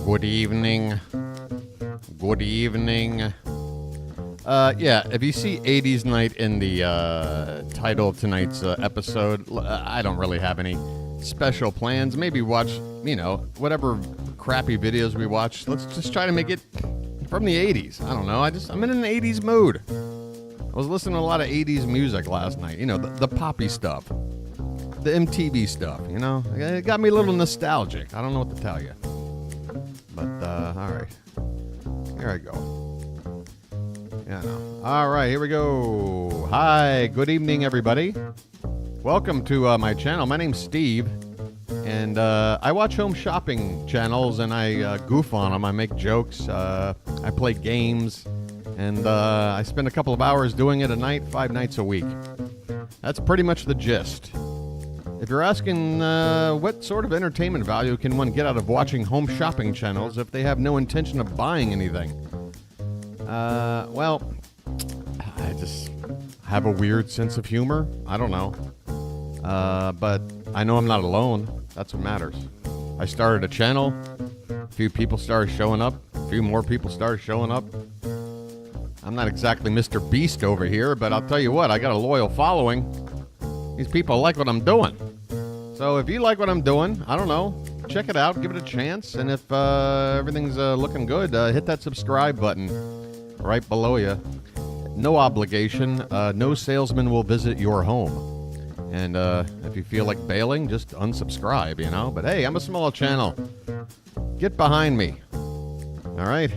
Good evening. Good evening. Yeah, if you see 80s Night in the title of tonight's episode, I don't really have any special plans. Maybe watch, whatever crappy videos we watch. Let's just try to make it from the 80s. I don't know. I'm in an 80s mood. I was listening to a lot of 80s music last night. The poppy stuff. The MTV stuff, It got me a little nostalgic. I don't know what to tell you. But, all right. Here I go. All right, here we go. Hi, good evening, everybody. Welcome to my channel. My name's Steve, and I watch home shopping channels, and I goof on them. I make jokes. I play games, and I spend a couple of hours doing it a night, 5 nights a week. That's pretty much the gist. If you're asking what sort of entertainment value can one get out of watching home shopping channels if they have no intention of buying anything? Well, I just have a weird sense of humor. I don't know. But I know I'm not alone. That's what matters. I started a channel. A few people started showing up. A few more people started showing up. I'm not exactly Mr. Beast over here, but I'll tell you what, I got a loyal following. These people like what I'm doing. So if you like what I'm doing, I don't know, check it out, give it a chance. And if everything's looking good, hit that subscribe button right below you. No obligation. No salesman will visit your home. And if you feel like bailing, just unsubscribe, But hey, I'm a small channel. Get behind me. All right?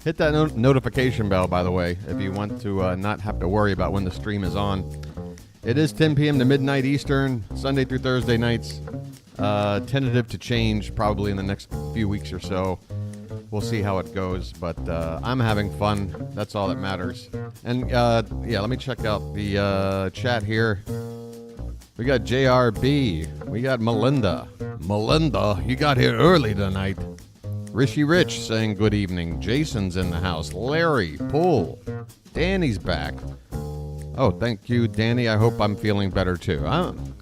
Hit that notification bell, by the way, if you want to not have to worry about when the stream is on. It is 10 p.m. to midnight Eastern, Sunday through Thursday nights. Tentative to change probably in the next few weeks or so. We'll see how it goes, but I'm having fun. That's all that matters. And yeah, let me check out the chat here. We got JRB. We got Melinda. Melinda, you got here early tonight. Rishi Rich saying good evening. Jason's in the house. Larry, Pool. Danny's back. Oh, thank you, Danny. I hope I'm feeling better, too.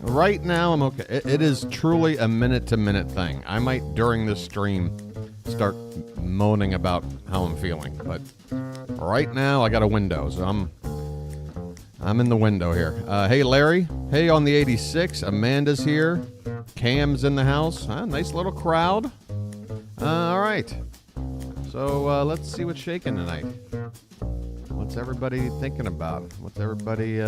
Right now, I'm okay. It is truly a minute-to-minute thing. I might, during this stream, start moaning about how I'm feeling. But right now, I got a window, so I'm in the window here. Hey, Larry. Hey, on the 86. Amanda's here. Cam's in the house. Nice little crowd. All right. So let's see what's shaking tonight. What's everybody thinking about? What's everybody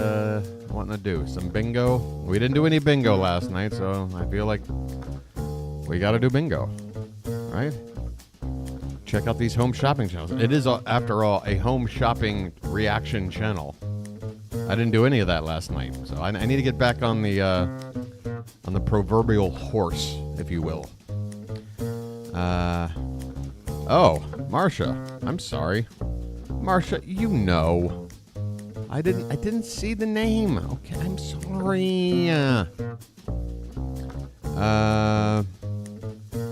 wanting to do? Some bingo? We didn't do any bingo last night, so I feel like we got to do bingo, right? Check out these home shopping channels. It is, after all, a home shopping reaction channel. I didn't do any of that last night, so I need to get back on the proverbial horse, if you will. Oh, Marsha, I'm sorry. Marsha, I didn't see the name. Okay, I'm sorry.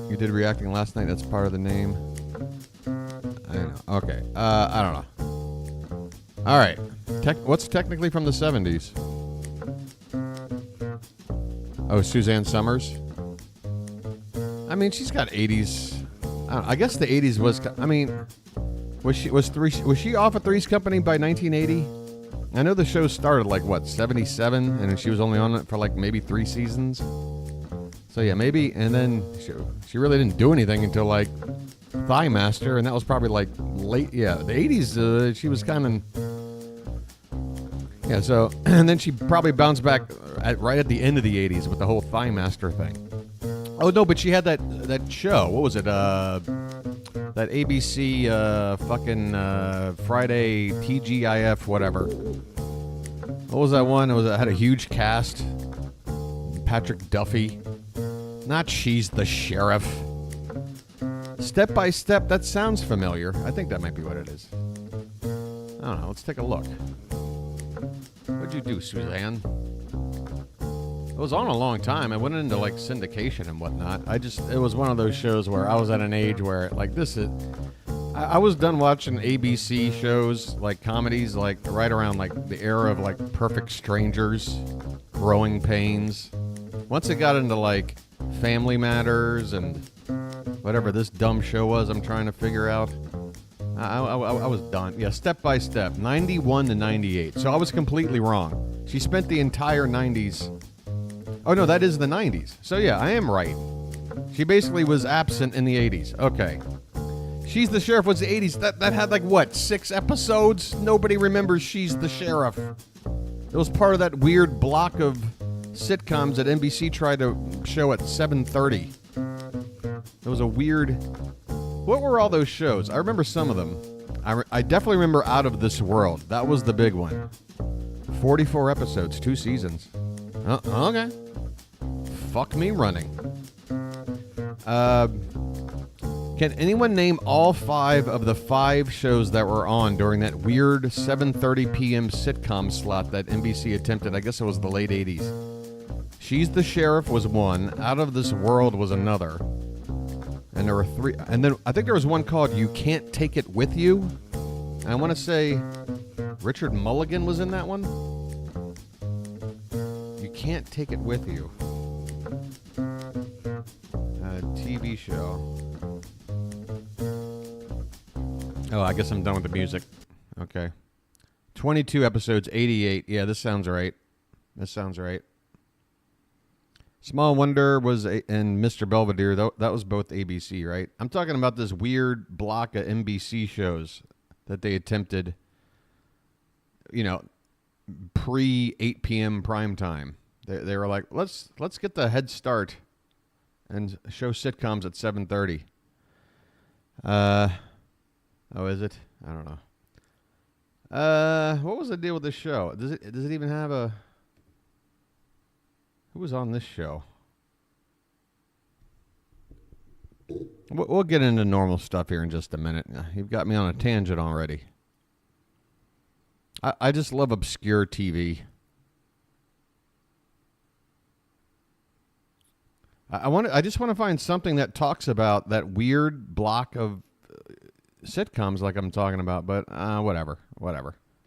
You did reacting last night. That's part of the name. I know. Okay. I don't know. All right. What's technically from the 70s? Oh, Suzanne Summers. I mean, she's got 80s. I guess the 80s was. I mean. Was she off of Three's Company by 1980? I know the show started like 77, and she was only on it for like maybe 3 seasons. So yeah, maybe, and then she really didn't do anything until like Thigh Master, and that was probably like late. Yeah, the 80s. She was kind of. Yeah. So and then she probably bounced back right at the end of the 80s with the whole Thigh Master thing. Oh no, but she had that show. What was it? That ABC fucking Friday TGIF whatever. What was that one? It had a huge cast. Patrick Duffy. Not She's the Sheriff. Step by Step. That sounds familiar. I think that might be what it is. I don't know. Let's take a look. What'd you do, Suzanne? It was on a long time. I went into like syndication and whatnot. It was one of those shows where I was at an age where like I was done watching ABC shows, like comedies, like right around like the era of like Perfect Strangers, Growing Pains. Once it got into like Family Matters and whatever this dumb show was I'm trying to figure out. I was done. Yeah, Step by Step, 91 to 98. So I was completely wrong. She spent the entire 90s. Oh, no, that is the 90s. So, yeah, I am right. She basically was absent in the 80s. Okay. She's the Sheriff was the 80s. That had, like, what, 6 episodes? Nobody remembers She's the Sheriff. It was part of that weird block of sitcoms that NBC tried to show at 7:30. It was a weird... What were all those shows? I remember some of them. I definitely remember Out of This World. That was the big one. 44 episodes, 2 seasons. Okay. Fuck me running. Can anyone name all 5 of the 5 shows that were on during that weird 7:30 p.m. sitcom slot that NBC attempted? I guess it was the late 80s. She's the Sheriff was one. Out of This World was another. And there were 3. And then I think there was one called You Can't Take It With You. And I want to say Richard Mulligan was in that one. You Can't Take It With You. TV show. Oh, I guess I'm done with the music. Okay. 22 episodes, 88. Yeah, this sounds right. This sounds right. Small Wonder was and Mr. Belvedere. That was both ABC, right? I'm talking about this weird block of NBC shows that they attempted, pre 8 p.m. prime time. They were like, let's get the head start and show sitcoms at 7:30. Oh, is it? I don't know. What was the deal with this show? Does it even have a... Who was on this show? We'll get into normal stuff here in just a minute. You've got me on a tangent already. I just love obscure TV. I just want to find something that talks about that weird block of sitcoms like I'm talking about, but whatever.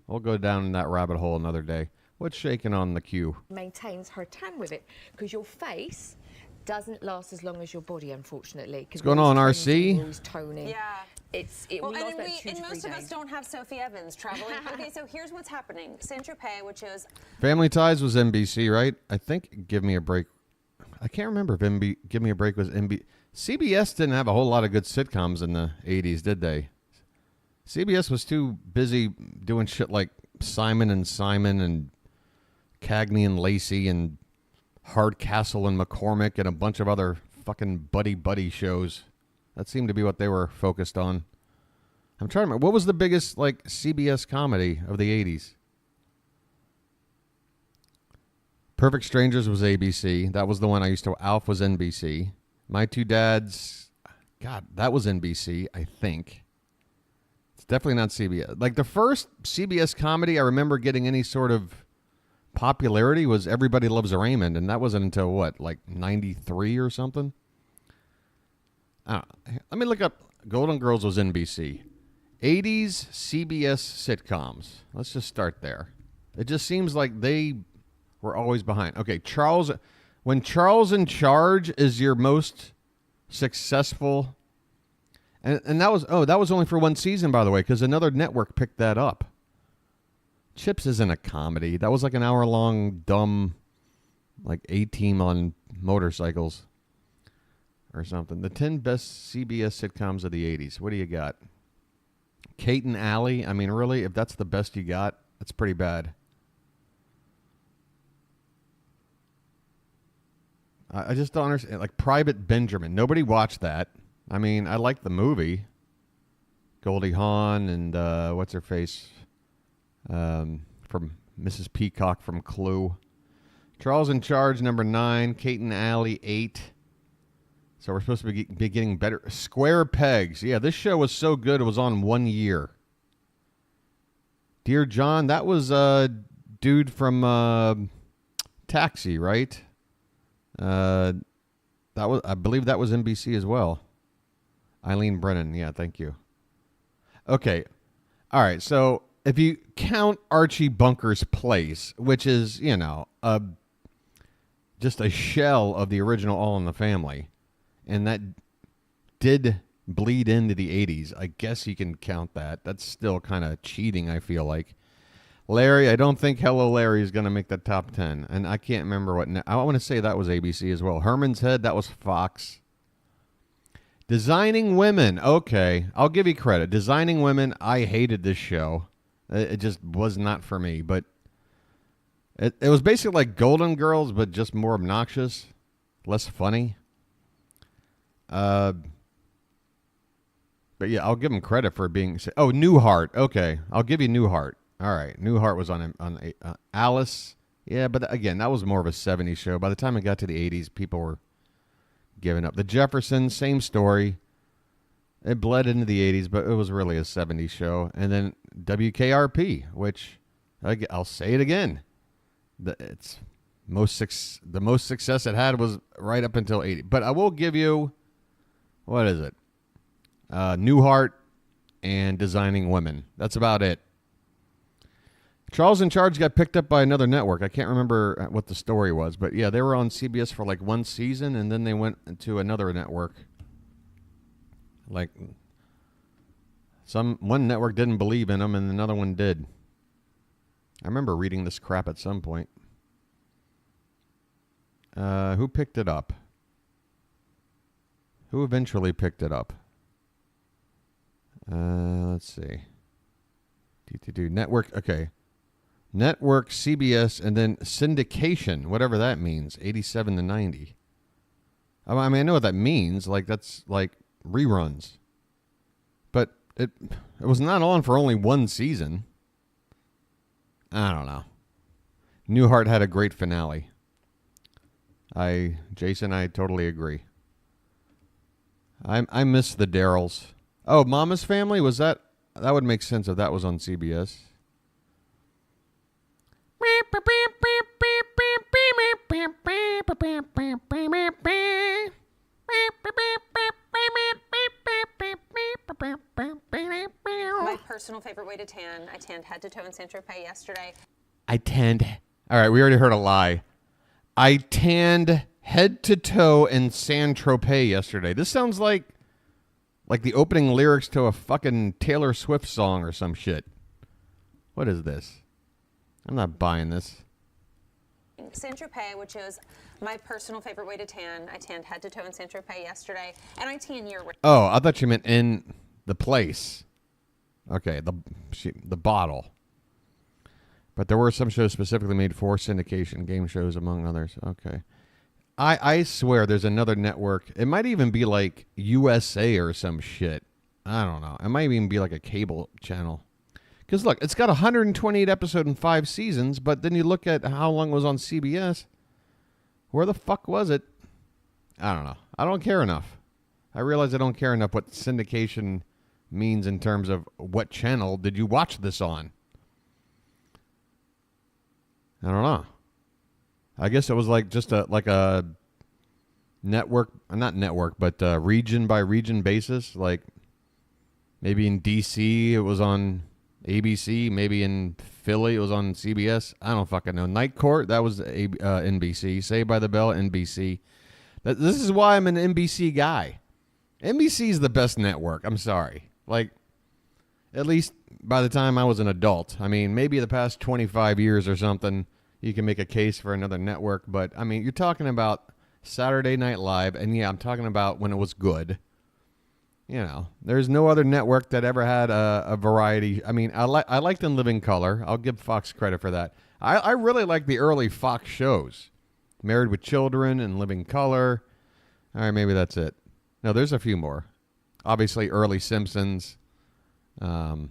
We'll go down that rabbit hole another day. What's shaking on the queue? Maintains her tan with it because your face doesn't last as long as your body, unfortunately. What's going on, RC? Toning. Yeah. It will last about 2 to 3 most days. of us don't have Sophie Evans traveling. Okay, so here's what's happening. Saint-Tropez, which is... Family Ties was NBC, right? I think Give Me a Break. I can't remember if Give Me a Break was NBC. CBS didn't have a whole lot of good sitcoms in the 80s, did they? CBS was too busy doing shit like Simon and Cagney and Lacey and Hardcastle and McCormick and a bunch of other fucking buddy shows. That seemed to be what they were focused on. I'm trying to remember. What was the biggest like CBS comedy of the 80s? Perfect Strangers was ABC. That was the one I used to... Alf was NBC. My Two Dads... God, that was NBC, I think. It's definitely not CBS. Like, the first CBS comedy I remember getting any sort of popularity was Everybody Loves Raymond, and that wasn't until, what, like 93 or something? Let me look up... Golden Girls was NBC. 80s CBS sitcoms. Let's just start there. It just seems like they... We're always behind. Okay, when Charles in Charge is your most successful, and that was only for 1 season, by the way, because another network picked that up. Chips isn't a comedy. That was like an hour-long, dumb, like A-Team on motorcycles or something. The 10 best CBS sitcoms of the 80s. What do you got? Kate and Allie? I mean, really, if that's the best you got, that's pretty bad. I just don't understand. Like Private Benjamin. Nobody watched that. I mean, I like the movie. Goldie Hawn and what's her face? From Mrs. Peacock from Clue. Charles in Charge, number 9. Kate and Allie, 8. So we're supposed to be getting better. Square Pegs. Yeah, this show was so good it was on 1 year. Dear John, that was a dude from Taxi, right? I believe that was NBC as well. Eileen Brennan, yeah, thank you. Okay, all right. So if you count Archie Bunker's Place, which is just a shell of the original All in the Family, and that did bleed into the 80s. I guess you can count that. That's still kind of cheating, I feel like. Larry, I don't think Hello Larry is going to make the top 10. And I can't remember what. I want to say that was ABC as well. Herman's Head, that was Fox. Designing Women. Okay, I'll give you credit. Designing Women, I hated this show. It just was not for me. But it was basically like Golden Girls, but just more obnoxious, less funny. But yeah, I'll give him credit for being. Oh, Newhart. Okay, I'll give you Newhart. All right, Newhart was on Alice. Yeah, but again, that was more of a 70s show. By the time it got to the 80s, people were giving up. The Jeffersons, same story. It bled into the 80s, but it was really a 70s show. And then WKRP, which I'll say it again. The most success it had was right up until 80. But I will give you, what is it? Newhart and Designing Women. That's about it. Charles in Charge got picked up by another network. I can't remember what the story was, but yeah, they were on CBS for like one season, and then they went to another network. Like, one network didn't believe in them, and another one did. I remember reading this crap at some point. Who picked it up? Who eventually picked it up? Let's see. Network, okay. Network, CBS, and then syndication, whatever that means, 87 to 90. I mean, I know what that means. Like, that's like reruns. But it was not on for only one season. I don't know. Newhart had a great finale. Jason, I totally agree. I miss the Darryls. Oh, Mama's Family? Was that would make sense if that was on CBS. My personal favorite way to tan. I tanned head to toe in Saint-Tropez yesterday. All right, we already heard a lie. I tanned head to toe in Saint-Tropez yesterday. This sounds like the opening lyrics to a fucking Taylor Swift song or some shit. What is this? I'm not buying this. Saint-Tropez, which is my personal favorite way to tan. I tanned head to toe in Saint-Tropez yesterday, and I tan year-round. Oh, I thought you meant in the place. Okay, the bottle. But there were some shows specifically made for syndication, game shows among others. Okay. I swear there's another network. It might even be like USA or some shit. I don't know. It might even be like a cable channel. Because look, it's got 128 episodes and 5 seasons, but then you look at how long it was on CBS. Where the fuck was it? I don't know. I don't care enough. I realize I don't care enough what syndication means in terms of what channel did you watch this on. I don't know. I guess it was like just a network, not network, but region by region basis. Like maybe in DC it was on ABC, maybe in Philly it was on CBS. I don't fucking know. Night Court, that was NBC. Saved by the Bell, NBC. This is why I'm an NBC guy. NBC is the best network. I'm sorry. Like, at least by the time I was an adult. I mean, maybe the past 25 years or something, you can make a case for another network. But, I mean, you're talking about Saturday Night Live. And, yeah, I'm talking about when it was good. You know, there's no other network that ever had a variety. I mean, I liked In Living Color. I'll give Fox credit for that. I really like the early Fox shows. Married with Children and Living Color. All right, maybe that's it. No, there's a few more. Obviously, early Simpsons. Hell,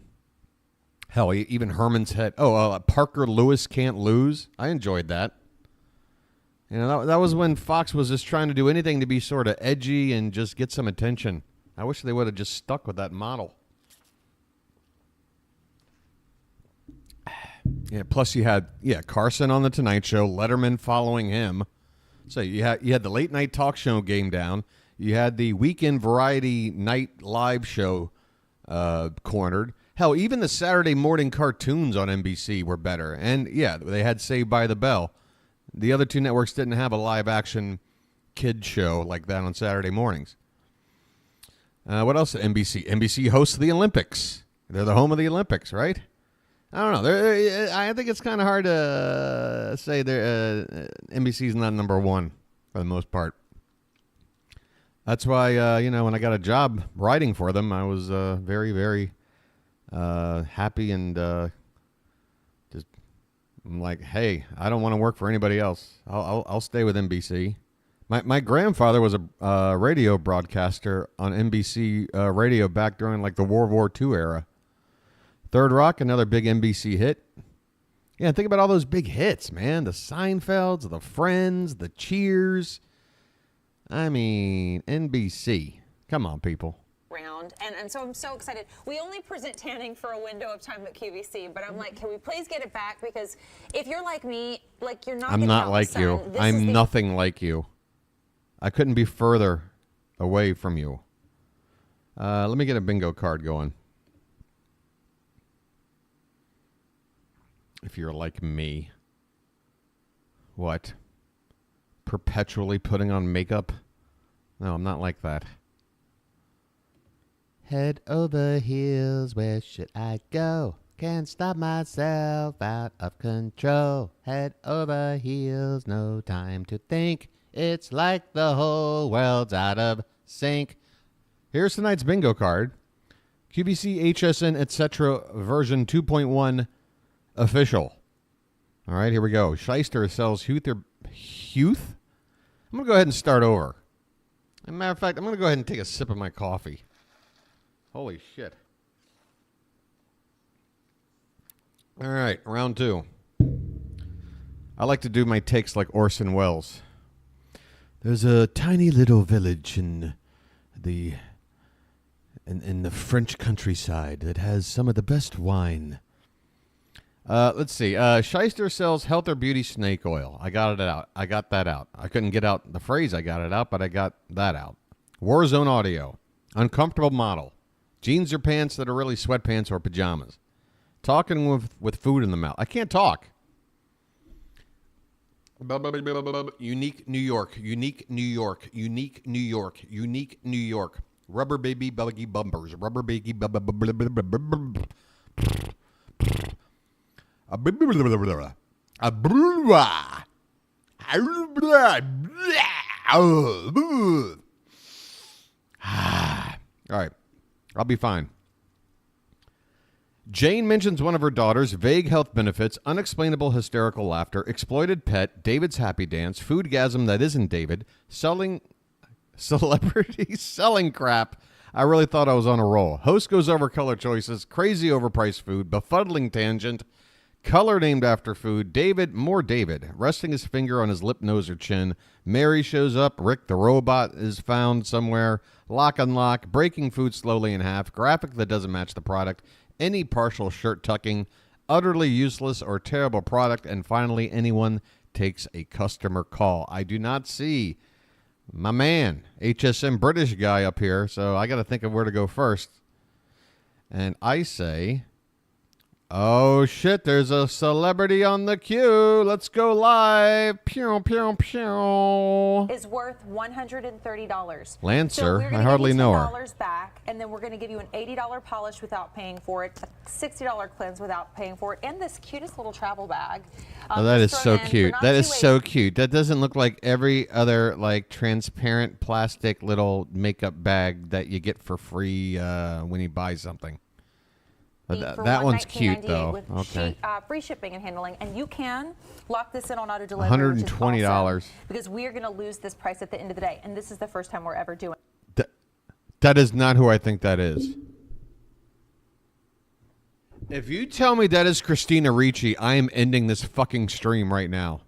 even Herman's Head. Oh, Parker Lewis Can't Lose. I enjoyed that. You know, that was when Fox was just trying to do anything to be sort of edgy and just get some attention. I wish they would have just stuck with that model. Yeah, plus you had Carson on the Tonight Show, Letterman following him. So you had the late night talk show game down. You had the weekend variety night live show cornered. Hell, even the Saturday morning cartoons on NBC were better. And yeah, they had Saved by the Bell. The other two networks didn't have a live action kid show like that on Saturday mornings. What else? NBC. NBC hosts the Olympics. They're the home of the Olympics, right? I don't know. I think it's kind of hard to say NBC's not number one for the most part. That's why, when I got a job writing for them, I was very, very happy and just I'm like, hey, I don't want to work for anybody else. I'll stay with NBC. My grandfather was a radio broadcaster on NBC radio back during like the World War II era. Third Rock, another big NBC hit. Yeah, think about all those big hits, man. The Seinfelds, the Friends, the Cheers. I mean, NBC. Come on, people. Round. And so I'm so excited. We only present tanning for a window of time at QVC, but I'm like, can we please get it back? Because if you're like me, like you're not. I'm not like you. I'm nothing like you. I couldn't be further away from you. Let me get a bingo card going. If you're like me. What? Perpetually putting on makeup? No, I'm not like that. Head over heels, where should I go? Can't stop myself, out of control. Head over heels, no time to think. It's like the whole world's out of sync. Here's tonight's bingo card. QVC, HSN, etc. version 2.1 official. All right, here we go. Shyster sells Huth. I'm going to go ahead and start over. As a matter of fact, I'm going to go ahead and take a sip of my coffee. Holy shit. All right, round two. I like to do my takes like Orson Welles. There's a tiny little village in the French countryside that has some of the best wine. Let's see. Shyster sells Health or Beauty snake oil. I got it out. I got that out. I couldn't get out the phrase I got it out, but I got that out. Warzone audio. Uncomfortable model. Jeans or pants that are really sweatpants or pajamas. Talking with food in the mouth. I can't talk. Unique New York. Unique New York. Unique New York. Unique New York. Rubber baby buggy bumpers. Rubber baby All right. I'll be fine. Jane mentions one of her daughters, vague health benefits, unexplainable hysterical laughter, exploited pet, David's happy dance, foodgasm that isn't David, celebrity selling crap. I really thought I was on a roll. Host goes over color choices, crazy overpriced food, befuddling tangent, color named after food, David, more David, resting his finger on his lip, nose, or chin. Mary shows up, Rick the robot is found somewhere, lock unlock, breaking food slowly in half, graphic that doesn't match the product, any partial shirt tucking, utterly useless or terrible product, and finally anyone takes a customer call. I do not see my man, HSM British guy up here, so I got to think of where to go first. And I say, oh shit, there's a celebrity on the queue. Let's go live. Pew, pew, pew. Is worth $130. Lancer, so I hardly know her. $10 back, and then we're going to give you an $80 polish without paying for it, a $60 cleanse without paying for it, and this cutest little travel bag. Oh, that is so cute. That is so cute. That doesn't look like every other like transparent plastic little makeup bag that you get for free when you buy something. That one's cute, though. With okay. Free shipping and handling. And you can lock this in on auto delivery. $120. Awesome, because we are going to lose this price at the end of the day. And this is the first time we're ever doing it. That is not who I think that is. If you tell me that is Christina Ricci, I am ending this fucking stream right now.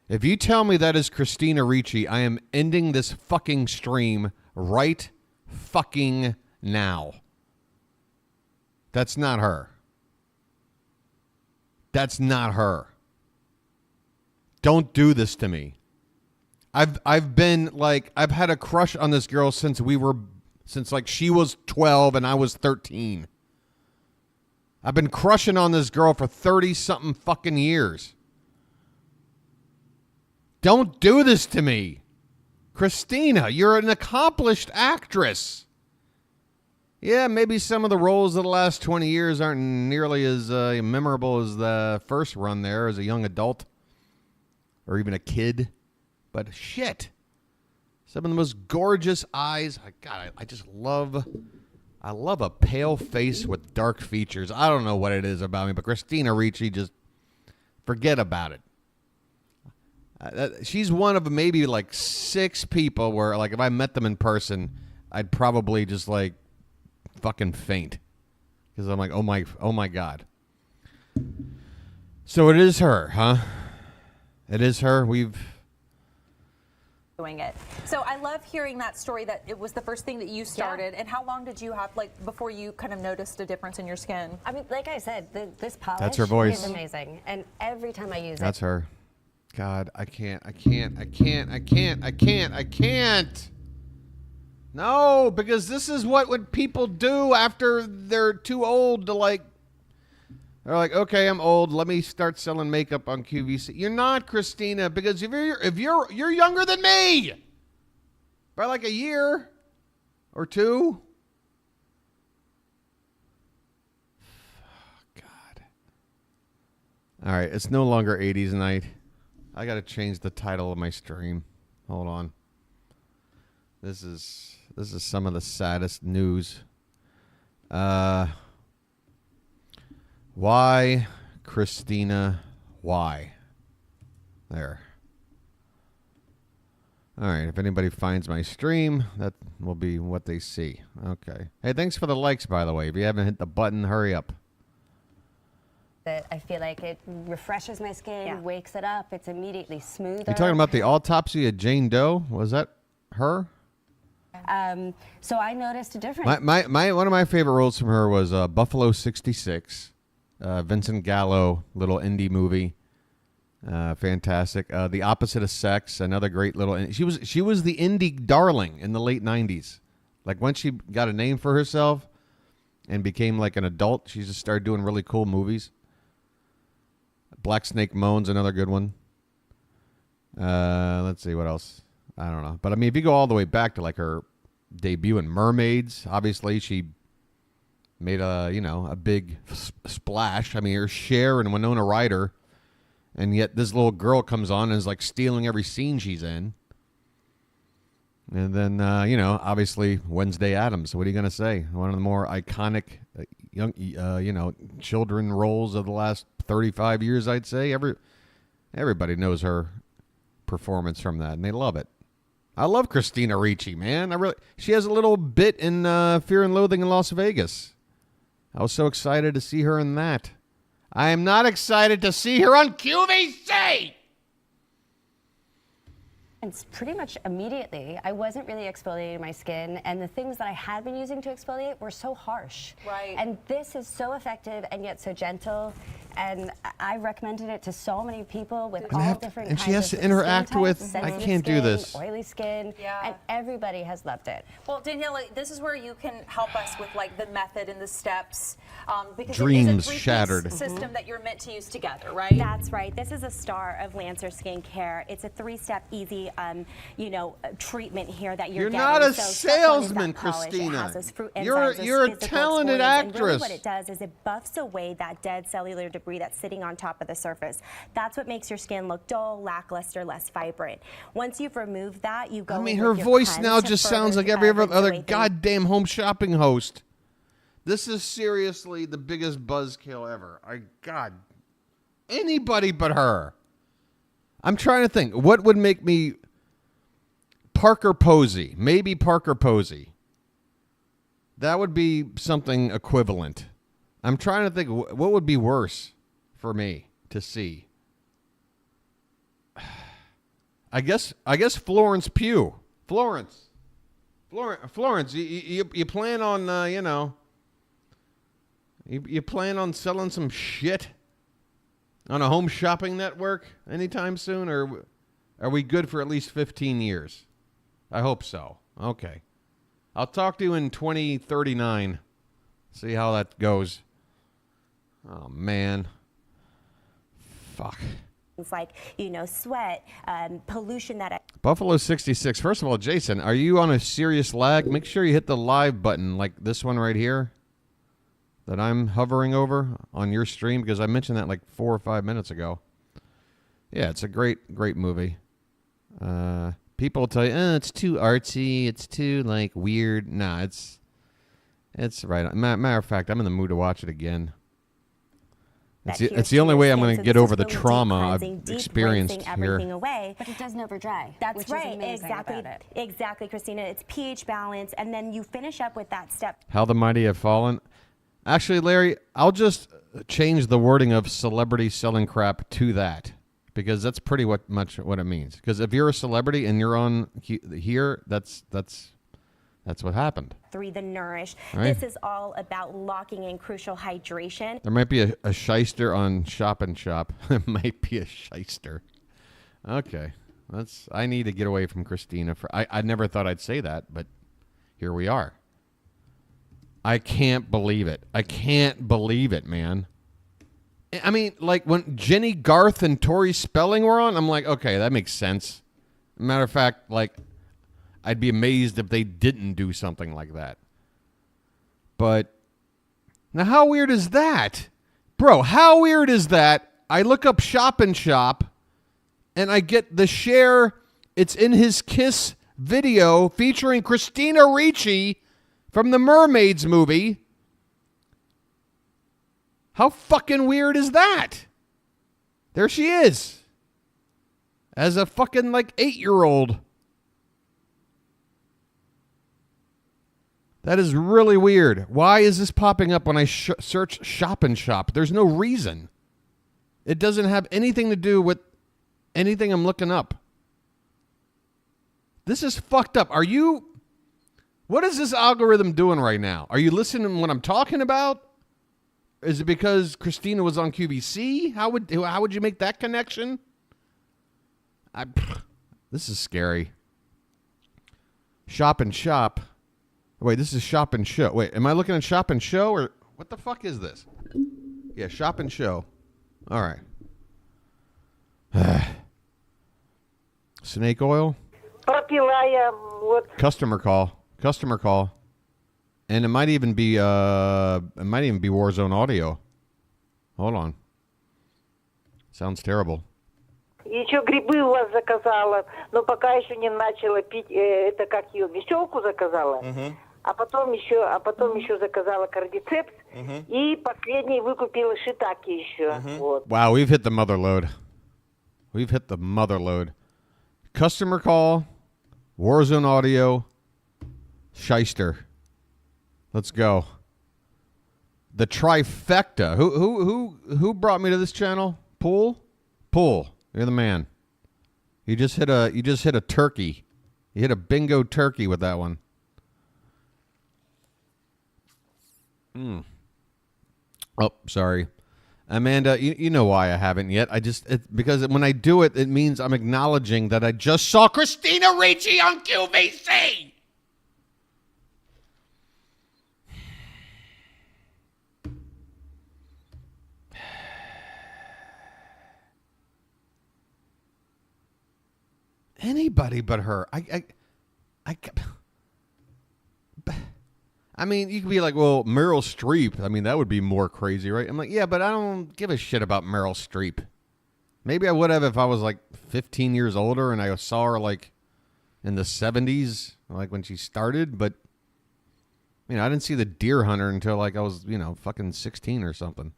If you tell me that is Christina Ricci, I am ending this fucking stream right fucking now. That's not her. That's not her. Don't do this to me. I've been like, I've had a crush on this girl since like she was 12 and I was 13. I've been crushing on this girl for 30 something fucking years. Don't do this to me. Christina, you're an accomplished actress. Yeah, maybe some of the roles of the last 20 years aren't nearly as memorable as the first run there as a young adult or even a kid. But shit, some of the most gorgeous eyes. God, I just love a pale face with dark features. I don't know what it is about me, but Christina Ricci, just forget about it. She's one of maybe like 6 people where, like, if I met them in person, I'd probably just like fucking faint because I'm like, oh my God. So it is her, huh? It is her. Doing it. So I love hearing that story that it was the first thing that you started. And how long did you have, like, before you kind of noticed a difference in your skin? I mean, like I said, this polish That's her voice. is amazing. And every time I use That's it. her. God, I can't. No, because this is what people do after they're too old to, like, they're like, okay, I'm old. Let me start selling makeup on QVC. You're not, Christina, because if you're younger than me by like a year or 2. Oh, God. All right, it's no longer 80s night. I got to change the title of my stream. Hold on. This is some of the saddest news. Why, Christina, why? There. All right, if anybody finds my stream, that will be what they see. Okay. Hey, thanks for the likes, by the way. If you haven't hit the button, hurry up. I feel like it refreshes my skin, wakes it up. It's immediately smoother. You talking about the autopsy of Jane Doe? Was that her? So I noticed a difference. One of my favorite roles from her was Buffalo 66. Vincent Gallo, little indie movie. Fantastic. The Opposite of Sex, another great little. She was the indie darling in the late 90s. Like, once she got a name for herself and became like an adult, she just started doing really cool movies. Black Snake Moan's another good one. Let's see what else. I don't know. But I mean, if you go all the way back to like her debut in Mermaids, obviously she made a big splash. I mean, her Cher and Winona Ryder, and yet this little girl comes on and is like stealing every scene she's in. And then obviously Wednesday Addams. What are you gonna say? One of the more iconic young children roles of the last 35 years, I'd say. Everybody knows her performance from that, and they love it. I love Christina Ricci, man. She has a little bit in Fear and Loathing in Las Vegas. I was so excited to see her in that. I am not excited to see her on QVC. It's pretty much immediately. I wasn't really exfoliating my skin, and the things that I had been using to exfoliate were so harsh. Right. And this is so effective and yet so gentle. And I recommended it to so many people with all different kinds and she has of to interact skin with. types, I sensitive can't do skin, this. Oily skin, and everybody has loved it. Well, Daniela, this is where you can help us with like the method and the steps, because Dreams it is a three-piece shattered. system that you're meant to use together, right? That's right. This is a star of Lancer Skincare. It's a 3-step easy, treatment here that you're getting. Not a So step one is that salesman, polish. It Christina. has those fruit You're enzymes, a those physical talented exfoliants, and really actress. what it does is it buffs away that dead cellular debris that's sitting on top of the surface. That's what makes your skin look dull, lackluster, less vibrant. Once you've removed that, you go. I mean, in her with your voice pen now to just further, sounds like every rinse other away things. goddamn home shopping host. This is seriously the biggest buzzkill ever. God, anybody but her. I'm trying to think. What would make me Parker Posey? Maybe Parker Posey. That would be something equivalent. I'm trying to think. What would be worse for me to see? I guess Florence Pugh. Florence, you plan on you plan on selling some shit on a home shopping network anytime soon, or are we good for at least 15 years? I hope so. Okay. I'll talk to you in 2039. See how that goes. Oh, man. Fuck. like, sweat, pollution that Buffalo 66. First of all, Jason, are you on a serious lag? Make sure you hit the live button like this one right here that I'm hovering over on your stream, because I mentioned that like 4 or 5 minutes ago. Yeah, it's a great, great movie. People tell you, it's too artsy, it's too like weird. Nah, it's right. Matter of fact, I'm in the mood to watch it again. It's the only way I'm going to get over the trauma I've experienced here. Away. But it doesn't ever dry. That's which right. Is amazing Exactly. about it. Exactly, Christina. It's pH balance, and then you finish up with that step. How the mighty have fallen. Actually, Larry, I'll just change the wording of celebrity selling crap to that, because that's pretty much what it means. Because if you're a celebrity and you're on here, that's what happened. 3, the nourish. Right. This is all about locking in crucial hydration. There might be a shyster on Shop and Shop. It might be a shyster. Okay. I need to get away from Christina. I never thought I'd say that, but here we are. I can't believe it. I can't believe it, man. I mean, like when Jenny Garth and Tori Spelling were on, I'm like, okay, that makes sense. Matter of fact, like, I'd be amazed if they didn't do something like that. But now, how weird is that? Bro, how weird is that? I look up Shop and Shop and I get the share. It's in his Kiss video featuring Christina Ricci from the Mermaids movie. How fucking weird is that? There she is. As a fucking like 8-year-old. That is really weird. Why is this popping up when I search Shop and Shop? There's no reason. It doesn't have anything to do with anything I'm looking up. This is fucked up. What is this algorithm doing right now? Are you listening to what I'm talking about? Is it because Christina was on QVC? How would you make that connection? This is scary. Shop and Shop. Wait, this is Shop and Show. Wait, am I looking at Shop and Show, or what the fuck is this? Yeah, Shop and Show. All right. Snake oil. Customer call. And it might even be Warzone audio. Hold on. Sounds terrible. Еще грибы у вас заказала, но пока еще не начала пить, это как ее, веселку заказала, а потом еще заказала кардицепс, и последний выкупила шитаки еще. Вот. Wow, we've hit the mother load. Customer call, Warzone audio, shyster. Let's go. The trifecta. Who brought me to this channel? Pool. You're the man. You just hit a turkey. You hit a bingo turkey with that one. Oh, sorry. Amanda, you know why I haven't yet. Because when I do it, it means I'm acknowledging that I just saw Christina Ricci on QVC. Anybody but her. I mean, you could be like, well, Meryl Streep. I mean, that would be more crazy, right? I'm like, yeah, but I don't give a shit about Meryl Streep. Maybe I would have if I was like 15 years older and I saw her like in the 70s, like when she started. But, I didn't see The Deer Hunter until like I was, fucking 16 or something.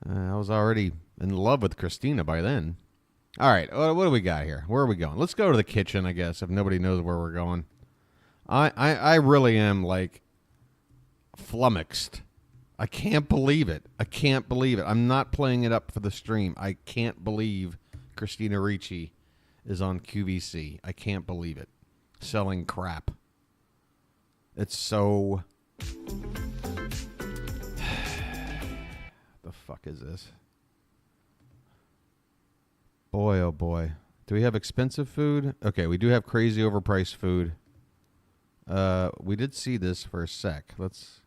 I was already in love with Christina by then. All right, what do we got here? Where are we going? Let's go to the kitchen, I guess, if nobody knows where we're going. I really am, like, flummoxed. I can't believe it. I'm not playing it up for the stream. I can't believe Christina Ricci is on QVC. I can't believe it. Selling crap. It's so... The fuck is this? Boy, oh boy. Do we have expensive food? Okay, we do have crazy overpriced food. We did see this for a sec. Let's...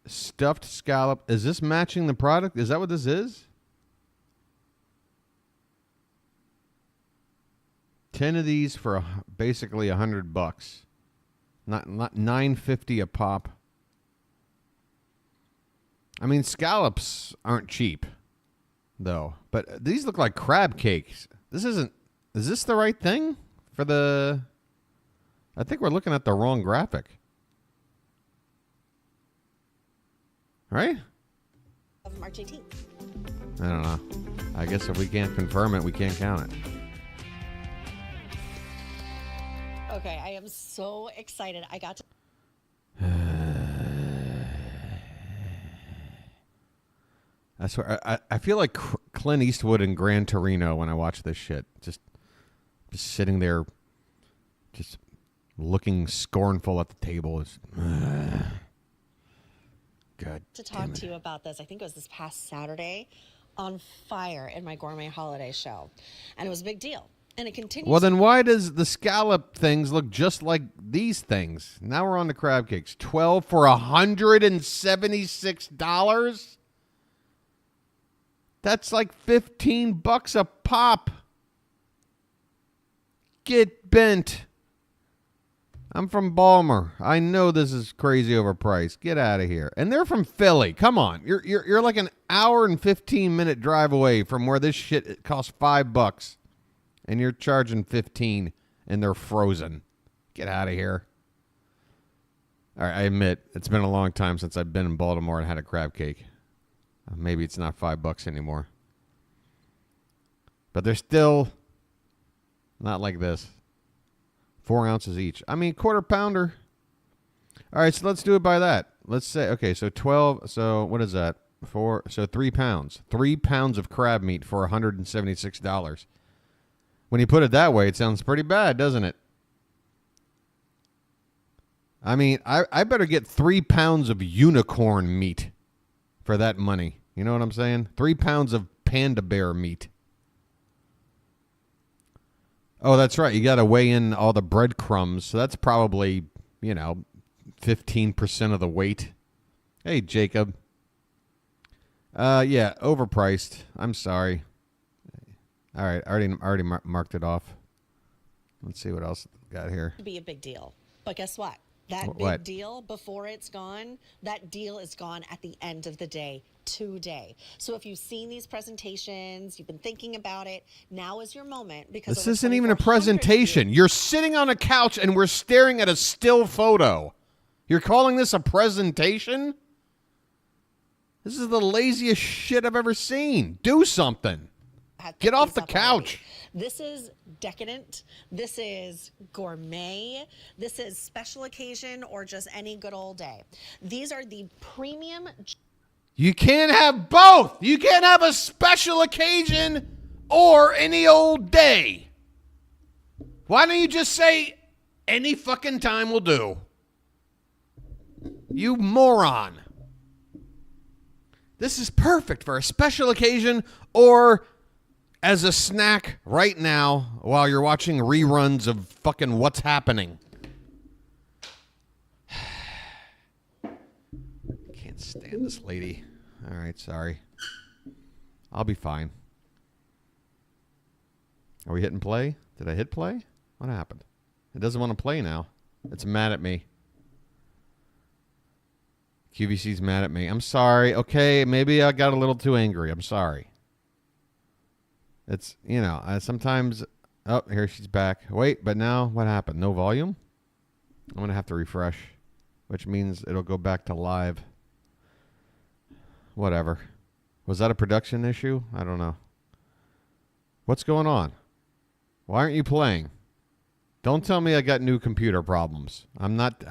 Stuffed scallop. Is this matching the product? Is that what this is? 10 of these for basically $100. Not $9.50 a pop. I mean, scallops aren't cheap, though. But these look like crab cakes. This isn't. Is this the right thing for the? I think we're looking at the wrong graphic. Right? Of March 18th. I don't know. I guess if we can't confirm it, we can't count it. Okay, I am so excited. I got to. I swear, I feel like Clint Eastwood in Gran Torino when I watch this shit. Just sitting there, just looking scornful at the table. God. To talk to you about this. I think it was this past Saturday, on fire in my gourmet holiday show, and it was a big deal. And it continues. Well, then why does the scallop things look just like these things? Now we're on the crab cakes. 12 for $176. That's like $15 a pop. Get bent. I'm from Balmer. I know this is crazy overpriced. Get out of here. And they're from Philly. Come on. You're like an hour and 15-minute drive away from where this shit costs $5. And you're charging 15 and they're frozen. Get out of here. All right, I admit, it's been a long time since I've been in Baltimore and had a crab cake. Maybe it's not $5 anymore. But they're still not like this. 4 ounces each. I mean, quarter pounder. All right, so let's do it by that. Let's say, okay, so 12, so what is that? 3 pounds. 3 pounds of crab meat for $176. When you put it that way, it sounds pretty bad, doesn't it? I mean, I better get 3 pounds of unicorn meat for that money. You know what I'm saying? 3 pounds of panda bear meat. Oh, that's right. You got to weigh in all the breadcrumbs. So that's probably, 15% of the weight. Hey, Jacob. Yeah, overpriced. I'm sorry. All right, I already marked it off. Let's see what else we got here. Be a big deal. But guess what? That big deal, before it's gone, that deal is gone at the end of the day today. So if you've seen these presentations, you've been thinking about it, now is your moment. Because this isn't even a presentation. You're sitting on a couch and we're staring at a still photo. You're calling this a presentation? This is the laziest shit I've ever seen. Do something. Get off the couch. This is decadent. This is gourmet. This is special occasion or just any good old day. These are the premium. You can't have both. You can't have a special occasion or any old day. Why don't you just say any fucking time will do? You moron. This is perfect for a special occasion or as a snack right now while you're watching reruns of fucking What's Happening. Can't stand this lady. All right, sorry. I'll be fine. Are we hitting play? Did I hit play? What happened? It doesn't want to play now. It's mad at me. QVC's mad at me. I'm sorry. Okay, maybe I got a little too angry. I'm sorry. It's, sometimes... Oh, here she's back. Wait, but now what happened? No volume? I'm going to have to refresh, which means it'll go back to live. Whatever. Was that a production issue? I don't know. What's going on? Why aren't you playing? Don't tell me I got new computer problems. I'm not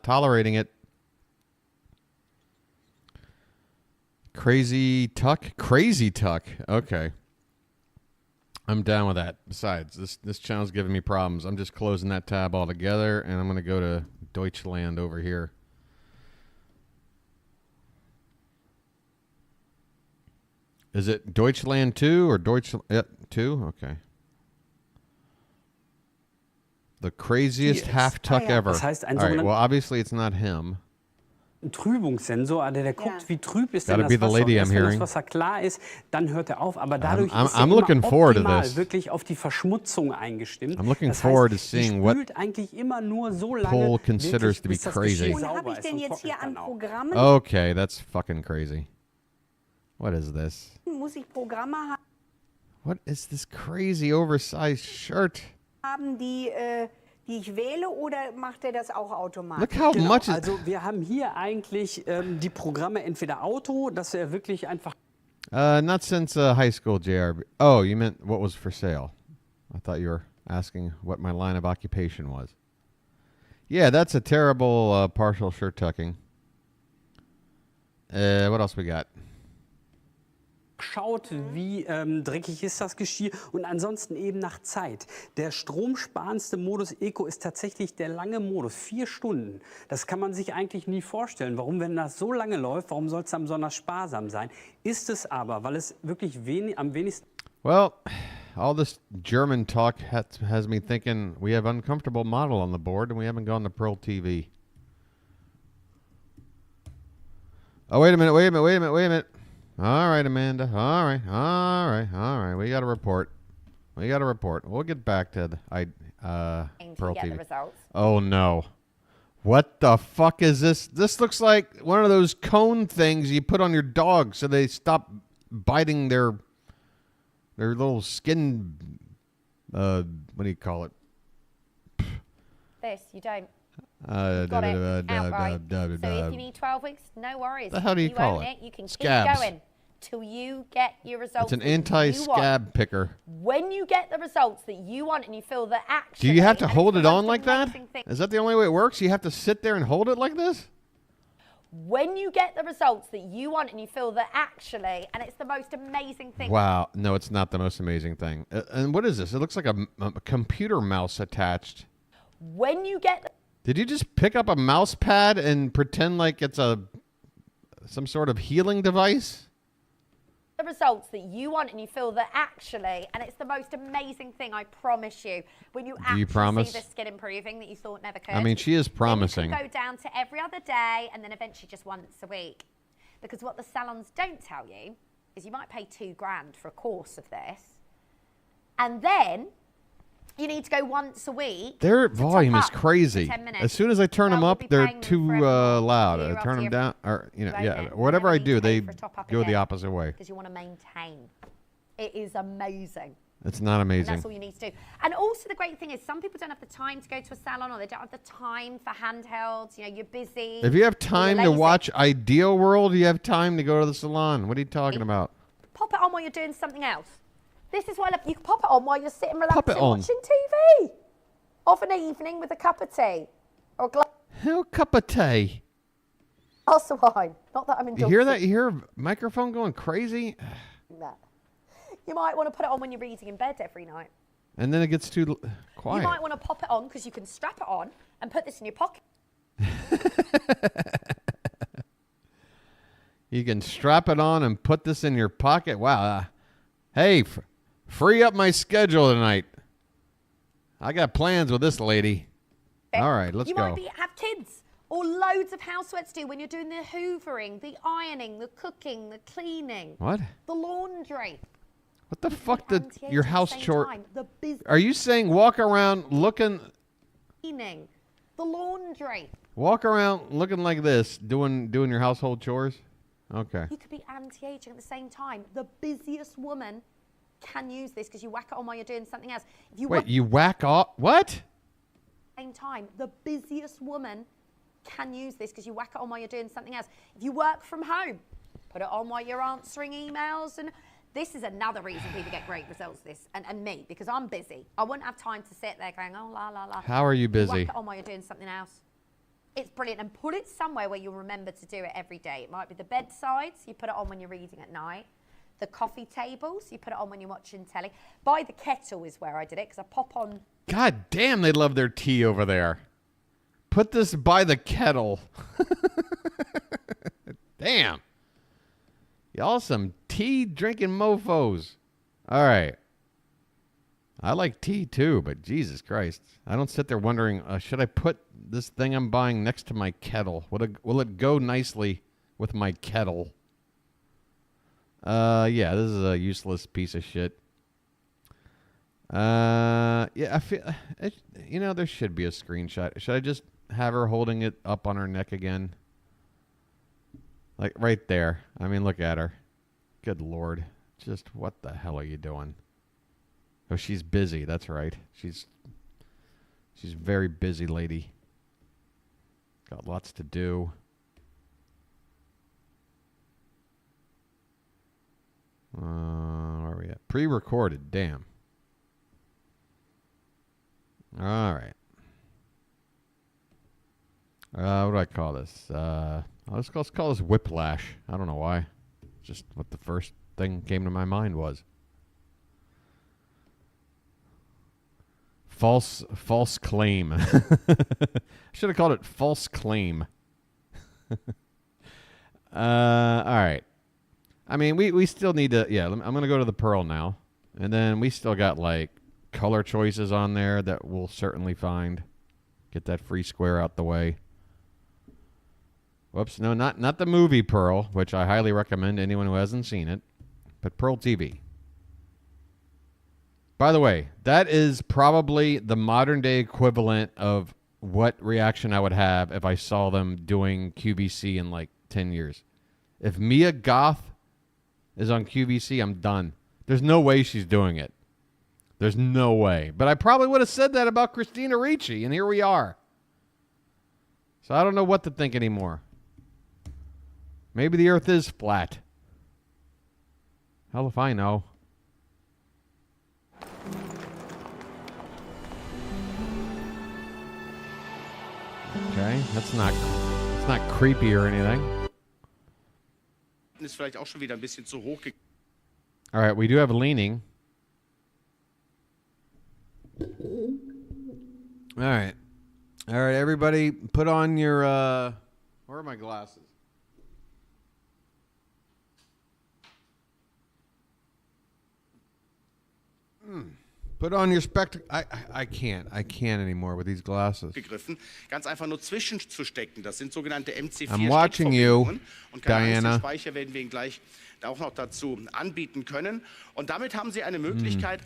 tolerating it. Crazy Tuck? Crazy Tuck. Okay. I'm down with that. Besides, this channel's giving me problems. I'm just closing that tab altogether, and I'm going to go to Deutschland over here. Is it Deutschland 2 or Deutschland 2? Okay. The craziest half tuck ever. All right, well, obviously it's not him. Ein Trübungssensor, der guckt, wie trüb ist denn Gotta be das the Wasser. lady Und I'm erst wenn das hearing. Wasser klar ist, dann hört er auf. Aber dadurch I'm ist er looking immer forward to optimal this. wirklich auf die Verschmutzung eingestimmt. I'm looking das forward heißt, to seeing what spült eigentlich immer nur so lange, Paul considers wirklich, to be bis das crazy. Geschirr Und habe sauber ich ist denn und jetzt hier trocknet an dann auch. Programmen? Okay, that's fucking crazy. What is this? Muss ich Programme What is this crazy oversized shirt? haben, die ich wähle, oder macht er das auch automatisch? Look how Genau, much. also wir haben hier eigentlich die Programme entweder Auto, dass er wirklich einfach Not since high school, JRB. Oh, you meant what was for sale? I thought you were asking what my line of occupation was. Yeah, that's a terrible partial shirt tucking. What else we got? schaut, wie dreckig ist das Geschirr und ansonsten eben nach Zeit. Der stromsparendste Modus Eco ist tatsächlich der lange Modus, 4 Stunden. Das kann man sich eigentlich nie vorstellen. Warum, wenn das so lange läuft, warum soll es dann besonders sparsam sein? Ist es aber, weil es wirklich am wenigsten... Well, all this German talk has me thinking we have uncomfortable model on the board and we haven't gone to Pearl TV. Oh, wait a minute. All right, Amanda. All right. We got a report. We'll get back to the Pearl get the TV. results. Oh, no. What the fuck is this? This looks like one of those cone things you put on your dog so they stop biting their little skin, what do you call it? This, you don't. Got it outright. So if you need 12 weeks, no worries. The hell do you call own it? You can Scabs. keep going till you get your results. It's an that you want. anti-scab picker. When you get the results that you want and you feel that actually... Do you have to and hold it's it the on most like that? amazing thing. Is that the only way it works? You have to sit there and hold it like this? When you get the results that you want and you feel that actually, and it's the most amazing thing. Wow. No, it's not the most amazing thing. And what is this? It looks like a computer mouse attached. When you get... Did you just pick up a mouse pad and pretend like it's some sort of healing device? the results that you want and you feel that actually, and it's the most amazing thing, I promise you, when you actually promise? see the skin improving that you thought never could. I mean, she is promising. Then you can go down to every other day and then eventually just once a week. Because what the salons don't tell you is you might pay $2,000 for a course of this. And then you need to go once a week. Their to volume top is up for crazy. 10 minutes. As soon as I turn Well, them you'll up, be they're paying them too forever, loud. year I turn after them year. down, or Won't yeah, it? whatever I And then you do, they pay for a top-up go the again, opposite way. because you want to maintain. It is amazing. It's not And amazing. that's all you need to do. And also the great thing is some people don't have the time to go to a salon, or they don't have the time for handhelds. You know, you're busy. If you have or you're time to lazy. watch Ideal World, you have time to go to the salon. What are you talking about? Pop it on while you're doing something else. This is why I love, you can pop it on while you're sitting Pop it relaxing on. watching TV. Of an evening with a cup of tea. Or a glass Hell, cup of tea. of wine. Not that I'm You hear that? indulging. You hear a microphone going crazy? No. You might want to put it on when you're reading in bed every night. And then it gets too You quiet. might want to pop it on because you can strap it on and put this in your pocket. You can strap it on and put this in your pocket. Wow. Hey, free up my schedule tonight. I got plans with this lady. All right, let's you go. might have kids or loads of housework to do when you're doing the hoovering, the ironing, the cooking, the cleaning, What? the laundry. What the fuck did Anti-age your at the house same chore? time, the business Are you saying walk around looking cleaning, the laundry. looking like this, doing your household chores? Okay. You could be anti-aging at the same time. The busiest woman can use this because you whack it on while you're doing something else. If you Wait, you whack off? What? same time, the busiest woman can use this because you whack it on while you're doing something else. If you work from home, put it on while you're answering emails. And this is another reason people get great results with this, and me, because I'm busy. I wouldn't have time to sit there going, oh, la, la, la. How are you busy? Whack it on while you're doing something else. It's brilliant. And put it somewhere where you'll remember to do it every day. It might be the bedsides. You put it on when you're reading at night. The coffee tables. You put it on when you're watching telly. By the kettle is where I did it, because I pop on. God damn, they love their tea over there. Put this by the kettle. Damn. Y'all some tea drinking mofos. All right. I like tea too, but Jesus Christ. I don't sit there wondering, should I put this thing I'm buying next to my kettle? Will it go nicely with my kettle? Yeah, this is a useless piece of shit. Yeah, I feel, there should be a screenshot. Should I just have her holding it up on her neck again? Like right there. I mean, look at her. Good Lord. Just what the hell are you doing? Oh, she's busy. That's right. She's very busy lady. Got lots to do. Where are we at? Pre-recorded. Damn. All right. What do I call this? Let's call this whiplash. I don't know why. Just what the first thing came to my mind was. False claim. Should have called it false claim. All right. I mean, we still need to. Yeah, I'm gonna go to the pearl now, and then we still got like color choices on there that we'll certainly find. Get that free square out the way. Whoops, no, not the movie Pearl, which I highly recommend to anyone who hasn't seen it, but Pearl TV. By the way, that is probably the modern day equivalent of what reaction I would have if I saw them doing QVC in like 10 years. If Mia Goth is on QVC, I'm done. There's no way she's doing it. There's no way. But I probably would have said that about Christina Ricci, and here we are. So I don't know what to think anymore. Maybe the earth is flat. Hell if I know. Okay, that's not creepy or anything. Ist vielleicht auch schon wieder ein bisschen zu hoch. All right, we do have a leaning. All right, everybody, put on your. Where are my glasses? Put on your spectacles. I can't anymore with these glasses. Gegriffen, ganz einfach nur zwischenzustecken. Das sind sogenannte MC4 I'm watching you, und Diana. Speicher werden wir Ihnen gleich auch noch dazu anbieten können. Und damit haben Sie eine Möglichkeit,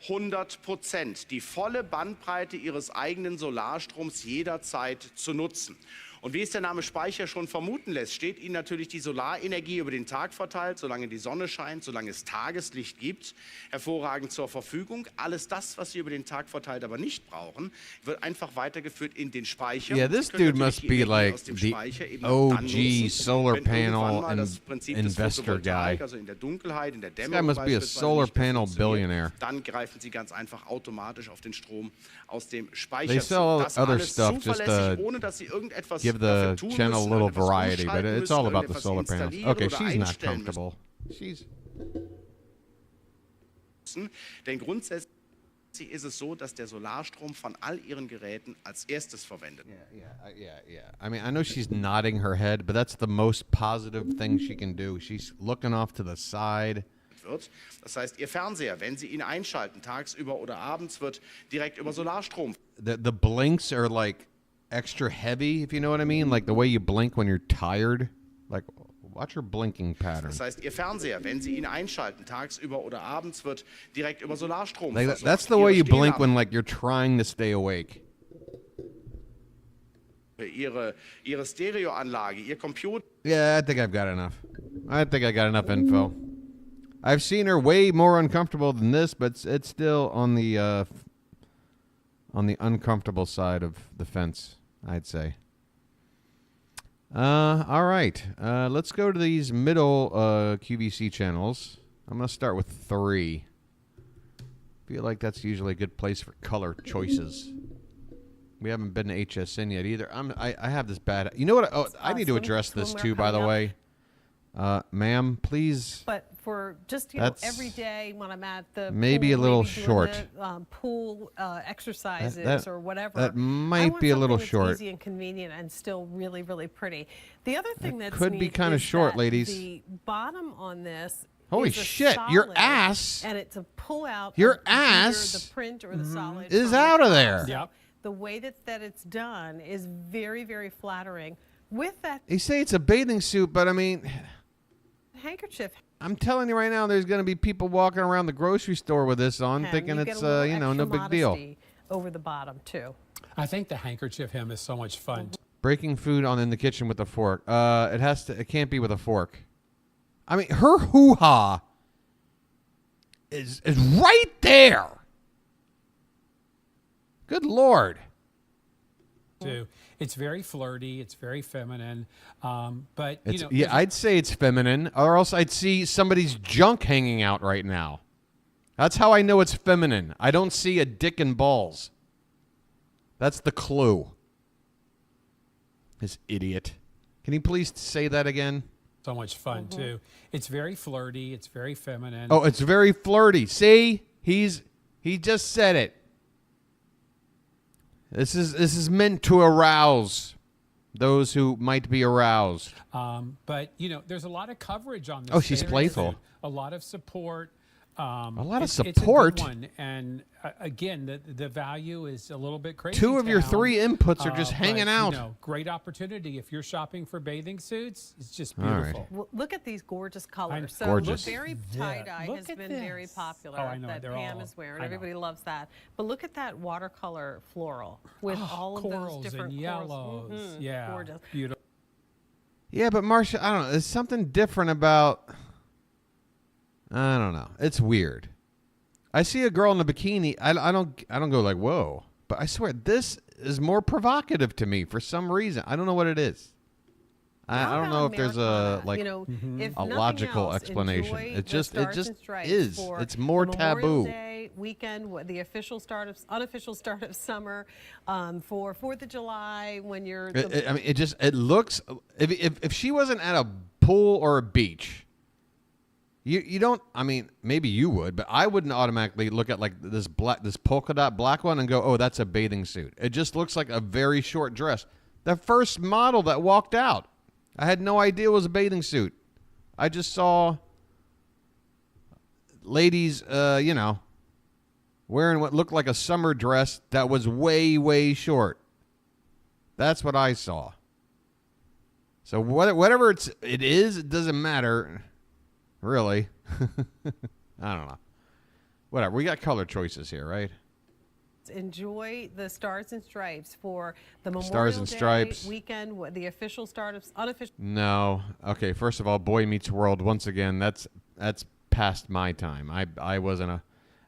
100% die volle Bandbreite Ihres eigenen Solarstroms jederzeit zu nutzen. Und wie es der Name Speicher schon vermuten lässt, steht Ihnen natürlich die Solarenergie über den Tag verteilt, solange die Sonne scheint, solange es Tageslicht gibt, hervorragend zur Verfügung. Alles das, was Sie über den Tag verteilt aber nicht brauchen, wird einfach weitergeführt in den Speicher. Yeah, this dude must be like the OG solar panel investor guy. Also in der Dunkelheit, in der This Dämmerung guy must be a solar panel billionaire. Dann greifen Sie ganz einfach automatisch auf den Strom aus dem Speicher They zu. sell Das other alles stuff just zuverlässig, ohne dass Sie irgendetwas give the channel a little variety, but it's all about the solar panels. Okay, she's not comfortable. She's. Denn grundsätzlich ist es so, dass der Solarstrom von all Ihren Geräten als erstes verwendet. Yeah. I mean, I know she's nodding her head, but that's the most positive thing she can do. She's looking off to the side. Wird. Das heißt, Ihr Fernseher, wenn Sie ihn einschalten, tagsüber oder abends, wird direkt über Solarstrom. The blinks are like extra heavy, if you know what I mean, like the way you blink when you're tired. Like, watch her blinking pattern. Das heißt, Ihr Fernseher, wenn Sie ihn einschalten, tagsüber oder abends, wird direkt über Solarstrom Like, versorgt. that's the way you blink when like you're trying to stay awake. Ihre Stereoanlage, Ihr Computer. Yeah, I think I've got enough. I think I got enough info. I've seen her way more uncomfortable than this, but it's still on the uncomfortable side of the fence, I'd say. All right. Let's go to these middle QVC channels. I'm going to start with 3. Feel like that's usually a good place for color choices. We haven't been to HSN yet either. I have this bad. You know what? I need to address this too, by the way. Ma'am, please. But for just every day when I'm at the maybe pool, a little maybe doing short. the, pool exercises That- or whatever. that might I want be a little something that's short. Easy and convenient and still really, really pretty. The other thing that's could be neat kinda is short, that ladies. The bottom on this Holy is a shit, your solid, ass and it's a pull out. Your of either ass the print or the solid is from out the of top. there. So Yep. the way that it's done is very, very flattering. With that You say it's a bathing suit, but I mean, handkerchief, I'm telling you right now, there's going to be people walking around the grocery store with this on, thinking you get it's a little you know, no extra big deal. modesty over the bottom too. I think the handkerchief hem is so much fun. Breaking food on in the kitchen with a fork. It can't be with a fork. I mean, her hoo-ha is right there. Good Lord. Too. It's very flirty. It's very feminine. But you It's, know, yeah, I'd say it's feminine, or else I'd see somebody's junk hanging out right now. That's how I know it's feminine. I don't see a dick and balls. That's the clue. This idiot. Can you please say that again? so much fun too. It's very flirty. It's very feminine. Oh, it's very flirty. See? He just said it. This is meant to arouse those who might be aroused. But you know, there's a lot of coverage on this. Oh, she's There's playful. A lot of support. A lot of It's a good support? one. And again, the value is a little bit crazy. Two of your town, 3 inputs are just but, hanging out. You know, great opportunity if you're shopping for bathing suits. It's just All right. beautiful. Well, look at these gorgeous colors. So Gorgeous. the very tie-dye Look has at been very this. popular. Oh, I know. That They're Pam all- is wearing. I know. Everybody loves that. But look at that watercolor floral with all of Corals those different and corals. yellows. Yeah, Gorgeous. beautiful. Yeah, but Marsha, I don't know. There's something different about... I don't know. It's weird. I see a girl in a bikini. I don't go like, whoa. But I swear, this is more provocative to me for some reason. I don't know what it is. I don't know if there's a Americana? like You know, if a nothing logical else, explanation. enjoy It the just Stars and Stripes is. for It's more the Memorial taboo. Day weekend, the official start of unofficial start of summer, for 4th of July when you're. I mean, it looks. If she wasn't at a pool or a beach, you don't. I mean, maybe you would, but I wouldn't automatically look at like this polka dot black one and go, oh, that's a bathing suit. It just looks like a very short dress. The first model that walked out, I had no idea it was a bathing suit. I just saw ladies, you know, wearing what looked like a summer dress that was way, way short. That's what I saw. So whatever it is, it doesn't matter, really. I don't know. Whatever. We got color choices here, right? Enjoy the Stars and Stripes for the Memorial Stars and Day Stripes. weekend, the official start of unofficial. No. Okay. First of all, Boy Meets World. Once again, that's past my time. I wasn't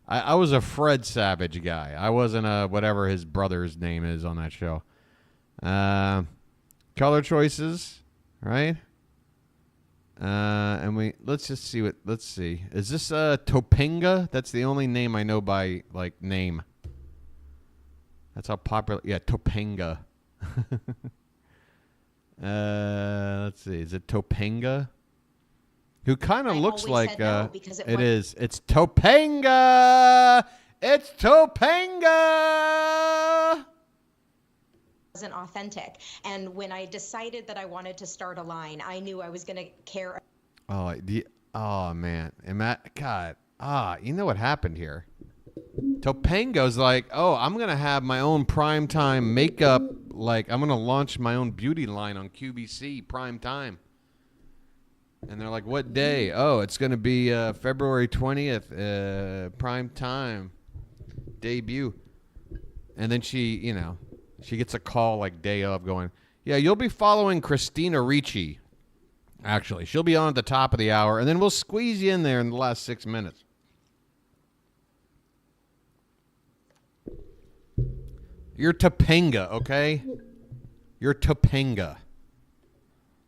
I was a Fred Savage guy. I wasn't a whatever his brother's name is on that show. Color choices, right? And let's just see let's see. Is this Topanga? That's the only name I know by like name. That's how popular. Yeah, Topanga. Let's see. Is it Topanga? Who kind of looks always like said no because it it was- is. It's Topanga. It's Topanga. Wasn't authentic. And when I decided that I wanted to start a line, I knew I was going to care. Oh man. God. You know what happened here? Topanga's like, oh, I'm going to have my own primetime makeup. Like, I'm going to launch my own beauty line on QVC primetime. And they're like, what day? Oh, it's going to be February 20th, primetime debut. And then she gets a call like day of going, yeah, you'll be following Christina Ricci. Actually, she'll be on at the top of the hour, and then we'll squeeze you in there in the last 6 minutes. You're Topanga, okay? You're Topanga.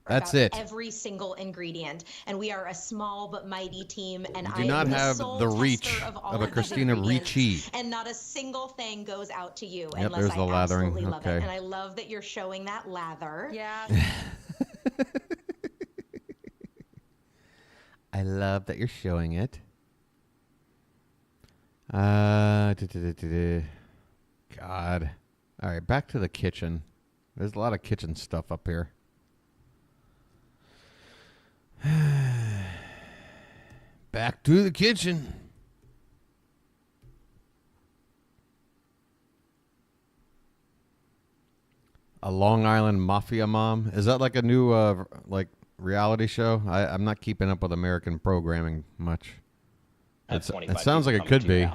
That's about it. Every single ingredient, and we are a small but mighty team. And You I do not am have sole the tester reach all of a these Christina ingredients, Ricci. and not a single thing goes out to you Yep, unless there's I the lathering. absolutely love Okay. it. And I love that you're showing that lather. Yeah. I love that you're showing it. God. All right, back to the kitchen. There's a lot of kitchen stuff up here. Back to the kitchen. A Long Island Mafia Mom. Is that like a new like reality show? I'm not keeping up with American programming much. It sounds like it could be.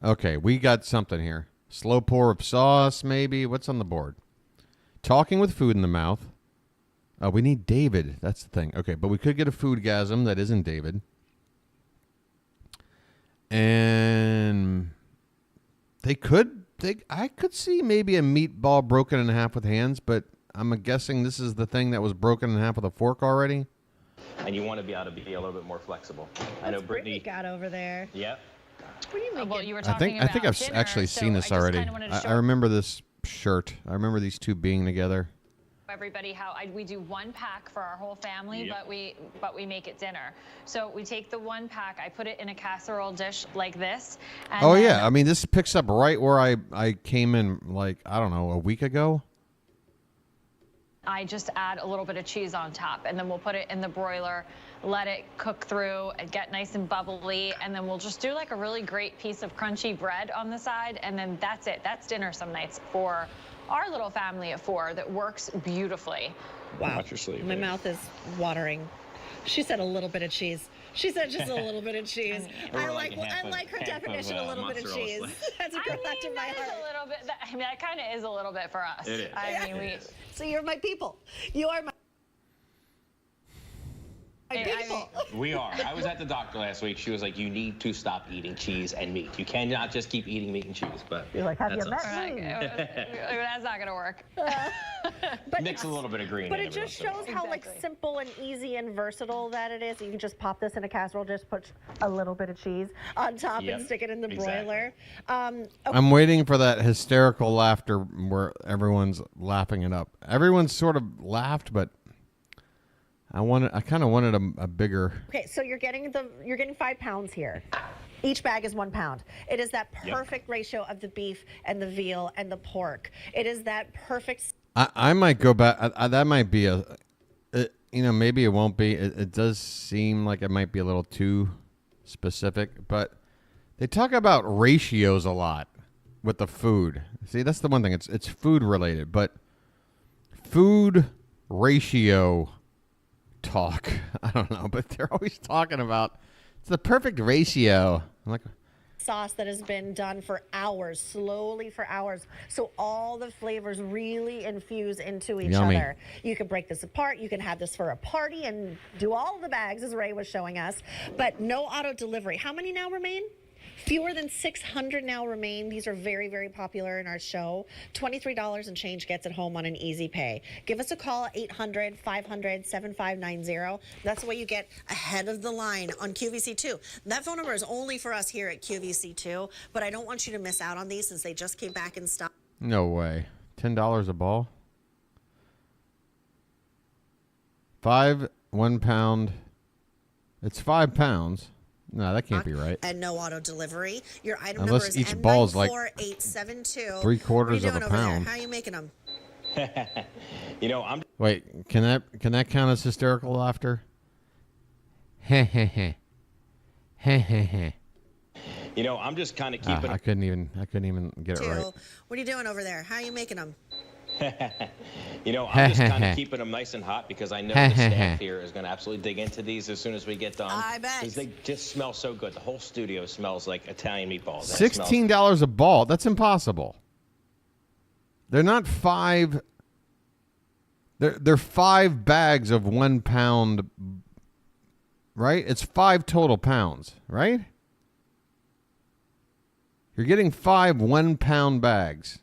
Okay, we got something here. Slow pour of sauce, maybe. What's on the board? Talking with food in the mouth. Oh, we need David. That's the thing. Okay, but we could get a foodgasm that isn't David. And I could see maybe a meatball broken in half with hands, but I'm guessing this is the thing that was broken in half with a fork already. And you want to be able to be a little bit more flexible. I know Brittany got over there. Yep. What do you mean? Well, you were I talking think I've dinner, actually so seen this I just already. kinda wanted to show I remember this shirt. I remember these two being together. everybody how we do one pack for our whole family, but we make it dinner. So we take the one pack, I put it in a casserole dish like this. And Oh then yeah, I mean this picks up right where I came in like I don't know a week ago. I just add a little bit of cheese on top, and then we'll put it in the broiler, let it cook through and get nice and bubbly, and then we'll just do like a really great piece of crunchy bread on the side, and then that's it. That's dinner some nights for our little family of 4 that works beautifully. Wow. Watch your sleeve, My babe. mouth is watering. She said a little bit of cheese. She said just a little bit of cheese. Or I like like her definition, a little bit of mozzarella cheese. slice. That's a girl after my That is heart. a little bit. I mean, that kind of is a little bit for us. It is. I mean, we. So you're my people. You are my people. We are. I was at the doctor last week. She was like, you need to stop eating cheese and meat. You cannot just keep eating meat and cheese. But You're like, have you that's met us. me? That's not gonna work. Mix a little bit of green But in it every just once in a shows how like simple and easy and versatile that it is. You can just pop this in a casserole, just put a little bit of cheese on top Yep, and stick it in the exactly. broiler. I'm waiting for that hysterical laughter where everyone's laughing it up. Everyone's sort of laughed, but I kind of wanted a bigger. Okay, so you're getting 5 pounds here. Each bag is 1 pound. It is that perfect ratio of the beef and the veal and the pork. It is that perfect. I might go back. That might be maybe it won't be. It does seem like it might be a little too specific, but they talk about ratios a lot with the food. See, that's the one thing. It's food related, but food ratio talk. I don't know, but they're always talking about it's the perfect ratio. I'm like, sauce that has been done for hours, slowly for hours, so all the flavors really infuse into each Yummy. other. You can break this apart. You can have this for a party and do all the bags, as Ray was showing us, but no auto delivery. How many now remain? Fewer than 600 now remain. These are very, very popular in our show. $23 and change gets it home on an easy pay. Give us a call at 800-500-7590. That's the way you get ahead of the line on QVC2. That phone number is only for us here at QVC2, but I don't want you to miss out on these since they just came back in stock. no way. $10 a ball. 1 pound. It's 5 pounds. No, that can't be right. And no auto delivery. Your item Unless number is each ball is like M94872. 3/4 of a pound. How are you making them? You know, I'm Wait, can that count as hysterical laughter? Heh heh heh. Heh heh heh. You know, I'm just kind of keeping. I couldn't even get it right. What are you doing over there? How are you making them? You know, I'm just kind of keeping them nice and hot because I know the staff here is going to absolutely dig into these as soon as we get done. I bet. Because they just smell so good. The whole studio smells like Italian meatballs. That smells- $16 a ball. That's impossible. They're not 5. They're 5 bags of 1 pound. Right? It's 5 total pounds. Right? You're getting 5 1 pound bags.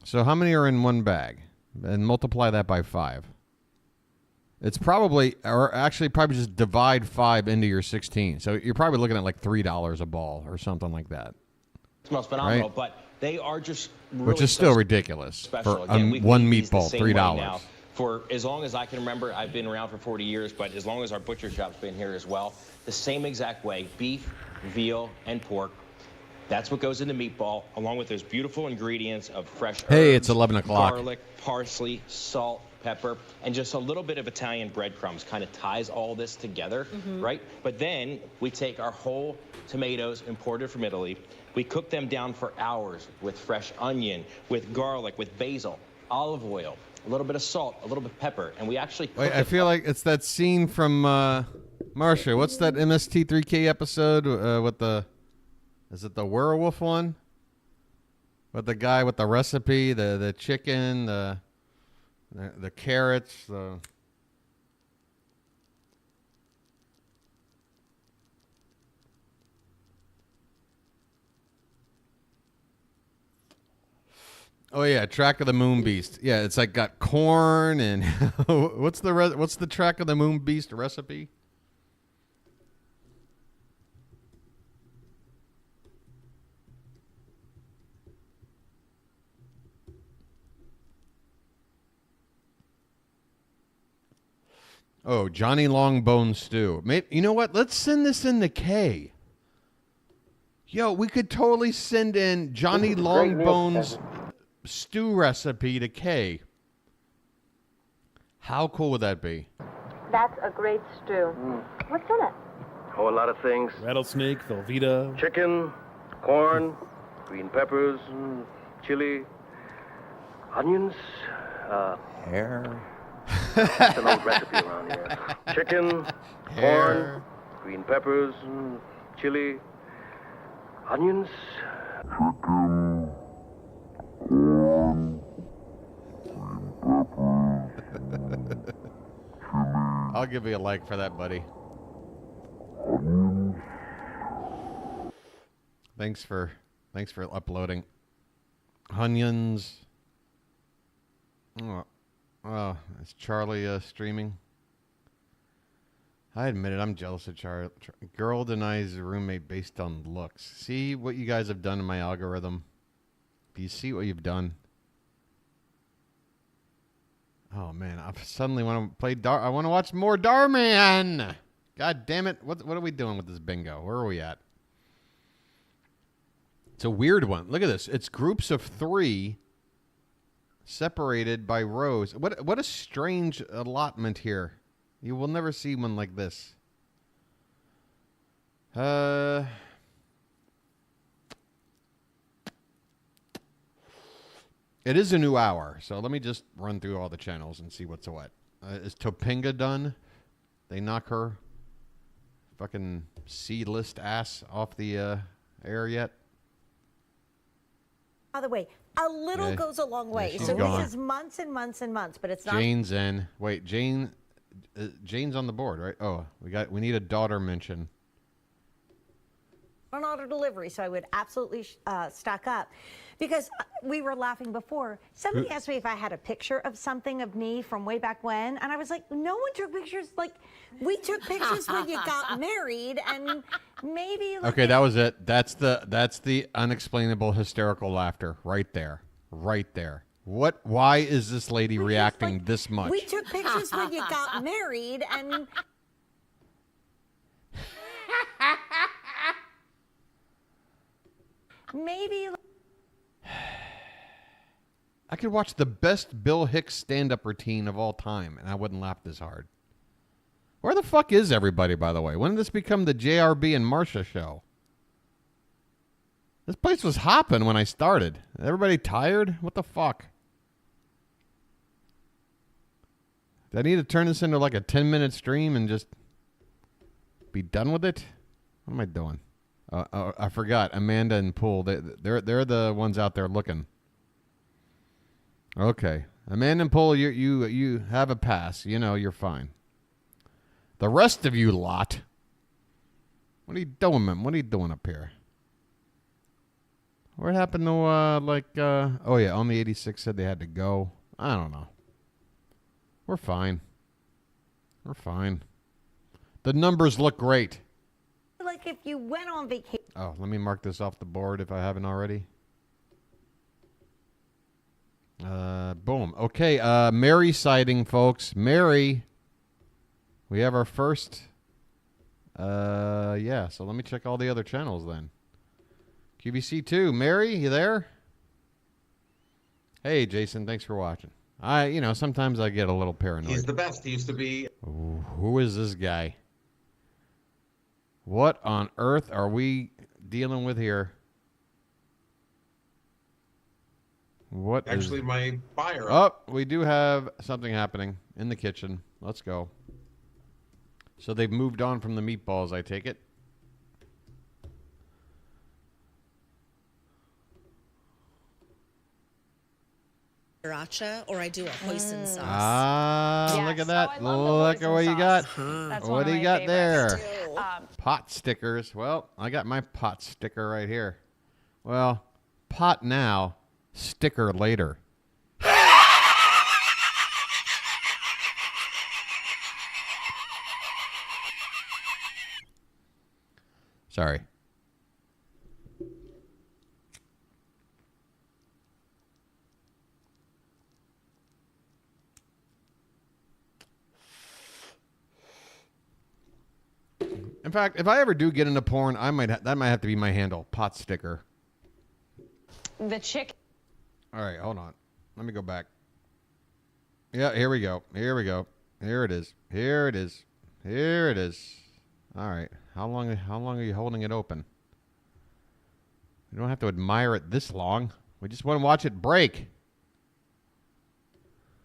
So how many are in one bag? And multiply that by 5. It's probably, or actually probably just divide 5 into your 16. So you're probably looking at like $3 a ball or something like that. It smells phenomenal, Right? but they are just really Which is still so ridiculous special. for Again, we one leave these the meatball, same way $3. now. For as long as I can remember, I've been around for 40 years, but as long as our butcher shop's been here as well, the same exact way, beef, veal, and pork. That's what goes in the meatball, along with those beautiful ingredients of fresh herbs, Hey, it's 11 o'clock. garlic, parsley, salt, pepper, and just a little bit of Italian breadcrumbs kind of ties all this together, right? But then we take our whole tomatoes imported from Italy. We cook them down for hours with fresh onion, with garlic, with basil, olive oil, a little bit of salt, a little bit of pepper, and we actually cook Wait, I feel like it's that scene from Marsha. What's that MST3K episode with the? Is it the werewolf one? With the guy with the recipe, the chicken, the carrots, the. Oh yeah, Track of the Moon Beast. Yeah, it's like got corn and what's the Track of the Moon Beast recipe? Oh, Johnny Longbone stew. You know what? Let's send this in to Kay. Yo, we could totally send in Johnny Longbone's stew recipe to Kay. How cool would that be? That's a great stew. What's in it? Oh, a lot of things. Rattlesnake, Velveeta. Chicken, corn, green peppers, chili, onions, hair. It's an old recipe around here. Chicken, corn, green peppers, chili, onions. Chicken, corn, green peppers, chili. I'll give you a like for that, buddy. Onions. Thanks for uploading. Onions. Oh, is Charlie streaming? I admit it, I'm jealous of Charlie. Girl denies roommate based on looks. See what you guys have done in my algorithm? Do you see what you've done? Oh man, I suddenly want to play I want to watch more Dhar Mann. God damn it! What are we doing with this bingo? Where are we at? It's a weird one. Look at this. It's groups of 3. Separated by rows. What a strange allotment here. You will never see one like this. It is a new hour, so let me just run through all the channels and see what's what. Is Topanga done? They knock her fucking C-list ass off the air yet? By the way, a little goes a long way. she's So gone. this is months and months and months, but it's not. Jane's in. Wait, Jane's on the board, right? Oh, we need a daughter mention. An auto delivery, so I would absolutely stock up. Because we were laughing before. Somebody asked me if I had a picture of something of me from way back when, and I was like, no one took pictures. Like, we took pictures when you got married, and maybe. Okay, that was it. That's the unexplainable hysterical laughter right there, right there. What? Why is this lady reacting this much? We took pictures when you got married, and. Maybe. I could watch the best Bill Hicks stand-up routine of all time, and I wouldn't laugh this hard. Where the fuck is everybody, by the way? When did this become the JRB and Marsha show? This place was hopping when I started. Everybody tired? What the fuck? Do I need to turn this into like a 10-minute stream and just be done with it? What am I doing? I forgot. Amanda and Poole. They're the ones out there looking. Okay, Amanda and Poole, you have a pass. You know you're fine. The rest of you lot. What are you doing, man? What are you doing up here? What happened to oh yeah, on the 86 said they had to go. I don't know. We're fine. We're fine. The numbers look great. Like if you went on vacation. Oh, let me mark this off the board if I haven't already. Boom. Okay, Mary sighting, folks. Mary. We have our first. Yeah, so let me check all the other channels then. QVC2. Mary, you there? Hey, Jason, thanks for watching. Sometimes I get a little paranoid. He's the best. He used to be. Who is this guy? What on earth are we dealing with here? What Actually, my buyer. Oh, we do have something happening in the kitchen. Let's go. So they've moved on from the meatballs, I take it. Sriracha, or I do a hoisin sauce. Look at that. Look at what you got. What do you got there? Pot stickers. Well, I got my pot sticker right here. Well, pot now, sticker later. Sorry. In fact, if I ever do get into porn, that might have to be my handle, pot sticker. The chick. All right, hold on. Let me go back. Yeah, here we go. Here we go. Here it is. Here it is. Here it is. All right. How long are you holding it open? You don't have to admire it this long. We just want to watch it break.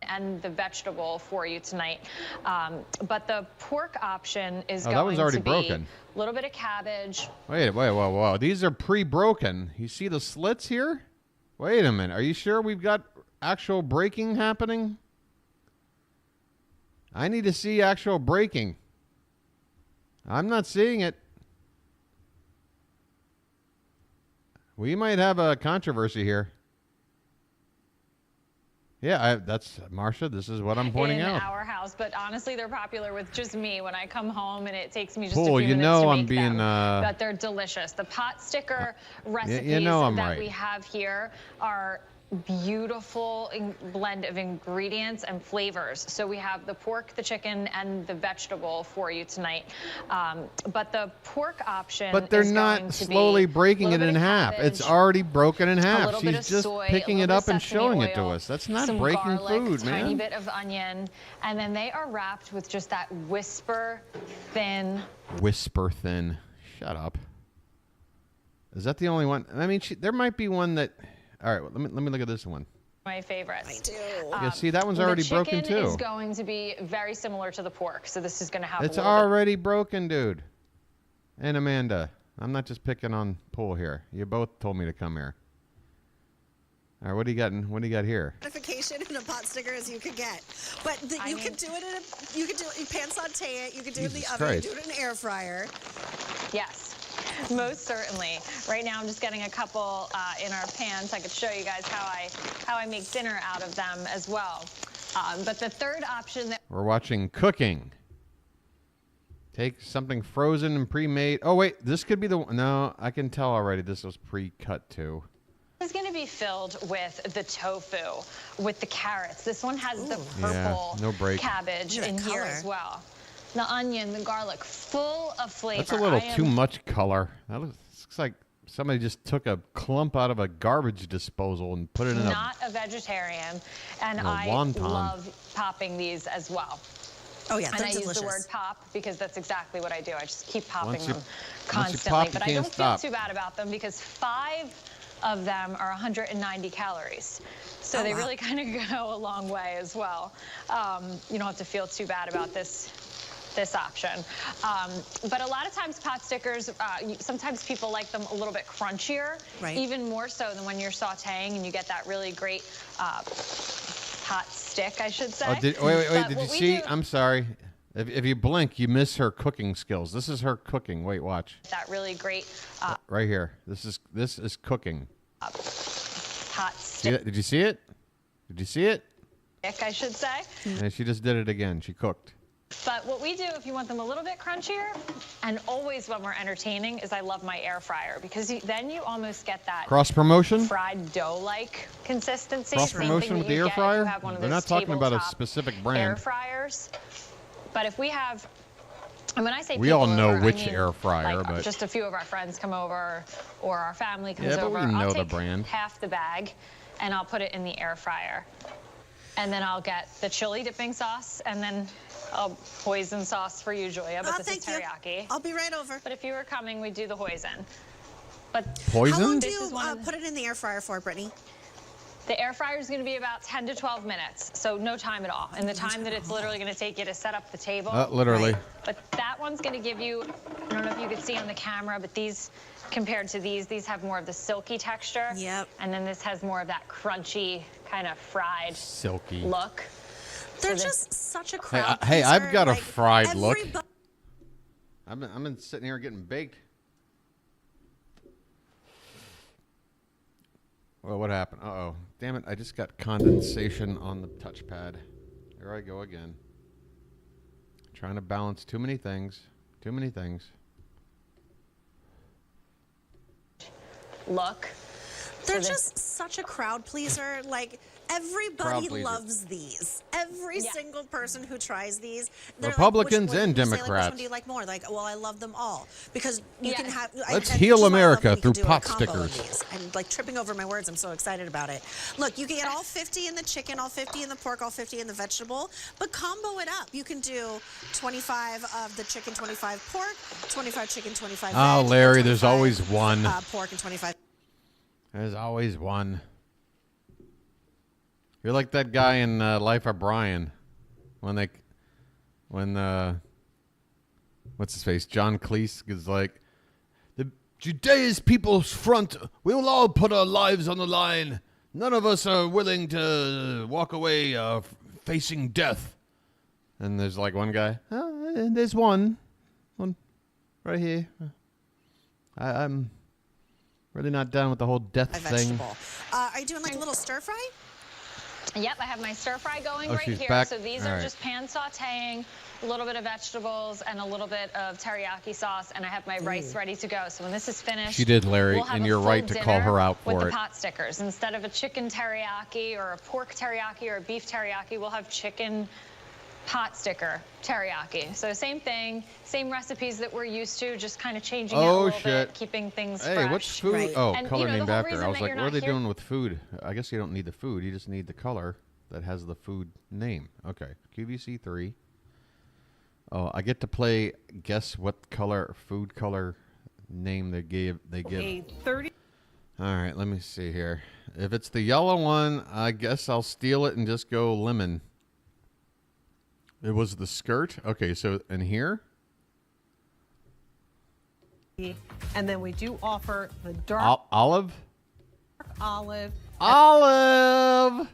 And the vegetable for you tonight. But the pork option is that one's already broken. A little bit of cabbage. Wait, whoa. These are pre-broken. You see the slits here? Wait a minute. Are you sure we've got actual breaking happening? I need to see actual breaking. I'm not seeing it. We might have a controversy here. Yeah, that's Marcia. This is what I'm pointing out. In our house, but honestly, they're popular with just me when I come home, and it takes me just Cool, a few you minutes know to I'm make being, them. But they're delicious. The pot sticker recipes I'm that right. we have here are beautiful blend of ingredients and flavors. So we have the pork, the chicken, and the vegetable for you tonight. But the pork option But they're is not going to slowly be breaking it in half. cabbage, It's already broken in half. little bit She's of just soy, picking a it little up bit and of sesame showing it to oil, us. That's not some breaking garlic, food, tiny man. bit of onion, and then they are wrapped with just that whisper thin. Whisper thin. Shut up. Is that the only one? I mean, there might be one that. All right, let me look at this one. My favorites. I do. Yeah, see, that one's already broken, The chicken too. is going to be very similar to the pork, so this is going to have It's a little already broken, dude. And Amanda, I'm not just picking on Pool here. You both told me to come here. All right, what do you got? What do you got here? Modification in a pot sticker as you could get, but you could do it you pan saute it. You could do it in the oven. Christ. You could do it in an air fryer. Yes. Most certainly. Right now I'm just getting a couple in our pans. I could show you guys how I make dinner out of them as well. But the third option that We're watching cooking. Take something frozen and pre-made. Oh, wait, this could be the one. No, I can tell already this was pre-cut too. is going to be filled with the tofu, with the carrots. This one has the purple no break. cabbage in here as well. The onion, the garlic, full of flavor. That's a little too much color. That looks like somebody just took a clump out of a garbage disposal and put it in not a vegetarian, and a I wonton. love popping these as well. Oh yeah, and they're I delicious. use the word pop because that's exactly what I do. I just keep popping Once you- them once you constantly. pop, you but I can't don't stop. feel too bad about them because 5 of them are 190 calories. So Oh, they wow. really kind of go a long way as well. You don't have to feel too bad about this option. But a lot of times pot stickers, sometimes people like them a little bit crunchier, even more so than when you're sauteing and you get that really great hot stick, I should say. Oh, wait. But Did you what we see? do- I'm sorry. If you blink, you miss her cooking skills. This is her cooking. Wait, watch. that really great Right here. This is cooking. hot See stick, it? Did you see it? Did you see it? I should say. And she just did it again. She cooked. But what we do, if you want them a little bit crunchier, and always when we're entertaining, is I love my air fryer because then you almost get that Cross promotion? fried dough-like consistency. Cross Same thing promotion that with the you air get if you fryer? have one of They're those not talking about a tabletop specific air brand. fryers. But if we have, and when I say We people all know over, I which mean, air fryer, like, but just a few of our friends come over or our family comes Yeah, but over. we know I'll the take brand. half the bag and I'll put it in the air fryer. And then I'll get the chili dipping sauce, and then a hoisin sauce for you, Julia. But this is teriyaki. I'll be right over. But if you were coming, we'd do the hoisin. But Poison? How long do This you is one of the- put it in the air fryer for, Brittany? The air fryer is going to be about 10 to 12 minutes, so no time at all. And the time that it's literally going to take you to set up the table. Literally. But that one's going to give you, I don't know if you could see on the camera, but these, compared to these have more of the silky texture. Yep. And then this has more of that crunchy, kind of fried Silky. look. They're So just such a crowd Hey, I've pleaser. got a Like, fried look. everybody- I've been sitting here getting baked. Well, what happened? Uh-oh. Damn it, I just got condensation on the touchpad. There I go again. Trying to balance too many things. Too many things. Look. They're So just such a crowd pleaser. Like, everybody Crowd pleaser. loves these. Every single person who tries these. They're Republicans like, and you say, like, which Democrats. one do you like more? Like, well, I love them all. Because you can have... Let's and heal which is why I love America when you can through do a pot combo of stickers. these. I'm, like, tripping over my words. I'm so excited about it. Look, you can get all 50 in the chicken, all 50 in the pork, all 50 in the vegetable. But combo it up. You can do 25 of the chicken, 25 pork, 25 chicken, 25 Oh, veg, Larry, there's 25, always one. Pork and 25... There's always one. You're like that guy in Life of Brian, when what's his face? John Cleese is like, the Judea's People's Front. We will all put our lives on the line. None of us are willing to walk away facing death. And there's like one guy. Oh, there's one right here. I'm really not down with the whole death thing. vegetable. Are you doing like a little stir fry? Yep, I have my stir fry going Oh, right she's here. back. So these All are right. just pan sauteing, a little bit of vegetables and a little bit of teriyaki sauce, and I have my rice ready to go. So when this is finished, She did, Larry, we'll have and a you're full right to call dinner her out with for the it. pot stickers. Instead of a chicken teriyaki or a pork teriyaki or a beef teriyaki, we'll have chicken pot sticker teriyaki. So same thing, same recipes that we're used to, just kind of changing it a Oh, little shit. bit, keeping things Hey, fresh. what's food? Oh, And, color you know, named the whole after. reason I was that like, you're what are not they here- doing with food? I guess you don't need the food. You just need the color that has the food name. Okay, QVC 3. Oh, I get to play. Guess what color, food color name they give. A 30. All right, let me see here. If it's the yellow one, I guess I'll steal it and just go lemon. It was the skirt. Okay, so in here. And then we do offer the dark Olive. olive. Olive.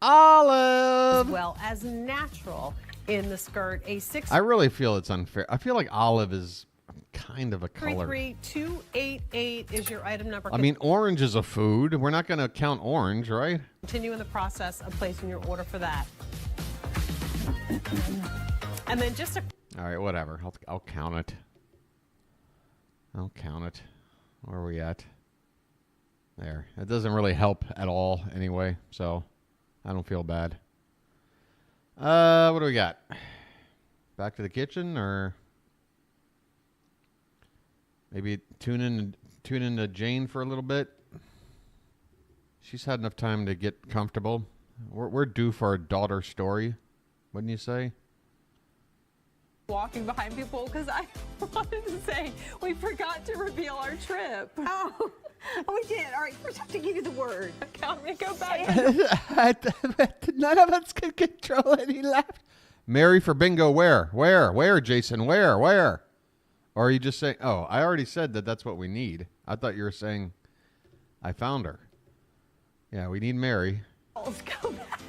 Olive. As well as natural in the skirt. A 6. I really feel it's unfair. I feel like olive is kind of a color. 33288 is your item number. I mean, orange is a food. We're not going to count orange, right? Continue in the process of placing your order for that. And then just a All right, whatever. I'll count it. I'll count it. Where are we at? There. It doesn't really help at all anyway, so I don't feel bad. What do we got? Back to the kitchen, or maybe tune in to Jane for a little bit. She's had enough time to get comfortable. We're due for a daughter story, wouldn't you say? walking behind people because I wanted to say we forgot to reveal our trip. Oh, we did. All right, first I have to give you the word. Count me, go back. None of us can control any laughter. Mary for bingo, where, Jason, where? Or are you just saying, oh, I already said that that's what we need. I thought you were saying I found her. Yeah, we need Mary. Let's go back.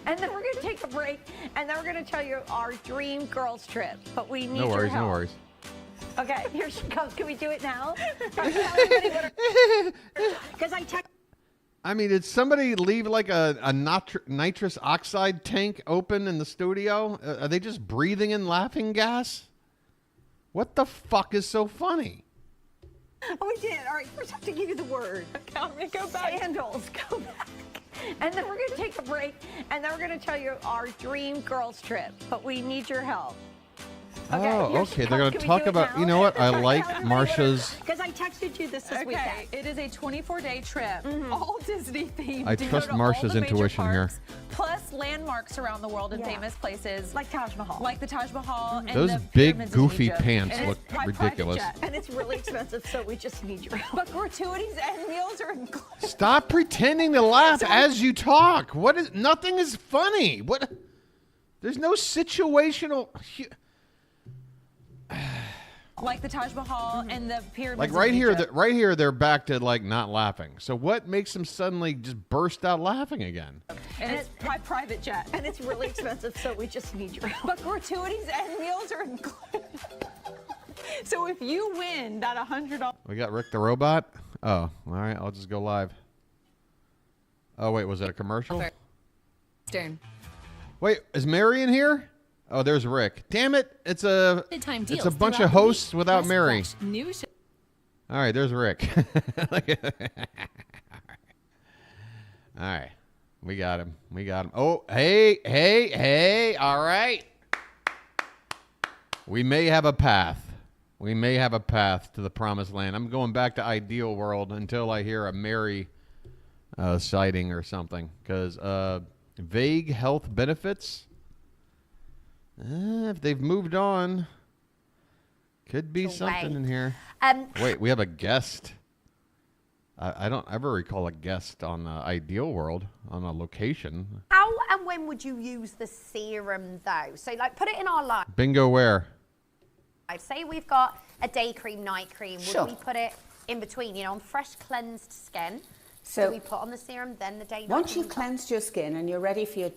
And then we're going to take a break, and then we're going to tell you our dream girls trip. But we need your help. No worries. Okay, here she comes. Can we do it now? Because I text. I mean, did somebody leave like a nitrous oxide tank open in the studio? Are they just breathing in laughing gas? What the fuck is so funny? Oh, we did. All right, first I have to give you the word. Count me, go back. Sandals, go back. And then we're going to take a break, and then we're going to tell you our dream girls trip. But we need your help. Okay. They're going to talk about, you know what? I like Marsha's. Because I texted you this weekend. Okay, it is a 24-day trip, all Disney themed. I trust Marsha's intuition here. Plus famous landmarks around the world and famous places. Like Taj Mahal. Like the Taj Mahal and Those the big pyramids in goofy Egypt. pants And look it's by private ridiculous. jet. And it's really expensive, so we just need your help. But gratuities and meals are included. Stop pretending to laugh as you talk. Nothing is funny. What? There's no situational. Like the Taj Mahal and the pyramids. Like right here, they're back to like not laughing. So what makes them suddenly just burst out laughing again? And it's by private jet. And it's really expensive, so we just need your help. But gratuities and meals are included. So if you win that $100. We got Rick the Robot. Oh, all right. I'll just go live. Oh wait, was that a commercial? Stern. Wait, is Mary in here? Oh, there's Rick. Damn it! It's a bunch of hosts without Mary. All right, there's Rick. All right, we got him. Oh, hey! All right, we may have a path. We may have a path to the promised land. I'm going back to Ideal World until I hear a Mary sighting or something, because vague health benefits. If they've moved on, could be something in here. Wait, we have a guest. I don't ever recall a guest on Ideal World on a location. How and when would you use the serum though? So like put it in our life. Bingo where? Say we've got a day cream, night cream. Would Sure. we put it in between, on fresh cleansed skin? So we put on the serum, then the day night Once cream? you've cleansed your skin and you're ready for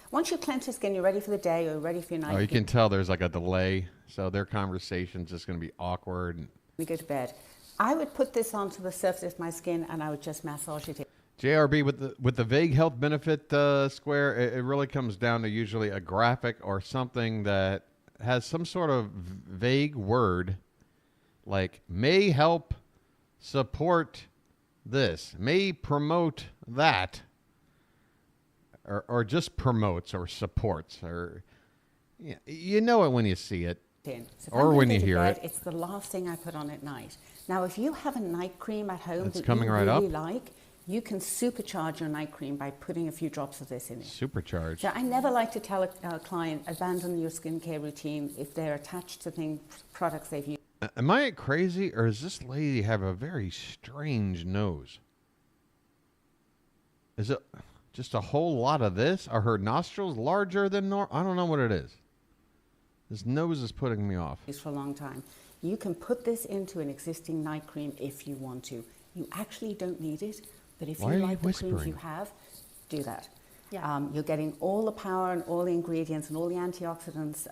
once you cleanse your skin, you're ready for the day or ready for your night. Oh, you can tell there's like a delay, so their conversation's just going to be awkward. We go to bed. I would put this onto the surface of my skin and I would just massage it in. JRB, with the vague health benefit square, it really comes down to usually a graphic or something that has some sort of vague word, like may help support this, may promote that, or just promotes or supports, or you know it when you see it, So if or I'm when gonna you go to hear bed, it. It's the last thing I put on at night. Now, if you have a night cream at home It's that coming you right really up. like, you can supercharge your night cream by putting a few drops of this in it. Supercharged. So I never like to tell a client, abandon your skincare routine if they're attached to products they've used. Am I crazy, or does this lady have a very strange nose? Is it just a whole lot of this? Are her nostrils larger than normal? I don't know what it is. This nose is putting me off. Used for a long time. You can put this into an existing night cream if you want to. You actually don't need it, but if Why you are you like the creams whispering? you have, do that. Yeah. You're getting all the power and all the ingredients and all the antioxidants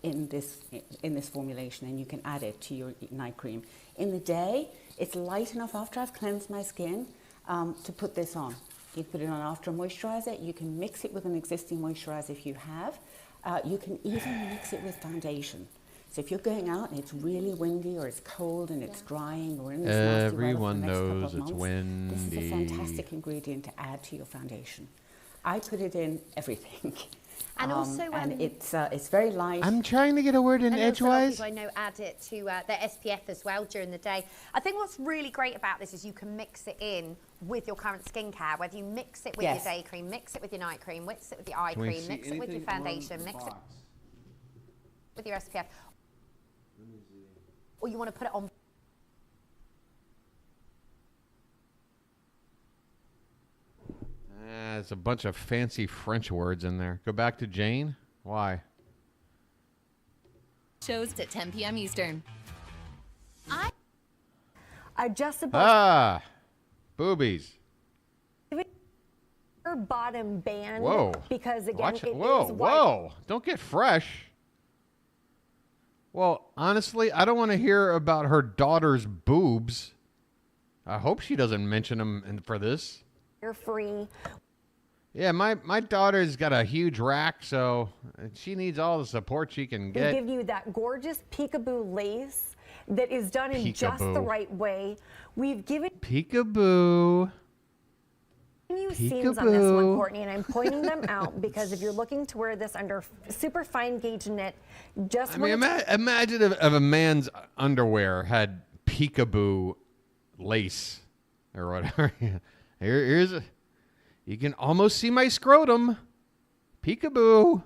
in this formulation, and you can add it to your night cream. In the day, it's light enough after I've cleansed my skin to put this on. You put it on after a moisturizer. You can mix it with an existing moisturizer if you have. You can even mix it with foundation. So if you're going out and it's really windy or it's cold and it's drying or in this nasty weather for the Everyone next couple knows of it's months, this is a windy. fantastic ingredient to add to your foundation. I put it in everything. And also, and it's very light. I'm trying to get a word in And also, a lot of edgewise. people I know add it to their SPF as well during the day. I think what's really great about this is you can mix it in with your current skincare, whether you mix it with Yes. your day cream, mix it with your night cream, mix it with your eye Can we cream, see mix it with your anything on foundation, the mix it box? with your SPF. Or you want to put it on. There's a bunch of fancy French words in there. Go back to Jane. Why? Shows at 10 p.m. Eastern. Adjustable Boobies. her bottom band. Whoa. Because again, Watch it it. Whoa, is whoa. Don't get fresh. Well, honestly, I don't want to hear about her daughter's boobs. I hope she doesn't mention them for this. free. Yeah, my daughter's got a huge rack, so she needs all the support she can We get. give you that gorgeous peekaboo lace that is done in just the Peekaboo. right way. We've given Peekaboo. you seams on this one, Peekaboo. Courtney, and I'm pointing them out because if you're looking to wear this under super fine gauge knit, just I mean, when it's- imagine if a man's underwear had peekaboo lace or whatever. Here's a, you can almost see my scrotum. Peekaboo.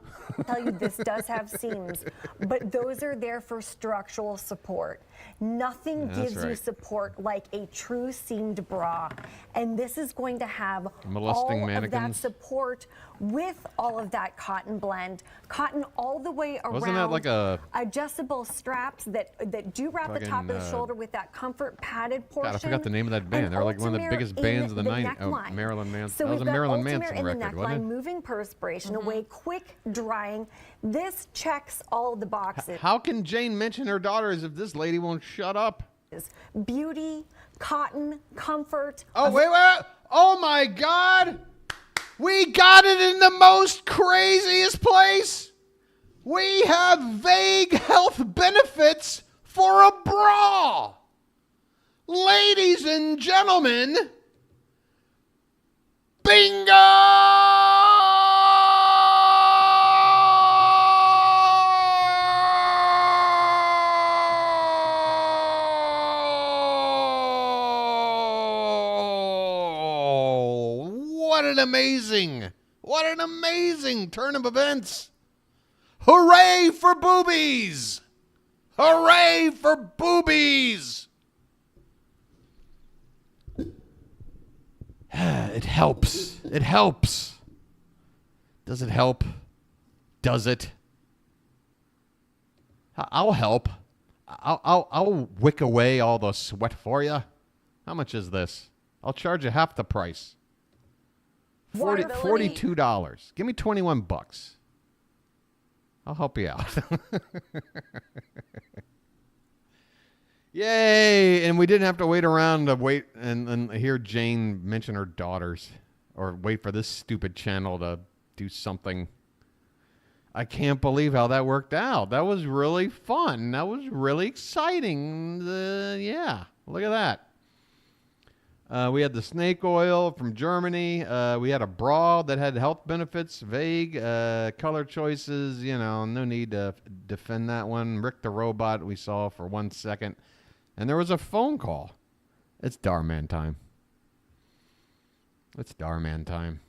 Tell you this does have seams, but those are there for structural support. Nothing That's gives you right. support like a true seamed bra. And this is going to have Molesting all of that mannequins. support with all of that cotton blend. Cotton all the way around. Wasn't that like a adjustable straps that do wrap the top of the fucking, shoulder with that comfort padded portion? God, I forgot the name of that band. And They're like one of the Ultimare biggest in bands of the night. Oh, neckline. Marilyn Manson. So That was we've a got Marilyn Ultimare Manson in the record, neckline, wasn't it? moving perspiration away, quick drying. This checks all the boxes. How can Jane mention her daughters if this lady won't shut up? Beauty, cotton, comfort. Oh, wait. Oh, my God. We got it in the most craziest place. We have vague health benefits for a bra. Ladies and gentlemen, bingo! What an amazing turn of events. Hooray for boobies! Hooray for boobies! It helps. It helps. Does it help? Does it? I'll help. I'll wick away all the sweat for you. How much is this? I'll charge you half the price. $42. Give me $21. I'll help you out. Yay! And we didn't have to wait around to wait and hear Jane mention her daughters or wait for this stupid channel to do something. I can't believe how that worked out. That was really fun. That was really exciting. Yeah, look at that. We had the snake oil from Germany. We had a bra that had health benefits, vague color choices. You know, no need to defend that one. Rick the Robot we saw for 1 second. And there was a phone call. It's Dhar Mann time. It's Dhar Mann time.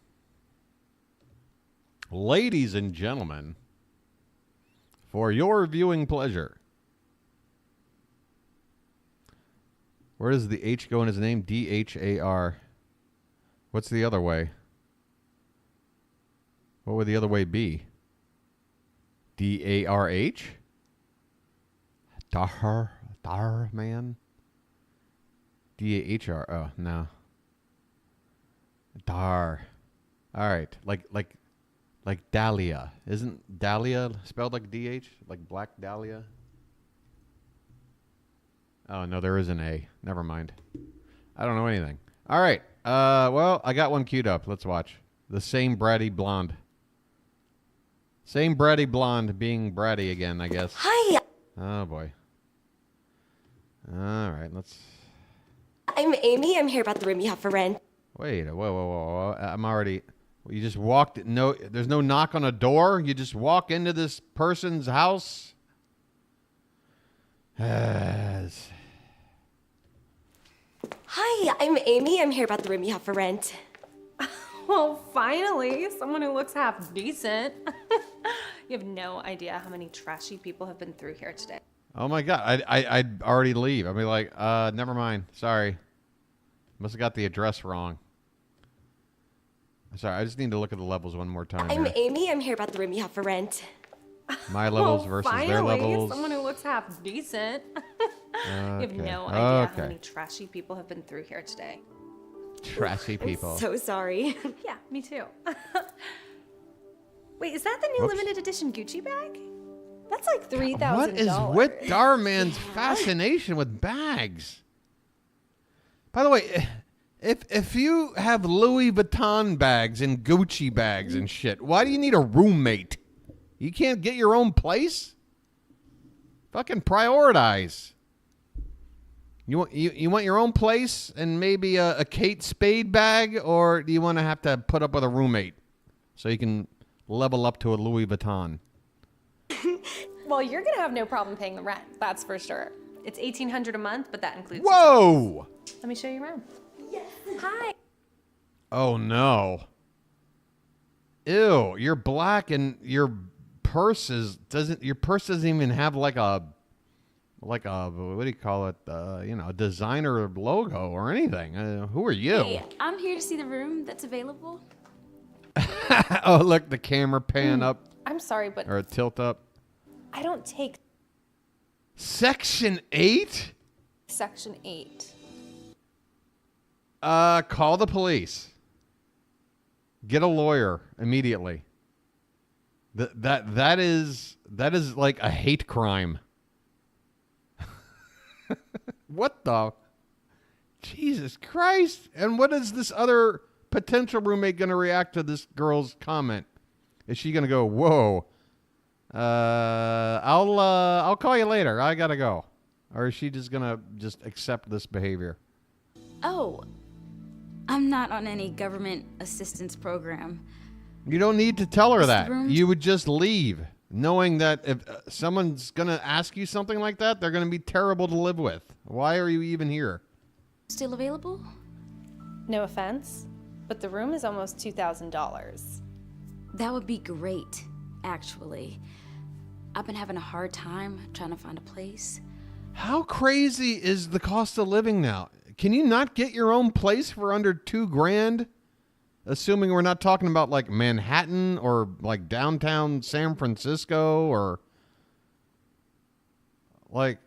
Ladies and gentlemen, for your viewing pleasure. Where does the H go in his name? D-H-A-R. What's the other way? What would the other way be? D-A-R-H? Dhar Man? D-A-H-R. Oh, no. Dhar. All right. Like Dahlia. Isn't Dahlia spelled like D-H? Like Black Dahlia? Oh, no, there is an A. Never mind. I don't know anything. All right. Well, I got one queued up. Let's watch. The same bratty blonde. Same bratty blonde being bratty again, I guess. Hi. Oh, boy. All right, let's... I'm Amy. I'm here about the room you have for rent. Wait, whoa. I'm already... You just walked... No, there's no knock on a door? You just walk into this person's house? Hi, I'm Amy. I'm here about the room you have for rent. Well, finally, someone who looks half decent. You have no idea how many trashy people have been through here today. Oh, my God. I'd already leave. I'd be like, never mind. Sorry. Must have got the address wrong. Sorry, I just need to look at the levels one more time. I'm here. Amy. I'm here about the room you have for rent. My levels Well, versus finally, their levels. someone who looks half decent. You have Okay. no idea how Okay. many trashy people have been through here today. Trashy people. So sorry. Yeah, me too. Wait, is that the new Whoops. limited edition Gucci bag? That's like $3,000. What is with Dhar Mann's fascination with bags? By the way, if you have Louis Vuitton bags and Gucci bags and shit, why do you need a roommate? You can't get your own place? Fucking prioritize. You want your own place and maybe a Kate Spade bag, or do you want to have to put up with a roommate so you can level up to a Louis Vuitton? Well, you're gonna have no problem paying the rent, that's for sure. It's $1,800 a month, but that includes. Whoa! Let me show you around. Yes. Hi. Oh no. Ew, you're black and your purse doesn't even have like a what do you call it? A designer logo or anything. Who are you? Hey, I'm here to see the room that's available. Oh, look, the camera pan up. I'm sorry, but Or tilt up. I don't take Section 8? Section 8. Call the police. Get a lawyer immediately. That is like a hate crime. What the? Jesus Christ. And what is this other potential roommate going to react to this girl's comment? Is she going to go, whoa, I'll call you later. I got to go. Or is she just going to accept this behavior? Oh, I'm not on any government assistance program. You don't need to tell her Is the that. room- You would just leave, knowing that if someone's going to ask you something like that, they're going to be terrible to live with. Why are you even here? Still available? No offense, but the room is almost $2,000. That would be great, actually. I've been having a hard time trying to find a place. How crazy is the cost of living now? Can you not get your own place for under $2,000? Assuming we're not talking about like Manhattan or like downtown San Francisco or like,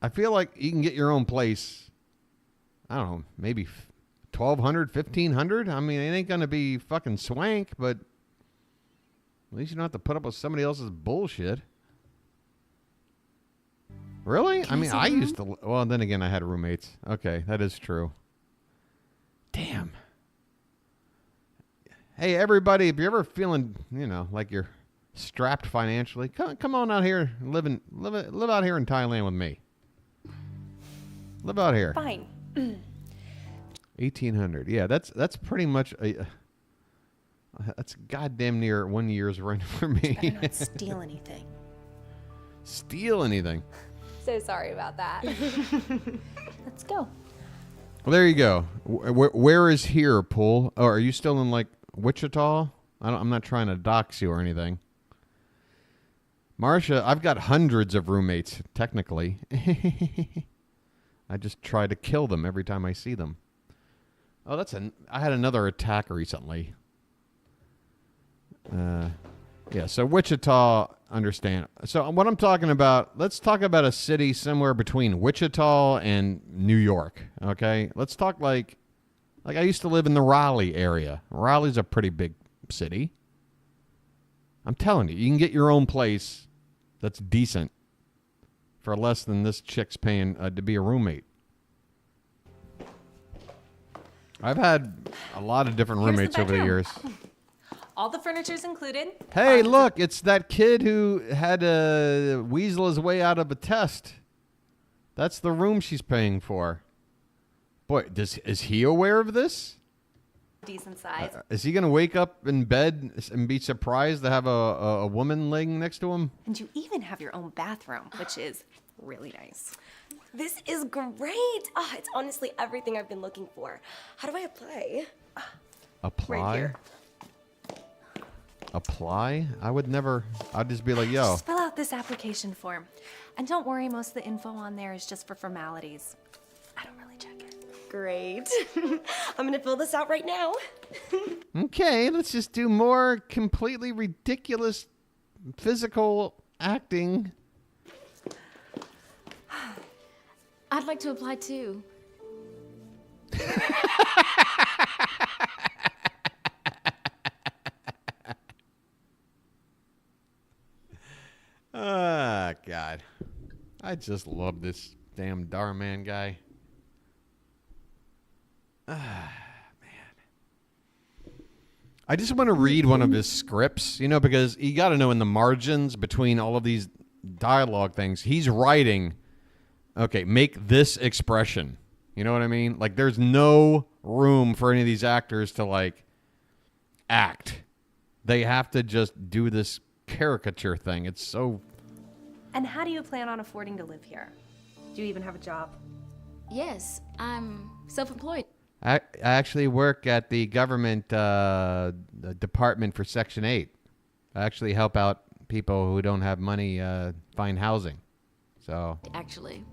I feel like you can get your own place. I don't know, maybe $1,200, $1,500. I mean, it ain't going to be fucking swank, but at least you don't have to put up with somebody else's bullshit. Really? I mean, I used to. Well, then again, I had roommates. Okay, that is true. Damn. Hey, everybody, if you're ever feeling, like you're strapped financially, come on out here and live out here in Thailand with me. Live out here. Fine. 1,800. Yeah, that's pretty much that's goddamn near 1 year's rent for me. I don't steal anything. Steal anything? So sorry about that. Let's go. Well, there you go. Where is here, Pool? Oh, are you still in like Wichita? I'm not trying to dox you or anything. Marsha, I've got hundreds of roommates, technically. I just try to kill them every time I see them. Oh, I had another attack recently. Yeah, so Wichita, understand. So what I'm talking about, let's talk about a city somewhere between Wichita and New York, okay? Let's talk like I used to live in the Raleigh area. Raleigh's a pretty big city. I'm telling you, you can get your own place that's decent for less than this chick's paying to be a roommate. I've had a lot of different roommates over the years. All the furniture's included. Hey, look, it's that kid who had to weasel his way out of a test. That's the room she's paying for. Boy, is he aware of this? Decent size. Is he going to wake up in bed and be surprised to have a woman laying next to him? And you even have your own bathroom, which is really nice. This is great. Oh, it's honestly everything I've been looking for. How do I apply? Apply? Right here. Apply? I'd just be like, yo. Just fill out this application form. And don't worry, most of the info on there is just for formalities. I don't really check it. Great. I'm going to fill this out right now. Okay, let's just do more completely ridiculous physical acting. I'd like to apply too. God. I just love this damn Dhar Mann guy. Man. I just want to read one of his scripts, because you got to know in the margins between all of these dialogue things, he's writing, okay, make this expression. You know what I mean? Like, there's no room for any of these actors to, like, act. They have to just do this caricature thing. It's so... And how do you plan on affording to live here? Do you even have a job? Yes, I'm self-employed. I actually work at the government department for Section 8. I actually help out people who don't have money find housing. So Actually.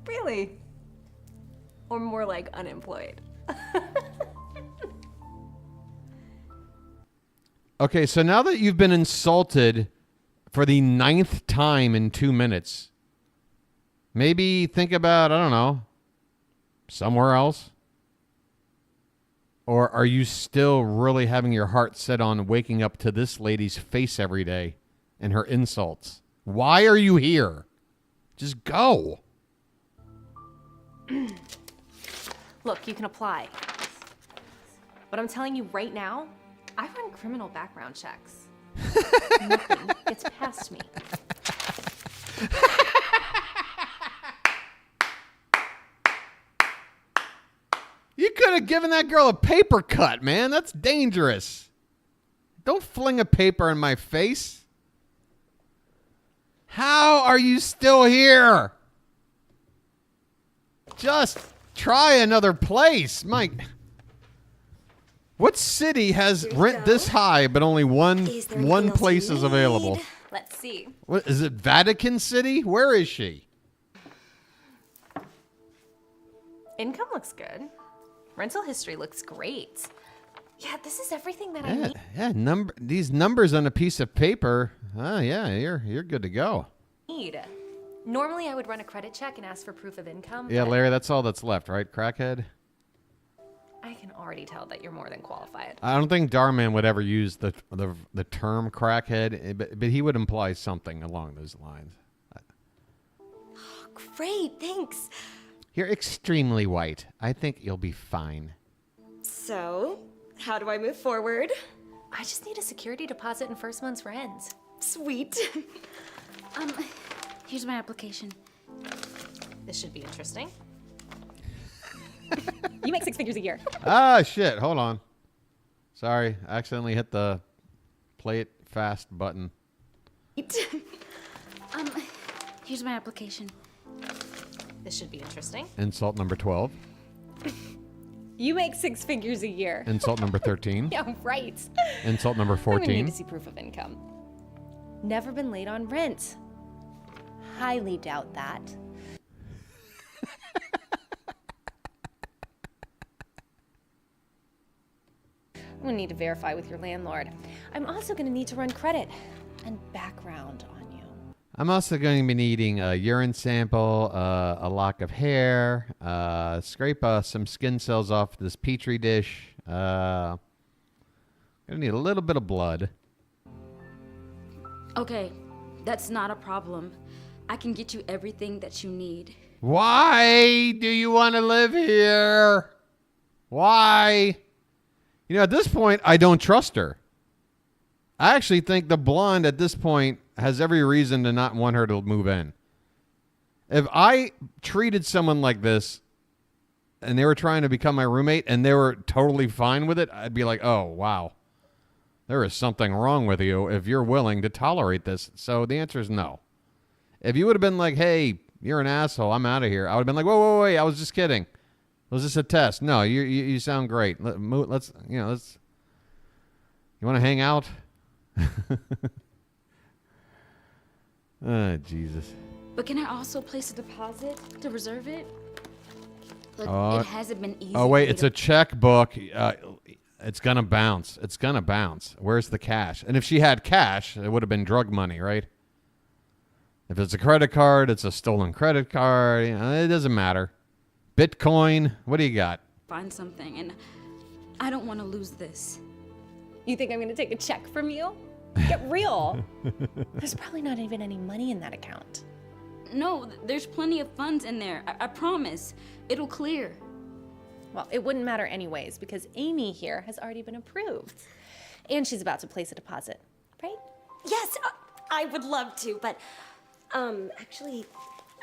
Really? Or more like unemployed. Okay, so now that you've been insulted for the 9th time in 2 minutes, maybe think about, I don't know, somewhere else? Or are you still really having your heart set on waking up to this lady's face every day and her insults? Why are you here? Just go. Look, you can apply. But I'm telling you right now, I run criminal background checks. Nothing gets past me. You could have given that girl a paper cut, man. That's dangerous. Don't fling a paper in my face. How are you still here? Just try another place. Mike, what city has rent this high but only one place is available? Let's see. What is it, Vatican City? Where is she? Income looks good. Rental history looks great. Yeah, this is everything that I need. Yeah, these numbers on a piece of paper. Oh yeah, you're good to go. Normally I would run a credit check and ask for proof of income. Yeah, but Larry, that's all that's left, right? Crackhead? I can already tell that you're more than qualified. I don't think Dhar Mann would ever use the term crackhead, but he would imply something along those lines. Great, thanks. You're extremely white. I think you'll be fine. So, how do I move forward? I just need a security deposit and first month's rent. Sweet. Here's my application. This should be interesting. You make 6 figures a year. Ah, shit. Hold on. Sorry. I accidentally hit the play it fast button. Here's my application. This should be interesting. Insult number 12. You make 6 figures a year. Insult number 13. Yeah, right. Insult number I'm gonna 14. need to see proof of income. Never been late on rent. Highly doubt that. I'm gonna need to verify with your landlord. I'm also gonna need to run credit and background on you. I'm also going to be needing a urine sample, a lock of hair, scrape some skin cells off this petri dish. Gonna need a little bit of blood. Okay, that's not a problem. I can get you everything that you need. Why do you want to live here? Why? You know, at this point, I don't trust her. I actually think the blonde at this point has every reason to not want her to move in. If I treated someone like this and they were trying to become my roommate and they were totally fine with it, I'd be like, oh, wow. There is something wrong with you if you're willing to tolerate this. So the answer is no. If you would have been like, hey, you're an asshole, I'm out of here, I would have been like, whoa, wait, I was just kidding. Was this a test? No, you sound great. Let's. You want to hang out? Oh, Jesus. But can I also place a deposit to reserve it? Look, Oh, it hasn't been easy. Oh, wait, it's a checkbook. It's going to bounce. It's going to bounce. Where's the cash? And if she had cash, it would have been drug money, right? If it's a credit card, it's a stolen credit card. You know, it doesn't matter. Bitcoin, what do you got? Find something, and I don't want to lose this. You think I'm gonna take a check from you? Get real. There's probably not even any money in that account. No, there's plenty of funds in there. I promise. It'll clear. Well, it wouldn't matter anyways because Amy here has already been approved. And she's about to place a deposit, right? Yes, I would love to, but actually,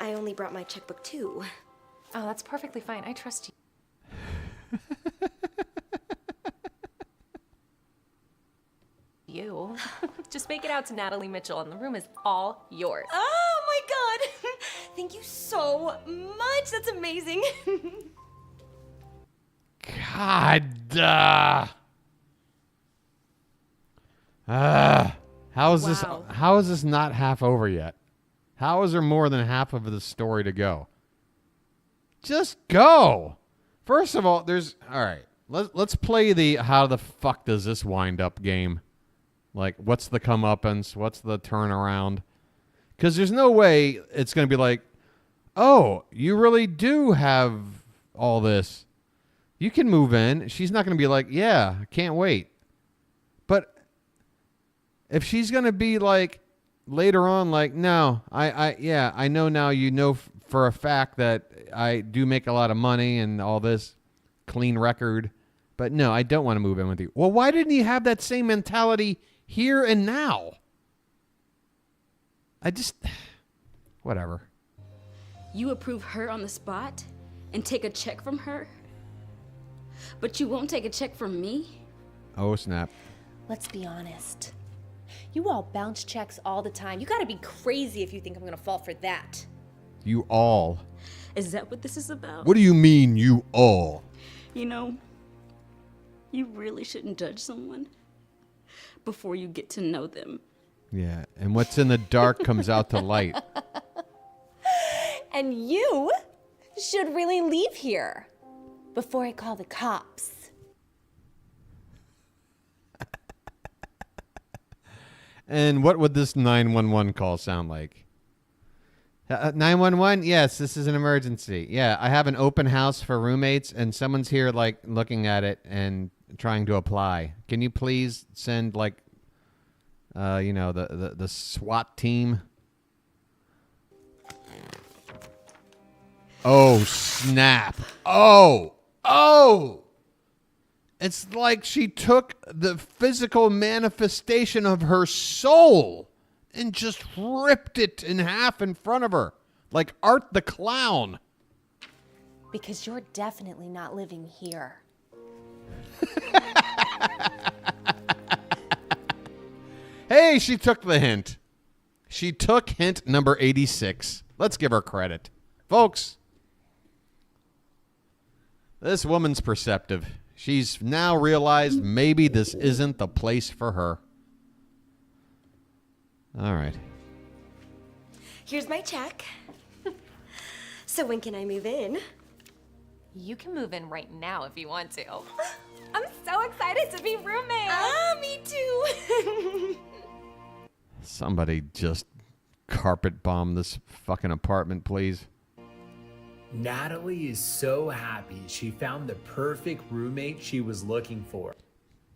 I only brought my checkbook too. Oh, that's perfectly fine. I trust you. You. Just make it out to Natalie Mitchell and the room is all yours. Oh my god! Thank you so much. That's amazing. God. How is this? How is this not half over yet? How is there more than half of the story to go? Just go. First of all, there's all right. Let's play the how the fuck does this wind up game. Like, what's the comeuppance? What's the turnaround? Because there's no way it's going to be like, oh, you really do have all this. You can move in. She's not going to be like, yeah, I can't wait. But if she's going to be like later on, like, no, I know now, you know for a fact that I do make a lot of money and all this, clean record. But no, I don't want to move in with you. Well, why didn't he have that same mentality here and now? Whatever. You approve her on the spot and take a check from her? But you won't take a check from me? Oh, snap. Let's be honest. You all bounce checks all the time. You gotta be crazy if you think I'm gonna fall for that. You all. Is that what this is about? What do you mean, you all? You know, you really shouldn't judge someone before you get to know them. Yeah, and what's in the dark comes out to light. And you should really leave here before I call the cops. And what would this 911 call sound like? 911? Yes, this is an emergency. Yeah, I have an open house for roommates, and someone's here, like, looking at it and trying to apply. Can you please send, like, the SWAT team? Oh, snap. Oh. It's like she took the physical manifestation of her soul and just ripped it in half in front of her, like Art the Clown. Because you're definitely not living here. Hey, she took the hint. She took hint number 86. Let's give her credit. Folks, this woman's perceptive. She's now realized maybe this isn't the place for her. All right. Here's my check. So when can I move in? You can move in right now if you want to. I'm so excited to be roommates. Ah, me too. Somebody just carpet bomb this fucking apartment, please. Natalie is so happy she found the perfect roommate she was looking for.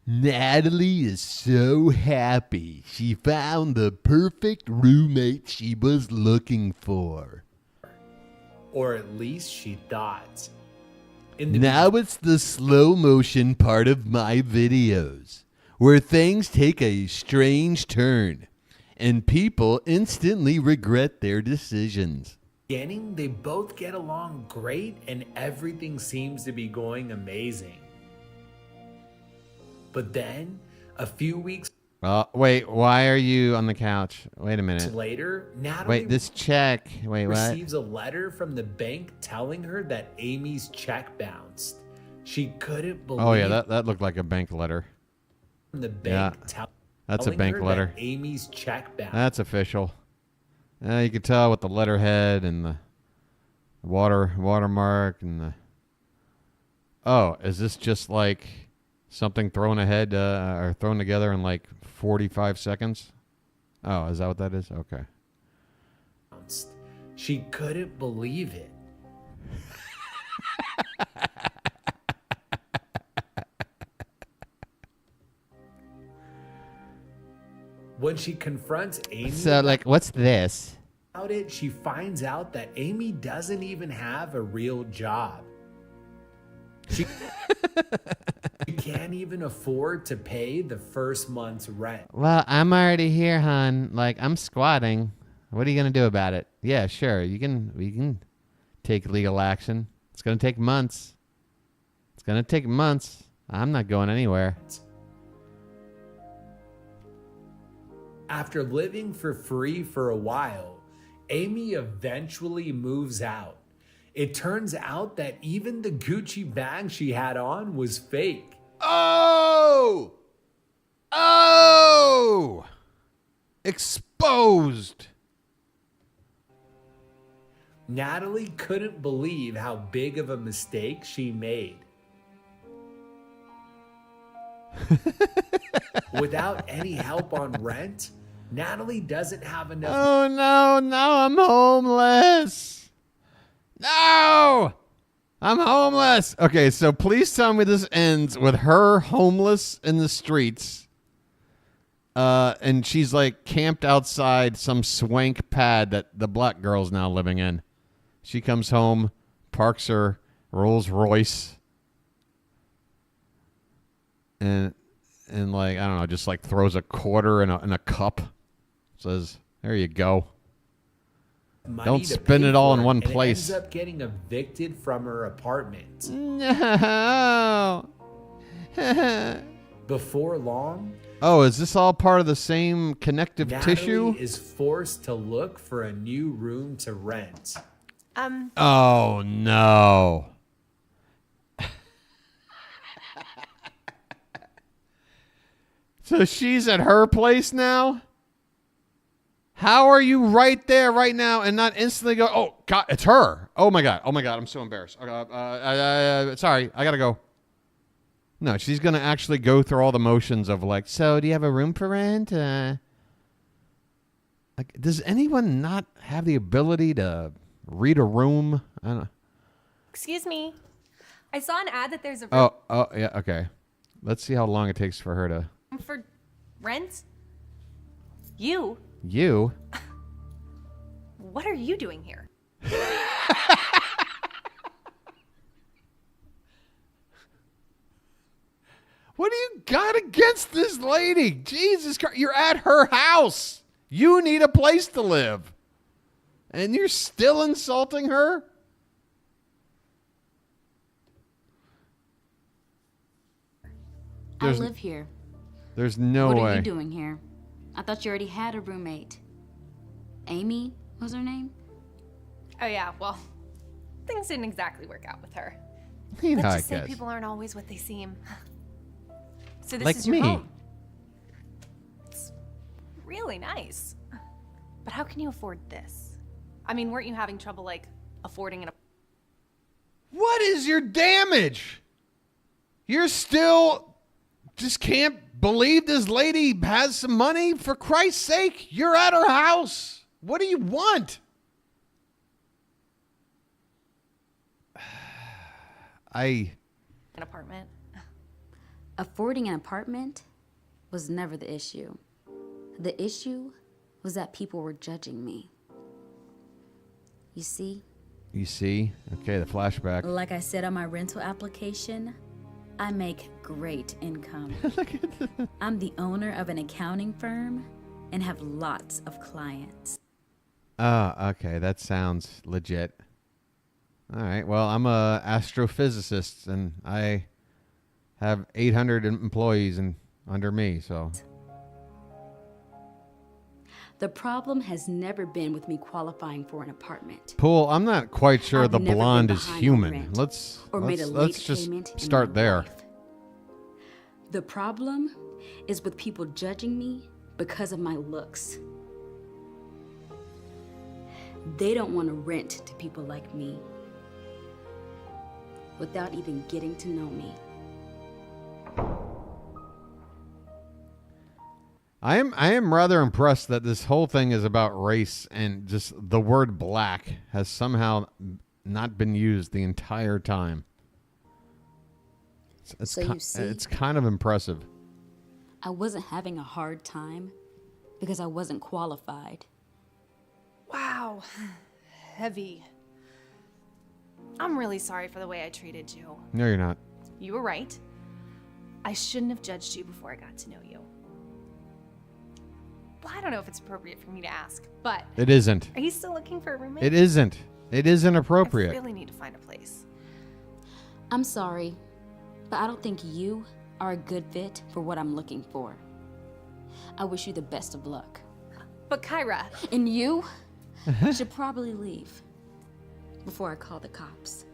Natalie is so happy she found the perfect roommate she was looking for. Or at least she thought. Now it's the slow motion part of my videos, where things take a strange turn and people instantly regret their decisions. Beginning, they both get along great and everything seems to be going amazing. But then, a few weeks wait, why are you on the couch? Wait a minute. later, Natalie Wait, this check. Wait, what? receives a letter from the bank telling her that Amy's check bounced. She couldn't believe Oh, yeah, that looked like a bank letter. the bank That's a telling bank her letter. that Amy's check bounced. That's official. You can tell with the letterhead and the watermark and the... Oh, is this just like something thrown ahead or thrown together in like 45 seconds? Oh, is that what that is? Okay. She couldn't believe it. When she confronts Amy So, like, what's this? about it, she finds out that Amy doesn't even have a real job. She can't even afford to pay the first month's rent. Well, I'm already here, hon. Like, I'm squatting. What are you going to do about it? Yeah, sure. We can take legal action. It's going to take months. It's going to take months. I'm not going anywhere. After living for free for a while, Amy eventually moves out. It turns out that even the Gucci bag she had on was fake. Oh! Oh! Exposed. Natalie couldn't believe how big of a mistake she made. Without any help on rent, Natalie doesn't have enough. Oh no, now I'm homeless. No! I'm homeless. Okay, so please tell me this ends with her homeless in the streets. And she's like camped outside some swank pad that the black girl's now living in. She comes home, parks her Rolls Royce, and like, I don't know, just like throws a quarter in a cup. Says, "There you go. Don't spend it all in one place." Ends up getting evicted from her apartment. No. Before long, Oh, is this all part of the same connective Natalie tissue? is forced to look for a new room to rent. Oh no. So she's at her place now? How are you right there right now and not instantly go, "Oh God, it's her. Oh my God, I'm so embarrassed. Sorry, I gotta go." No, she's gonna actually go through all the motions of like, "So do you have a room for rent?" Like, does anyone not have the ability to read a room? I don't know. Excuse me. I saw an ad that there's a Oh, yeah, okay. Let's see how long it takes for her to. room for rent. You? You? What are you doing here? What do you got against this lady? Jesus Christ, you're at her house. You need a place to live. And you're still insulting her? I live here. There's no What way. are you doing here? I thought you already had a roommate. Amy was her name? Oh yeah, well, things didn't exactly work out with her. Yeah, Let's I just say guess. people aren't always what they seem. So this Like is your me. home. It's really nice. But how can you afford this? I mean, weren't you having trouble like affording an What is your damage? You're still just can't believe this lady has some money? For Christ's sake, you're at her house. What do you want? an apartment? Affording an apartment was never the issue. The issue was that people were judging me. You see? You see? Okay, the flashback. Like I said on my rental application, I make great income. I'm the owner of an accounting firm and have lots of clients. Okay, that sounds legit. All right, well, I'm a astrophysicist, and I have 800 employees under me, so. The problem has never been with me qualifying for an apartment. Pool, I'm not quite sure I've the never been blonde is behind on human. rent Let's or made a let's late just payment in start my there. life. The problem is with people judging me because of my looks. They don't want to rent to people like me without even getting to know me. I am rather impressed that this whole thing is about race and just the word black has somehow not been used the entire time. It's So you see? it's kind of impressive. I wasn't having a hard time because I wasn't qualified. Wow. Heavy. I'm really sorry for the way I treated you. No, you're not. You were right. I shouldn't have judged you before I got to know you. Well, I don't know if it's appropriate for me to ask, but... It isn't. Are you still looking for a roommate? It isn't. It isn't I appropriate. really need to find a place. I'm sorry, but I don't think you are a good fit for what I'm looking for. I wish you the best of luck. But Kyra... And you should probably leave. before I call the cops.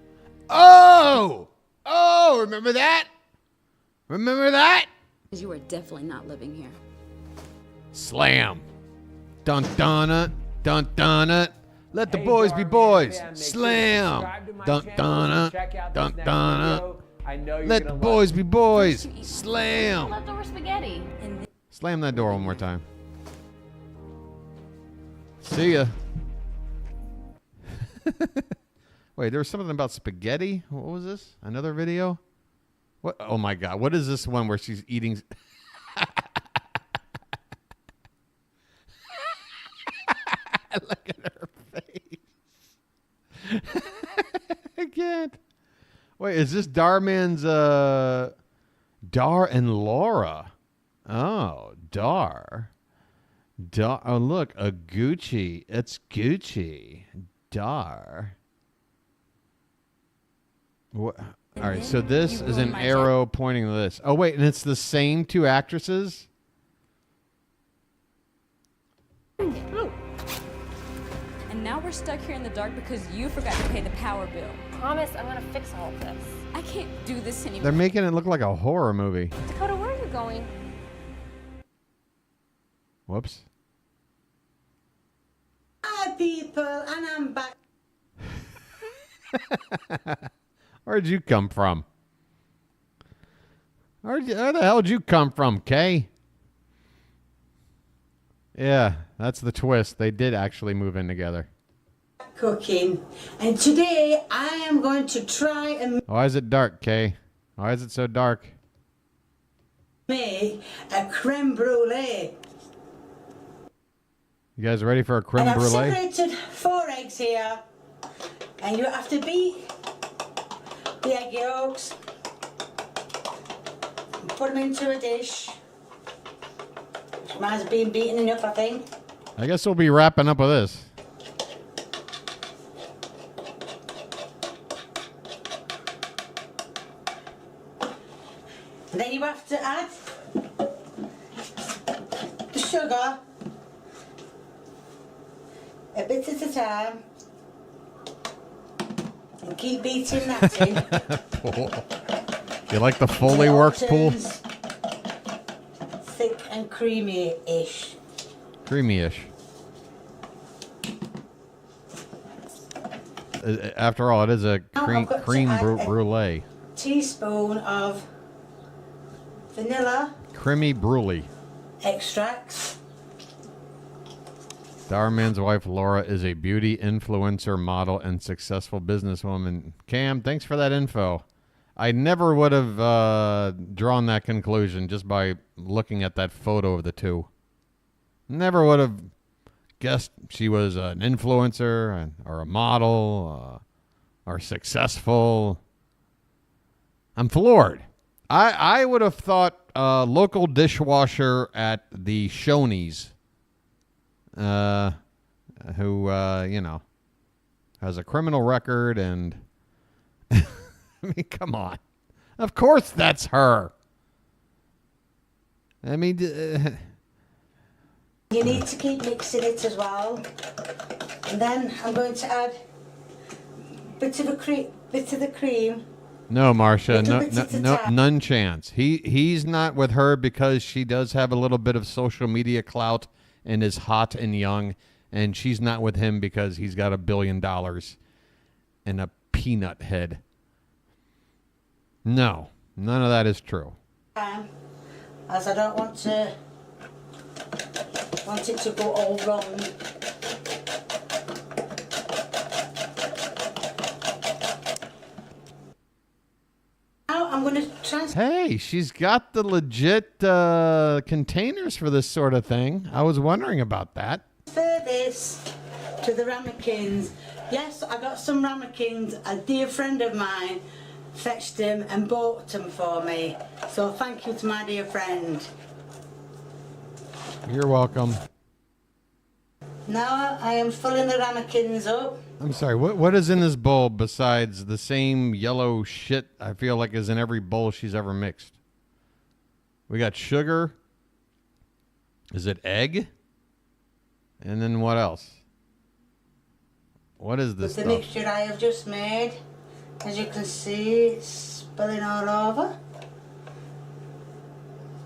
Oh! Oh, remember that? Remember that? Because you are definitely not living here. Slam. Dun dun it. Dun dun it. Let the boys be boys. Slam. Dun dun it. Dun dun it. Let the boys be boys. Slam. Leftover spaghetti. Slam that door one more time. See ya. Wait, there was something about spaghetti? What was this? Another video? What? Oh my God. What is this one where she's eating? Look at her face. I can't. Wait, is this Dhar Mann's Dhar and Laura? Oh, Dhar. Oh, look, a Gucci. It's Gucci. Dhar. What? All right, so this is an arrow pointing to this. Oh, wait, and it's the same two actresses? And now we're stuck here in the dark because you forgot to pay the power bill. Promise I'm gonna fix all of this. I can't do this anymore. They're making it look like a horror movie. Dakota, where are you going? Whoops. Hi, people, and I'm back. Where'd you come from? Where the hell did you come from, Kay? Yeah, that's the twist. They did actually move in together. Cooking, and today I am going to try and Why is it dark, Kay? Why is it so dark? make a creme brulee. You guys ready for a creme And I've brulee? separated 4 eggs here, and you have to beat the egg yolks, and put them into a dish. Mine's been beaten enough, I think. I guess we'll be wrapping up with this. And then you have to add the sugar, a bit at a time, and keep beating that in. You like the Foley works pool? Thick and creamy-ish. Creamy-ish. After all, it is a Now cream, I've got to cream add a brulee. Teaspoon of vanilla Creamy brulee. extracts. Dhar Mann's wife, Laura, is a beauty influencer, model, and successful businesswoman. Cam, thanks for that info. I never would have drawn that conclusion just by looking at that photo of the two. Never would have guessed she was an influencer or a model or successful. I'm floored. I would have thought local dishwasher at the Shoney's. Who, has a criminal record and... I mean, come on. Of course that's her. I mean... You need to keep mixing it as well. And then I'm going to add a bit of the cream. No, Marcia, Little bit at a time. none chance. He's not with her because she does have a little bit of social media clout and is hot and young, and she's not with him because he's got $1 billion and a peanut head. No, none of that is true. As I don't want it to go all wrong. Now I'm going to Hey, she's got the legit containers for this sort of thing. I was wondering about that. transfer this to the ramekins. Yes, I got some ramekins. A dear friend of mine fetched them and bought them for me. So thank you to my dear friend. You're welcome. Now I am filling the ramekins up. I'm sorry, what is in this bowl besides the same yellow shit I feel like is in every bowl she's ever mixed? We got sugar. Is it egg? And then what else? What is this with the stuff? mixture I have just made. As you can see, it's spilling all over.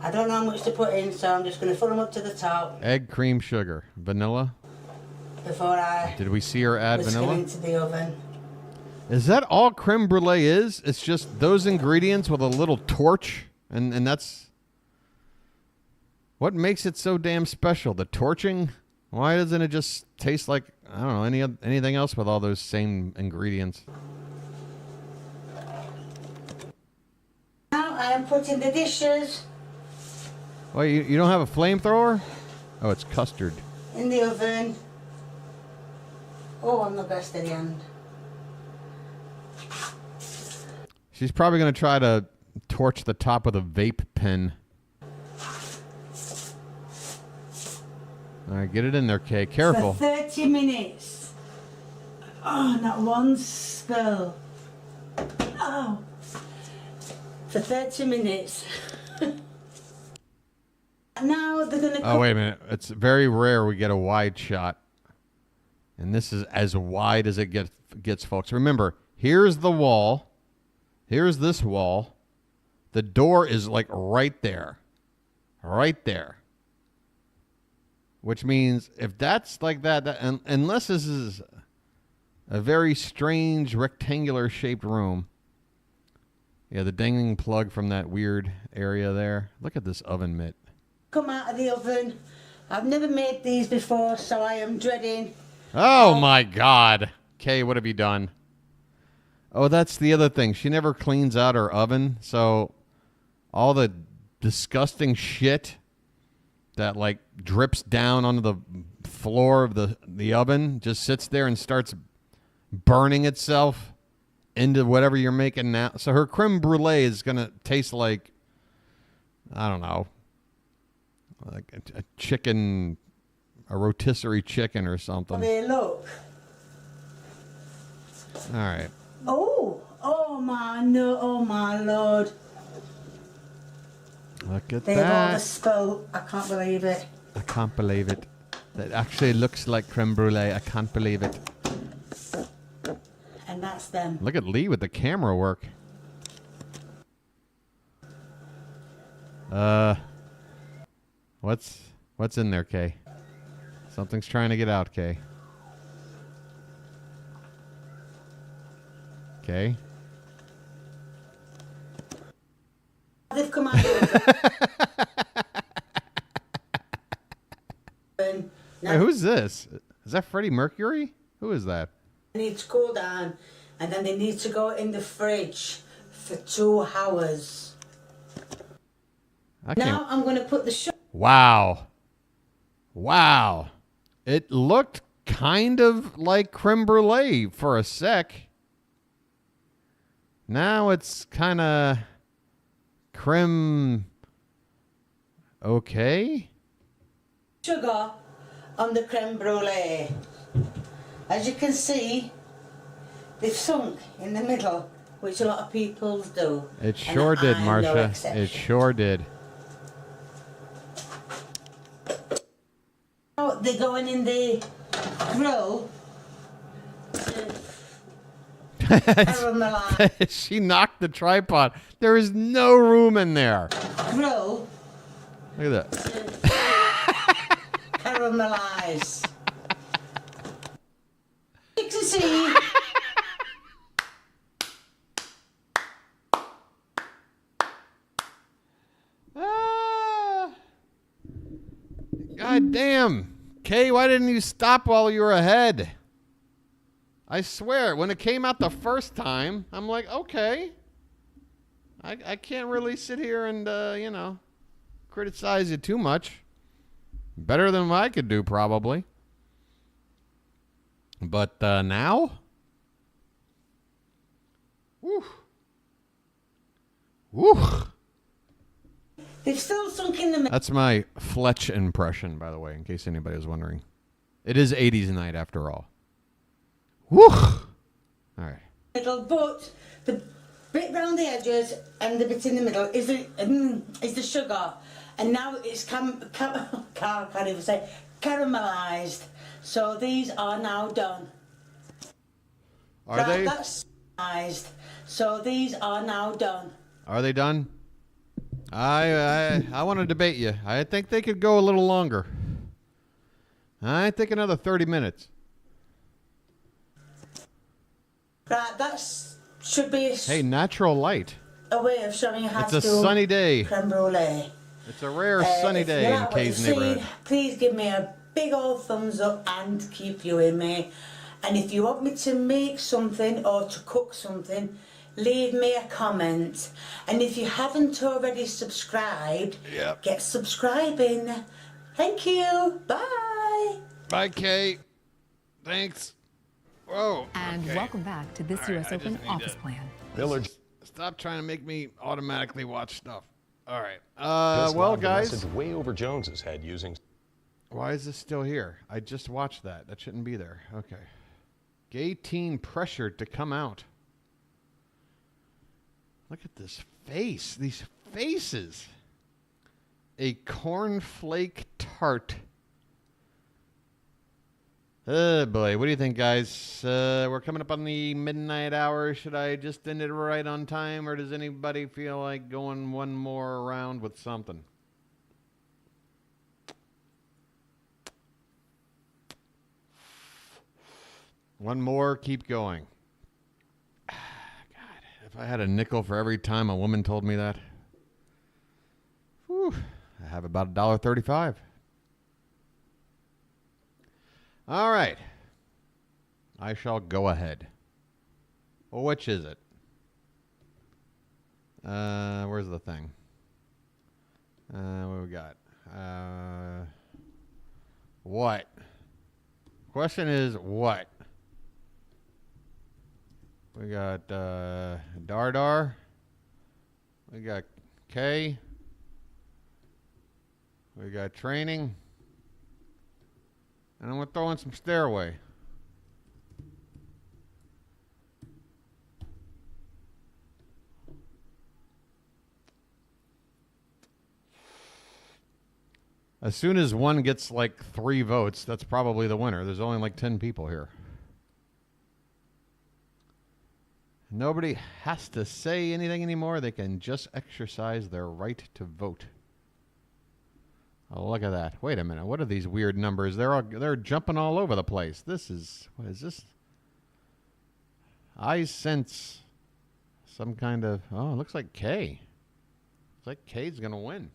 I don't know how much to put in, so I'm just going to fill them up to the top Egg, cream, sugar, vanilla. before I Did we see her add whisk them vanilla? into the oven. Is that all creme brulee is? It's just those ingredients with a little torch, and that's what makes it so damn special. The torching. Why doesn't it just taste like, I don't know, anything else with all those same ingredients? Now I am putting the dishes Well, you don't have a flamethrower? Oh, it's custard. in the oven. Oh, I'm the best at the end. She's probably going to try to torch the top with a vape pen. All right, get it in there, Kay. Careful. For 30 minutes. Oh, not one spill. Oh. For 30 minutes. Now they're going to Oh, wait a minute. It's very rare we get a wide shot. And this is as wide as it gets, folks. Remember, here's the wall. Here's this wall. The door is like right there. Right there. Which means if that's like that unless this is a very strange rectangular shaped room. Yeah, the dangling plug from that weird area there. Look at this oven mitt. come out of the oven. I've never made these before, so I am dreading. Oh my God. Kay, what have you done? Oh, that's the other thing. She never cleans out her oven, so all the disgusting shit that like drips down onto the floor of the oven just sits there and starts burning itself into whatever you're making now. So her creme brulee is going to taste like, I don't know, like a chicken, a rotisserie chicken or something. They look. All right. Oh my no, oh my Lord. Look at They've all that. the spill. I can't believe it. I can't believe it. That actually looks like creme brulee. I can't believe it. And that's them. Look at Lee with the camera work. What's in there, Kay? Something's trying to get out, Kay. Kay? They've come out of the oven. Hey, who's this? Is that Freddie Mercury? Who is that? They need to cool down, and then they need to go in the fridge for 2 hours. I can't. Now I'm going to put the sugar. Wow. Wow. It looked kind of like creme brulee for a sec. Now it's kind of creme. Okay. Sugar on the creme brulee. As you can see, they've sunk in the middle, which a lot of people do. It sure did, Marcia. It sure did. Now they're going in the grill. Caramelize. She knocked the tripod. There is no room in there. Grill. Look at that. Caramelize. You can see. God damn. Kay, why didn't you stop while you were ahead? I swear, when it came out the first time, I'm like, okay. I can't really sit here and, criticize you too much. Better than I could do, probably. But now? Woo. Woo. They've still sunk in the middle. That's my Fletch impression, by the way, in case anybody was wondering. It is 80s night, after all. Woo! All right. But the bit round the edges and the bit in the middle is the sugar, and now it's can't even say caramelized. So these are now done. Are they? That's sized. So these are now done. Are they done? I want to debate you. I think they could go a little longer. I think another 30 minutes. Right, should be Hey, natural light. a way of showing you how It's to a do sunny day. creme brulee. It's a rare sunny If you day in like what you Kay's see, neighborhood. please give me a big old thumbs up and keep viewing me. And if you want me to make something or to cook something, leave me a comment. And if you haven't already subscribed, get subscribing. Thank you. Bye. Bye, Kay. Thanks. Whoa. And welcome back to this U.S. Open office plan. Village. Stop trying to make me automatically watch stuff. All right. Well, guys. Message way over Jones's head using. Why is this still here? I just watched that. That shouldn't be there. Okay. Gay teen pressured to come out. Look at this face. These faces. A cornflake tart. Oh boy, what do you think, guys? We're coming up on the midnight hour. Should I just end it right on time, or does anybody feel like going one more round with something? One more, keep going. God, if I had a nickel for every time a woman told me that, whew, I have about $1.35. All right. I shall go ahead. Well, which is it? Where's the thing? What we got? What? Question is what? We got Dar. We got K. We got training. And I'm going to throw in some Stairway. As soon as one gets like 3 votes, that's probably the winner. There's only like 10 people here. Nobody has to say anything anymore. They can just exercise their right to vote. Oh, look at that. Wait a minute. What are these weird numbers? They're jumping all over the place. What is this? I sense some kind of, it looks like K. Looks like K's going to win.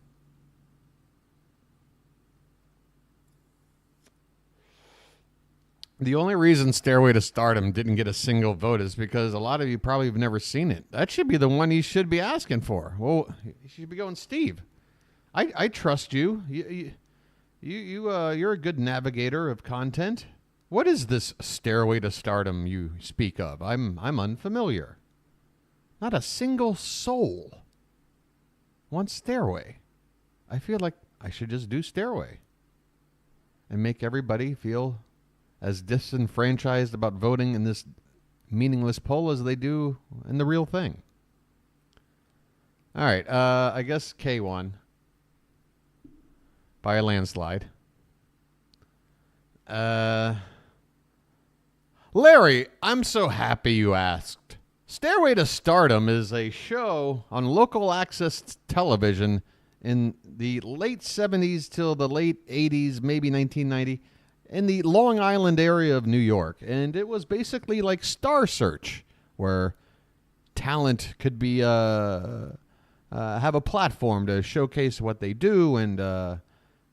The only reason Stairway to Stardom didn't get a single vote is because a lot of you probably have never seen it. That should be the one you should be asking for. Well, you should be going, Steve. I trust you. You're a good navigator of content. What is this Stairway to Stardom you speak of? I'm unfamiliar. Not a single soul wants Stairway. I feel like I should just do Stairway and make everybody feel as disenfranchised about voting in this meaningless poll as they do in the real thing. All right, I guess K won. By a landslide. Larry, I'm so happy you asked. Stairway to Stardom is a show on local access television in the late 70s till the late 80s, maybe 1990, in the Long Island area of New York. And it was basically like Star Search, where talent could be have a platform to showcase what they do and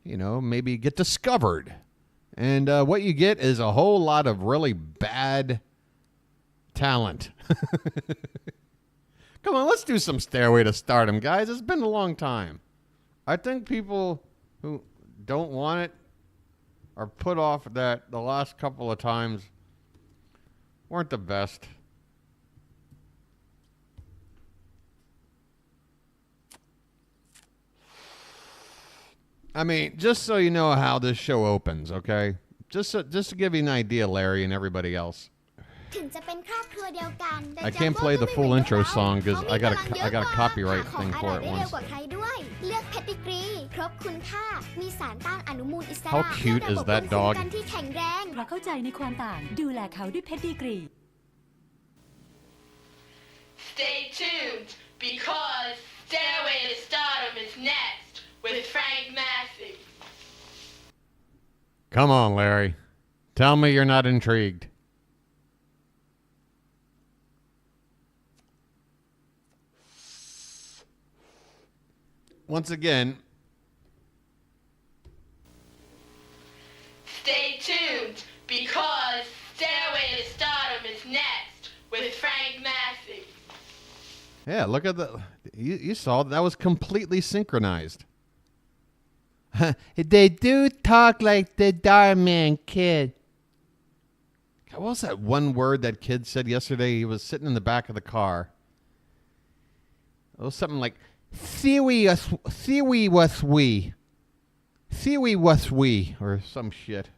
maybe get discovered. And what you get is a whole lot of really bad talent. Come on, let's do some Stairway to Stardom, guys. It's been a long time. I think people who don't want it are put off that the last couple of times weren't the best. I mean, just so you know how this show opens, okay? Just to give you an idea, Larry and everybody else. I can't play the full intro song because I got a copyright thing for it once. How cute is that dog? Stay tuned, because Stairway to Stardom is next with Frank Massey. Come on, Larry. Tell me you're not intrigued. Once again, Stay tuned, because Stairway to Stardom is next with Frank Massey. yeah, look at the... You saw that was completely synchronized. They do talk like the Dhar Mann kid. What was that one word that kid said yesterday? He was sitting in the back of the car. It was something like, Theory was we. Or some shit.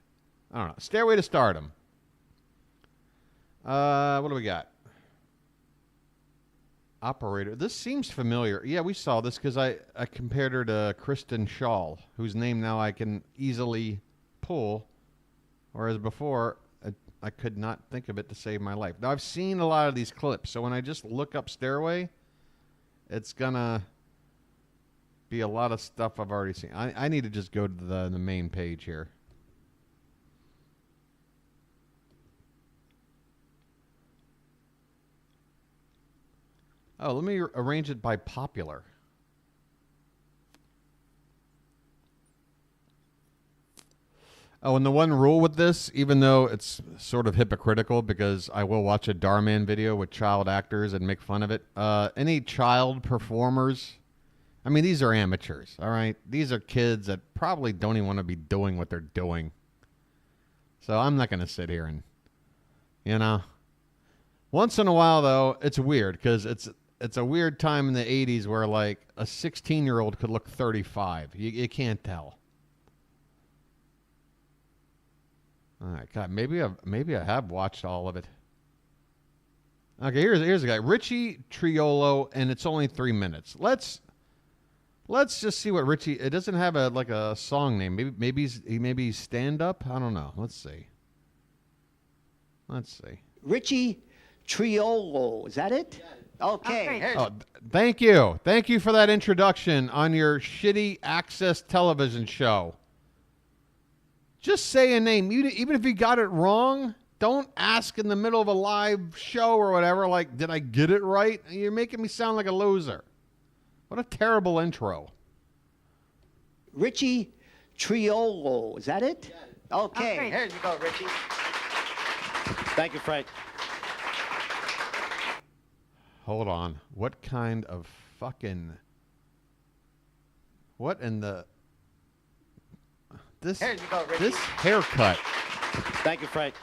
I don't know. Stairway to Stardom. What do we got? Operator. This seems familiar. Yeah, we saw this because I compared her to Kristen Shaw, whose name now I can easily pull, whereas before I could not think of it to save my life. Now, I've seen a lot of these clips, so when I just look up Stairway, it's going to be a lot of stuff I've already seen. I need to just go to the main page here. Oh, let me arrange it by popular. Oh, and the one rule with this, even though it's sort of hypocritical because I will watch a Dhar Mann video with child actors and make fun of it. Any child performers, I mean, these are amateurs, all right? These are kids that probably don't even want to be doing what they're doing. So I'm not going to sit here and, you know. Once in a while, though, it's weird because it's a weird time in the 80s where, like, a 16-year-old could look 35. You can't tell. All right, God, maybe I have watched all of it. Okay, here's a guy, Richie Triolo, and it's only 3 minutes. Let's just see what Richie. It doesn't have a song name. Maybe he's stand up. I don't know. Let's see. Richie Triolo, is that it? Okay. Oh, thank you for that introduction on your shitty access television show. Just say a name. Even if you got it wrong, don't ask in the middle of a live show or whatever, like, did I get it right? You're making me sound like a loser. What a terrible intro. Richie Triolo, is that it? Okay. Here you go, Richie. Thank you, Frank. Hold on. What kind of fucking... What in the... This, Here you go, Richie. This haircut. Thank you, Frank.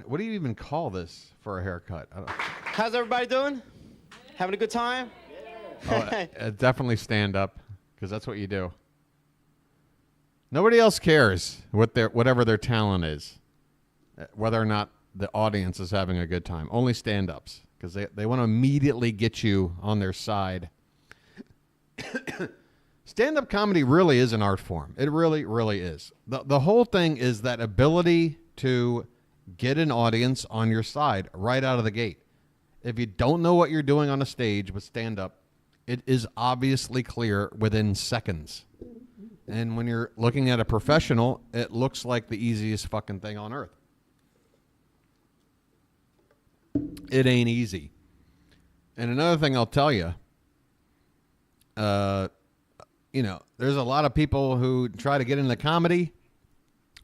What do you even call this for a haircut? How's everybody doing? Having a good time? Definitely stand up, because that's what you do. Nobody else cares whatever their talent is, whether or not the audience is having a good time. Only stand-ups, because they want to immediately get you on their side. Stand-up comedy really is an art form. It really, really is. The whole thing is that ability to get an audience on your side right out of the gate. If you don't know what you're doing on a stage with stand-up, it is obviously clear within seconds. And when you're looking at a professional, it looks like the easiest fucking thing on earth. It ain't easy. And another thing I'll tell you, there's a lot of people who try to get into comedy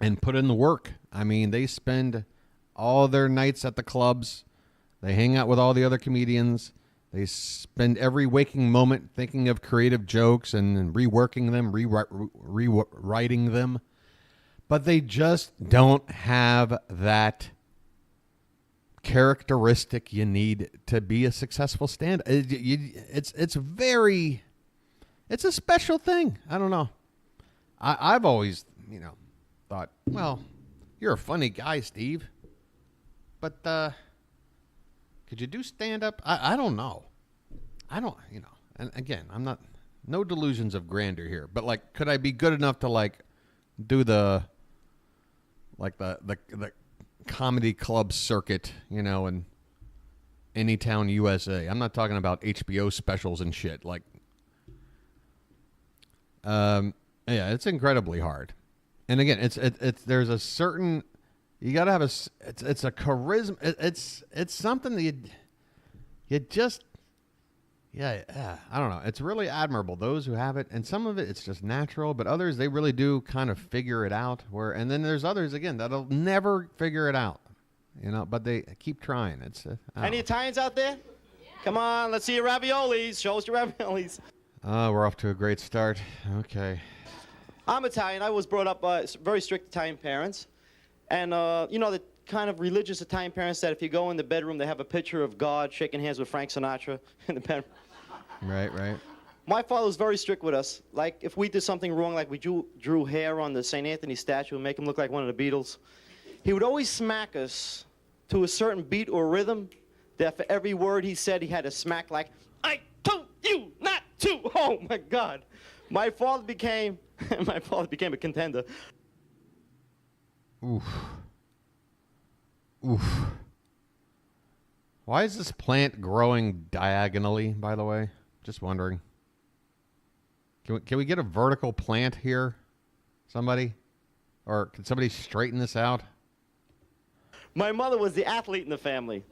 and put in the work. I mean, they spend all their nights at the clubs. They hang out with all the other comedians. They spend every waking moment thinking of creative jokes and reworking them, rewriting them. But they just don't have that characteristic you need to be a successful stand-up. It's a special thing. I don't know. I've always, thought, well, you're a funny guy, Steve. But could you do stand-up? I don't know. And again, I'm not, no delusions of grandeur here. But, like, could I be good enough to, like, do the comedy club circuit, you know, in any town USA. I'm not talking about HBO specials and shit. Like, yeah, it's incredibly hard. And again, it's there's a certain, you got to have it's a charisma. It's something that you just, yeah, I don't know. It's really admirable, those who have it. And some of it, it's just natural. But others, they really do kind of figure it out. And then there's others, again, that'll never figure it out. You know, but they keep trying. Any Italians out there? Come on, let's see your raviolis. Show us your raviolis. We're off to a great start. Okay. I'm Italian. I was brought up by very strict Italian parents. And, you know, the kind of religious Italian parents that if you go in the bedroom, they have a picture of God shaking hands with Frank Sinatra in the bedroom. Right. My father was very strict with us. Like, if we did something wrong, like we drew hair on the St. Anthony statue and make him look like one of the Beatles, he would always smack us to a certain beat or rhythm that for every word he said, he had to smack like, I told you not to. Oh, my God. My father became a contender. Oof. Why is this plant growing diagonally, by the way? Just wondering. Can we get a vertical plant here? Somebody? Or can somebody straighten this out? My mother was the athlete in the family.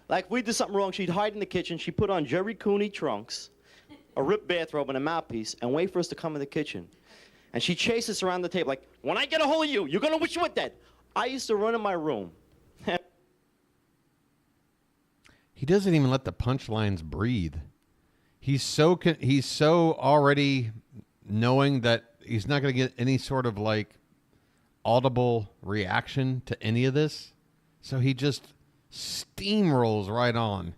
Like, if we did something wrong, she'd hide in the kitchen. She'd put on Jerry Cooney trunks, a ripped bathrobe, and a mouthpiece, and wait for us to come in the kitchen. And she'd chase us around the table like, when I get a hold of you, you're going to wish you were dead. I used to run in my room. He doesn't even let the punchlines breathe. He's so already knowing that he's not going to get any sort of like audible reaction to any of this. So he just steamrolls right on.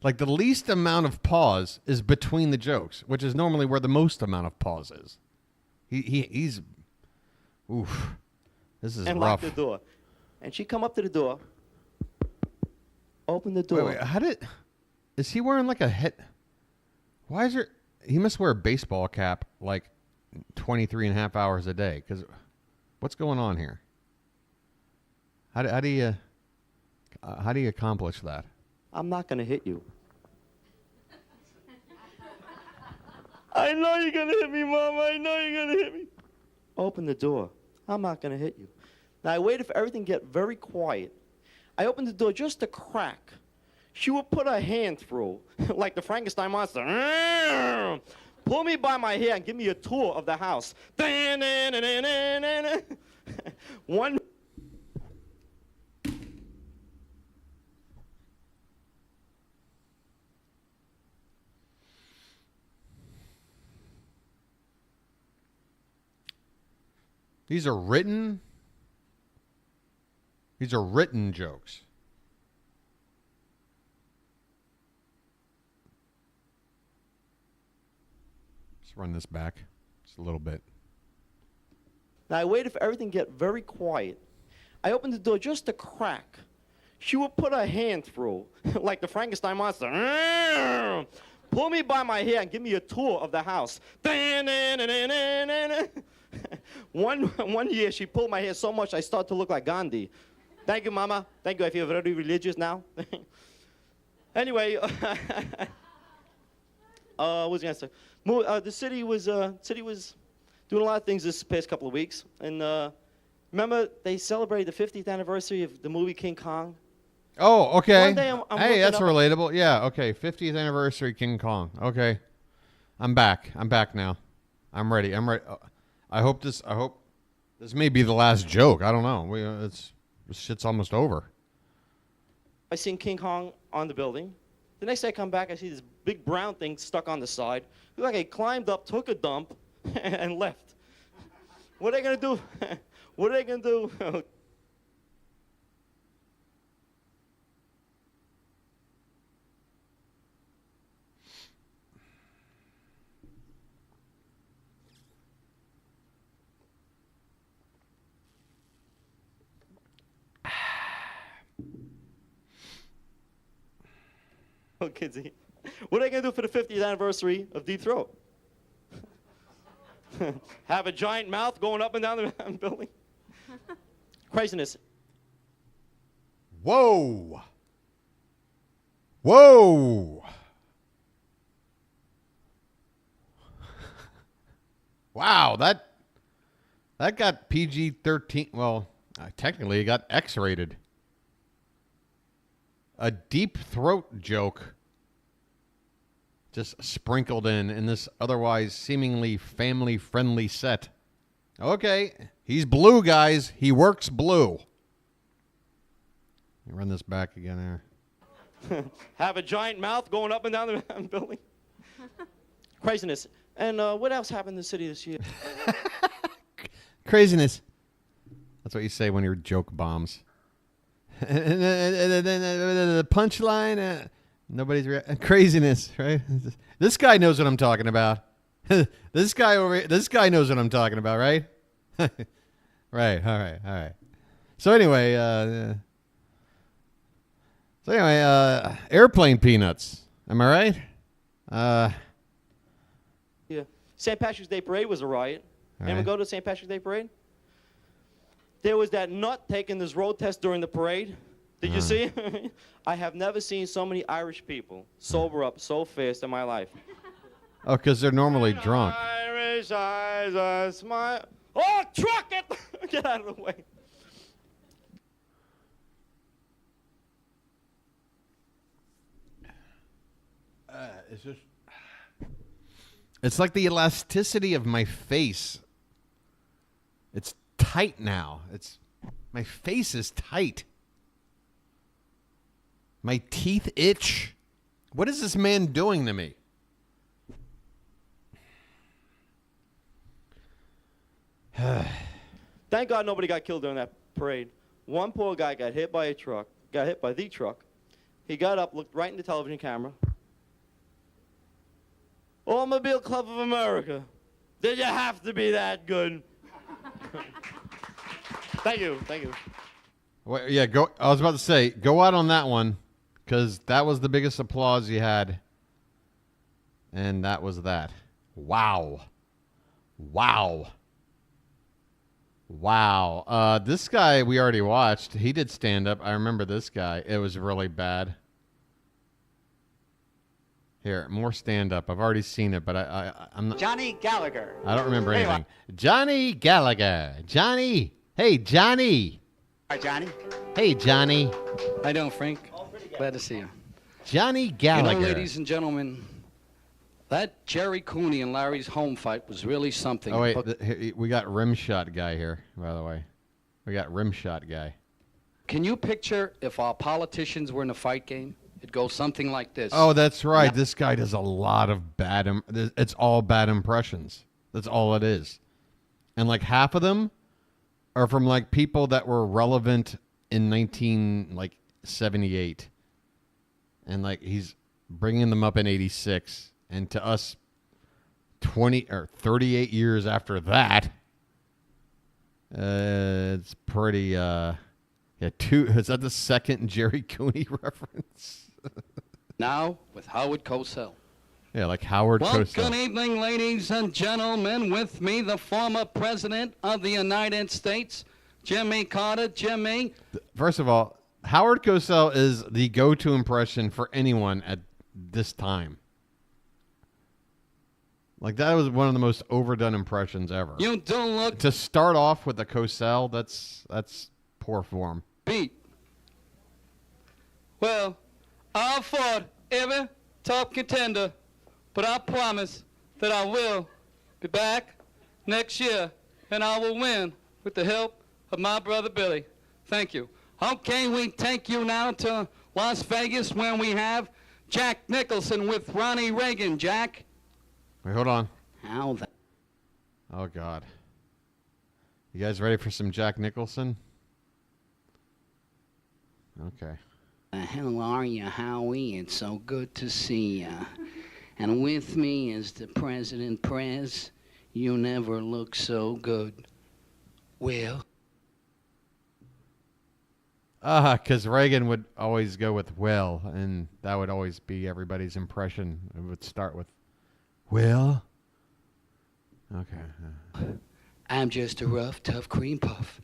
Like the least amount of pause is between the jokes, which is normally where the most amount of pause is. He's oof. This is and rough. Lock the door. And she'd come up to the door, open the door. Wait, is he wearing like a head? Why is there, he must wear a baseball cap like 23 and a half hours a day. Because what's going on here? How do you accomplish that? I'm not going to hit you. I know you're going to hit me, Mama. I know you're going to hit me. Open the door. I'm not going to hit you. Now, I waited for everything to get very quiet. I opened the door just a crack. She would put her hand through, like the Frankenstein monster. Pull me by my hair and give me a tour of the house. One. These are written jokes. Let's run this back just a little bit. Now, I waited for everything to get very quiet. I opened the door just a crack. She would put her hand through, like the Frankenstein monster. Pull me by my hair and give me a tour of the house. One year, she pulled my hair so much I started to look like Gandhi. Thank you, Mama. Thank you. I feel very religious now. Anyway, what was I going to say? The city was doing a lot of things this past couple of weeks. And remember, they celebrated the 50th anniversary of the movie King Kong? Oh, okay. One day I'm hey, that's looking up- relatable. Yeah, okay. 50th anniversary King Kong. Okay. I'm back. I'm back now. I'm ready. I hope this may be the last joke. I don't know. This shit's almost over. I seen King Kong on the building. The next day I come back, I see this big brown thing stuck on the side. Looked like it climbed up, took a dump, and left. What are they going to do? What are they going to do? Oh, kids, what are they going to do for the 50th anniversary of Deep Throat? Have a giant mouth going up and down the building? Craziness. Whoa. Whoa. Wow, that got PG-13. Well, technically it got X-rated. A deep throat joke just sprinkled in this otherwise seemingly family-friendly set. Okay, he's blue, guys. He works blue. Let me run this back again there. Have a giant mouth going up and down the building. Craziness. And what else happened in the city this year? Craziness. That's what you say when your joke bombs. And the punchline, nobody's craziness, right? This guy knows what I'm talking about. This guy knows what I'm talking about, right? Right. All right. So anyway, airplane peanuts. Am I right? Yeah. St. Patrick's Day Parade was a riot. All Anyone right. go to the St. Patrick's Day Parade? There was that nut taking this road test during the parade. Did you see? I have never seen so many Irish people sober up so fast in my life. Oh, because they're normally drunk. Irish eyes are smile. Oh, truck it! Get out of the way. It's just. It's like the elasticity of my face. It's tight now. My face is tight. My teeth itch. What is this man doing to me? Thank God nobody got killed during that parade. One poor guy got hit by the truck. He got up, looked right in the television camera. Automobile Club of America. Did you have to be that good? Thank you. Well, yeah, go. I was about to say, go out on that one, because that was the biggest applause you had, and that was that. Wow. This guy we already watched. He did stand up. I remember this guy. It was really bad. Here, more stand up. I've already seen it, but I'm not. Johnny Gallagher. I don't remember anything. Johnny Gallagher. Johnny. Hey, Johnny. Hi, Johnny. Hey, Johnny. How you doing, Frank? Glad to see you. Johnny Gallagher. You know, ladies and gentlemen, that Jerry Cooney and Larry's home fight was really something. Oh, wait. We got Rimshot guy here, by the way. We got Rimshot guy. Can you picture if our politicians were in a fight game? It goes something like this. Oh, that's right. This guy does a lot of bad. It's all bad impressions. That's all it is. And like half of them are from like people that were relevant in 1978. And like he's bringing them up in 86. And to us, 20 or 38 years after that, it's pretty. Is that the second Jerry Cooney reference? Now with Howard Cosell. Yeah, like Howard Well, Cosell. good evening, ladies and gentlemen. With me, the former president of the United States, Jimmy Carter. Jimmy. First of all, Howard Cosell is the go-to impression for anyone at this time. Like, that was one of the most overdone impressions ever. You don't look... To start off with a Cosell, that's poor form. Beat. Well, I'll fought every top contender, but I promise that I will be back next year, and I will win with the help of my brother Billy. Thank you. Okay, we take you now to Las Vegas, where we have Jack Nicholson with Ronnie Reagan. Jack. Wait, hold on. How the... Oh, God. You guys ready for some Jack Nicholson? Okay. How are you, Howie? It's so good to see you. And with me is the President Prez. You never look so good. Will. Because Reagan would always go with Will, and that would always be everybody's impression. It would start with, Will? Okay. I'm just a rough, tough cream puff.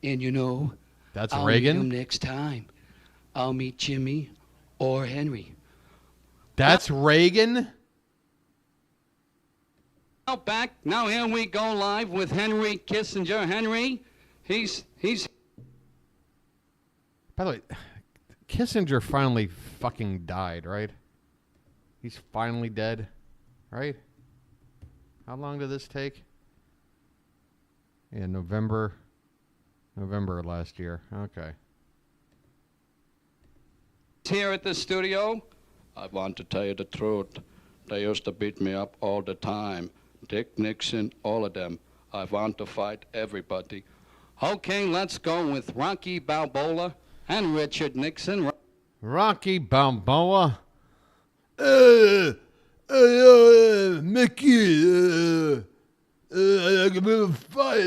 And you know, That's I'll Reagan? meet him next time. I'll meet Jimmy or Henry. That's Reagan? Now here we go live with Henry Kissinger. Henry, he's... By the way, Kissinger finally fucking died, right? He's finally dead, right? How long did this take? Yeah, November of last year. Okay. Here at the studio. I want to tell you the truth. They used to beat me up all the time. Dick Nixon, all of them. I want to fight everybody. Okay, let's go with Rocky Balboa and Richard Nixon. Rocky Balboa. Mickey. I can move fight.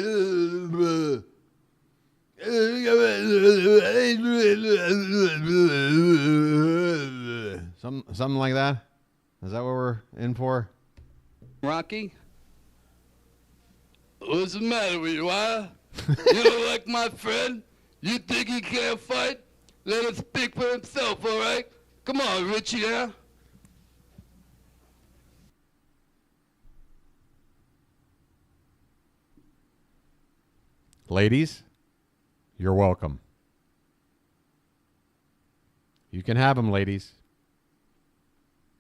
Something like that. Is that what we're in for? Rocky? What's the matter with you, huh? You don't like my friend? You think he can't fight? Let him speak for himself, all right? Come on, Richie, yeah? Ladies, you're welcome. You can have him, ladies.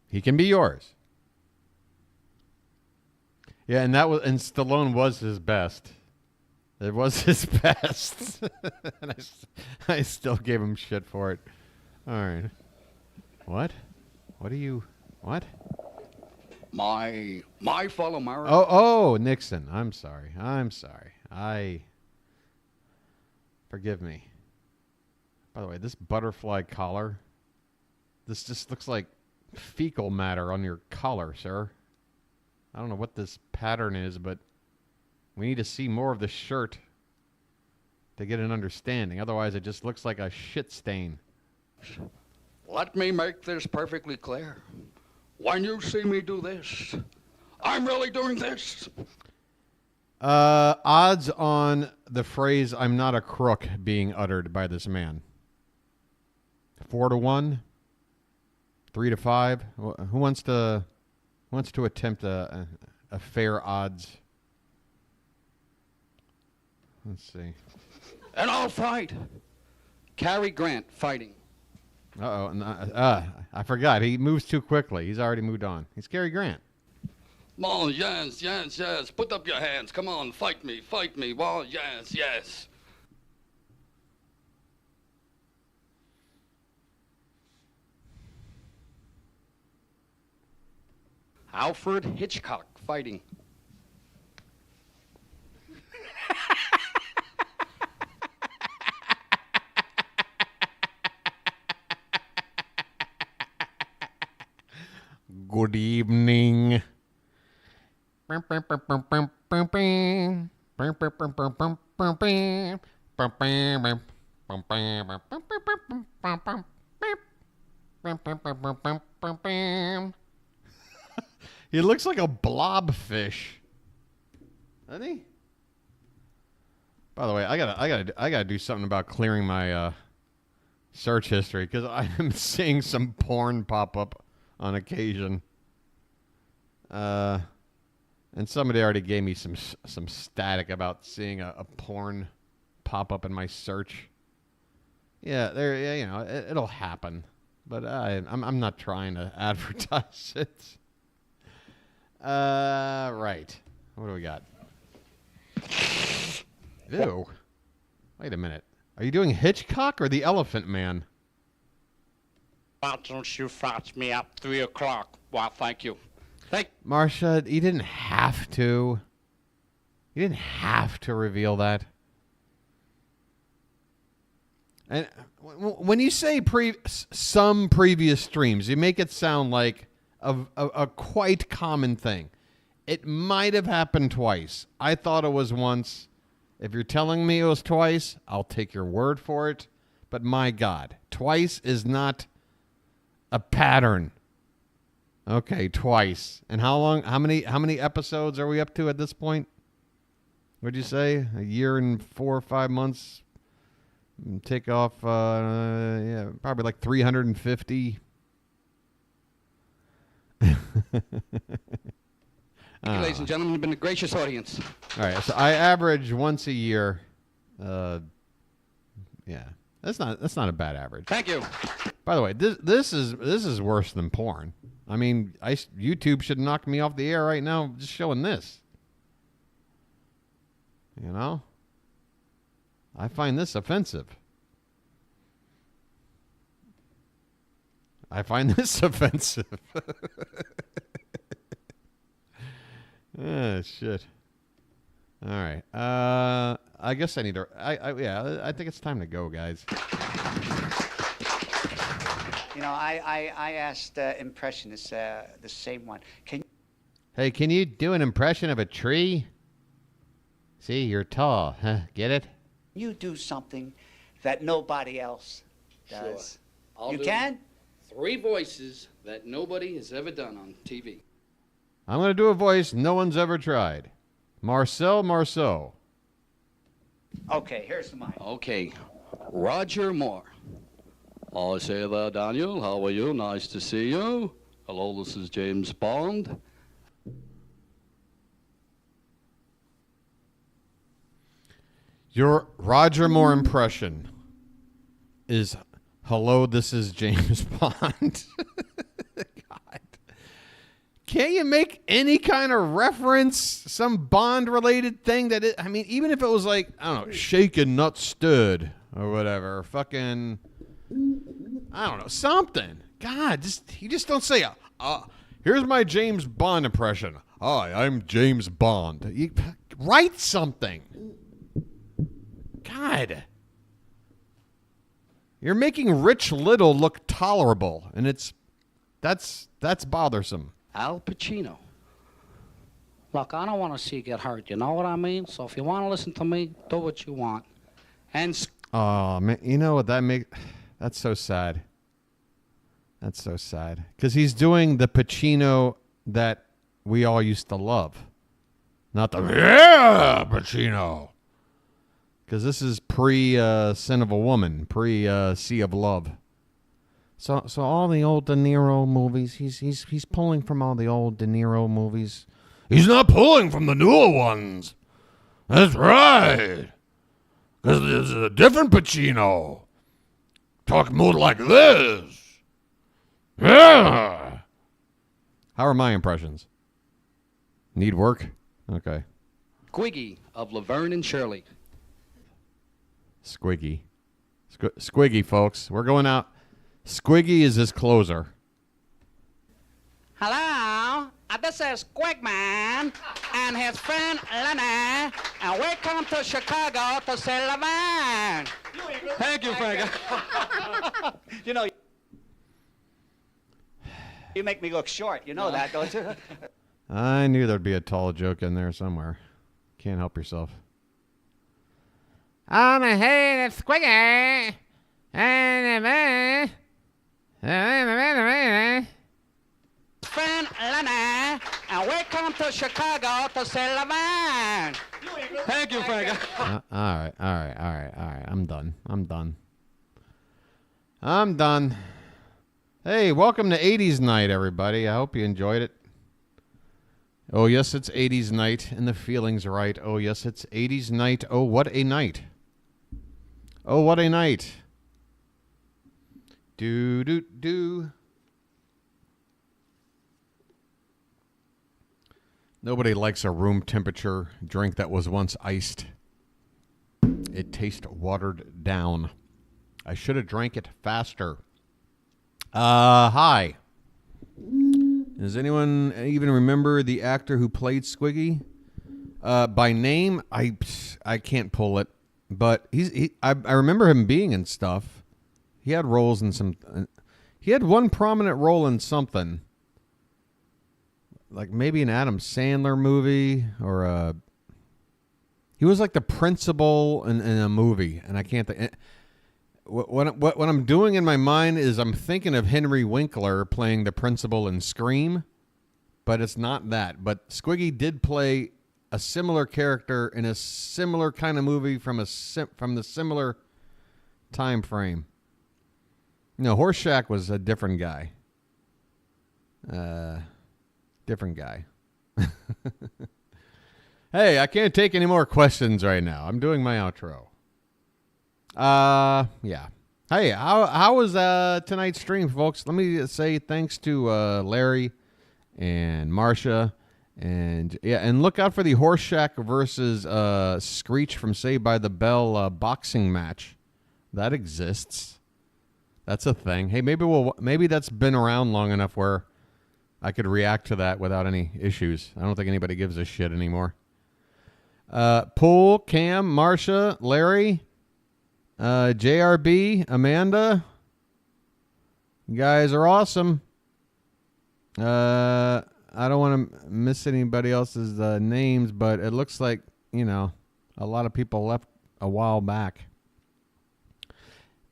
He can be yours. Yeah, and Stallone was his best. It was his best. And I still gave him shit for it. All right. What? What? My fellow American. Oh, Nixon. I'm sorry. Forgive me. By the way, this butterfly collar, this just looks like fecal matter on your collar, sir. I don't know what this pattern is, but we need to see more of the shirt to get an understanding. Otherwise, it just looks like a shit stain. Let me make this perfectly clear. When you see me do this, I'm really doing this. Odds on the phrase "I'm not a crook" being uttered by this man. 4-1, 3-5. Who wants to attempt a fair odds? Let's see. And I'll fight. Cary Grant fighting. I forgot. He moves too quickly. He's already moved on. He's Cary Grant. Come on, yes. Put up your hands. Come on, fight me. Well, yes. Alfred Hitchcock fighting. Good evening. He looks like a blobfish, doesn't he? By the way, I gotta do something about clearing my search history because I'm seeing some porn pop up on occasion. And somebody already gave me some static about seeing a porn pop up in my search. Yeah, it'll happen, but I'm not trying to advertise it. Right. What do we got? Ew. Wait a minute. Are you doing Hitchcock or the Elephant Man? Why don't you fetch me up 3 o'clock? Well, thank you. Marsha, you didn't have to. You didn't have to reveal that. And when you say some previous streams, you make it sound like a quite common thing. It might have happened twice. I thought it was once. If you're telling me it was twice, I'll take your word for it. But my God, twice is not a pattern. Okay, twice. And how long? How many episodes are we up to at this point? What'd you say? A year and 4 or 5 months Take off, yeah, probably like 350. Thank you, ladies and gentlemen. You've been a gracious audience. All right, so I average once a year. Yeah, that's not a bad average. Thank you. By the way, this is worse than porn. I mean, YouTube should knock me off the air right now just showing this. You know, I find this offensive. Ah, shit. All right. I guess I need to. I think it's time to go, guys. You know, I asked impressionists the same one. Hey, can you do an impression of a tree? See, you're tall, huh? Get it? you do something that nobody else does? Sure. You can? 3 voices that nobody has ever done on TV. I'm going to do a voice no one's ever tried. Marcel Marceau. Okay, here's the mic. Okay, Roger Moore. I say there, Daniel. How are you? Nice to see you. Hello, this is James Bond. Your Roger Moore impression is, hello, this is James Bond. God. Can't you make any kind of reference, some Bond-related thing that I mean, even if it was like, I don't know, shaken, not stood, or whatever, or fucking, I don't know, something. God, you just don't say, here's my James Bond impression. Hi, I'm James Bond. You write something. God. You're making Rich Little look tolerable, and that's bothersome. Al Pacino. Look, I don't want to see you get hurt, you know what I mean? So if you want to listen to me, do what you want. And oh, man, you know what that's so sad. That's so sad. Because he's doing the Pacino that we all used to love. Not the, yeah, Pacino. Because this is pre-Sin of a Woman, pre-Sea of Love. So all the old De Niro movies, he's pulling from all the old De Niro movies. He's not pulling from the newer ones. That's right. Because there's a different Pacino. Talk more like this. Yeah. How are my impressions? Need work? Okay. Squiggy of Laverne and Shirley. Squiggy. Squiggy, folks. We're going out. Squiggy is his closer. hello, this is Squigman and his friend Lenny, and we come to Chicago to see Laverne. Thank you, Frank. You know, you make me look short. You know that, don't you? I knew there'd be a tall joke in there somewhere. Can't help yourself. On the head of Squiggy. Friend Lenny, and we come to Chicago to see Laverne. Thank you, Frank. All right. I'm done. Hey, welcome to 80s night, everybody. I hope you enjoyed it. Oh, yes, it's 80s night, and the feeling's right. Oh, yes, it's 80s night. Oh, what a night. Oh, what a night. Do. Nobody likes a room temperature drink that was once iced. It tastes watered down. I should have drank it faster. Hi. Does anyone even remember the actor who played Squiggy? By name, I can't pull it, but I remember him being in stuff. He had roles in some. He had one prominent role in something, like maybe an Adam Sandler movie, or he was like the principal in a movie, and I can't think. What I'm doing in my mind is I'm thinking of Henry Winkler playing the principal in Scream, but it's not that. But Squiggy did play a similar character in a similar kind of movie from the similar time frame? No, Horse Shack was a different guy. Different guy. Hey, I can't take any more questions right now. I'm doing my outro. Yeah. Hey, how was tonight's stream, folks? Let me say thanks to Larry and Marsha, and look out for the Horse Shack versus Screech from Saved by the Bell boxing match. That exists. That's a thing. Hey, maybe that's been around long enough where I could react to that without any issues. I don't think anybody gives a shit anymore. Pool, Cam, Marsha, Larry, JRB, Amanda. You guys are awesome. I don't want to miss anybody else's names, but it looks like, a lot of people left a while back.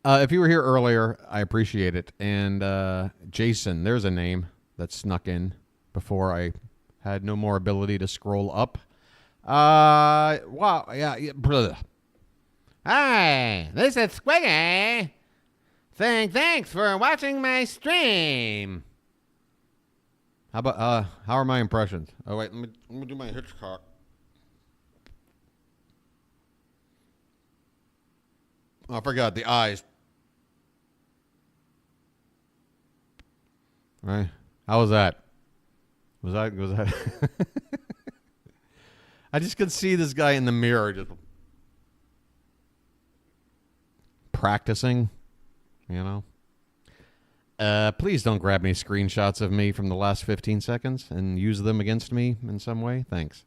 If you were here earlier, I appreciate it. And Jason, there's a name that snuck in before I had no more ability to scroll up. Wow, yeah, brother. Hi, this is Squiggy. Thanks for watching my stream. How about how are my impressions? Oh wait, let me do my Hitchcock. Oh, I forgot the eyes. Right? How was that? Was that? I just could see this guy in the mirror just practicing, Please don't grab any screenshots of me from the last 15 seconds and use them against me in some way. Thanks.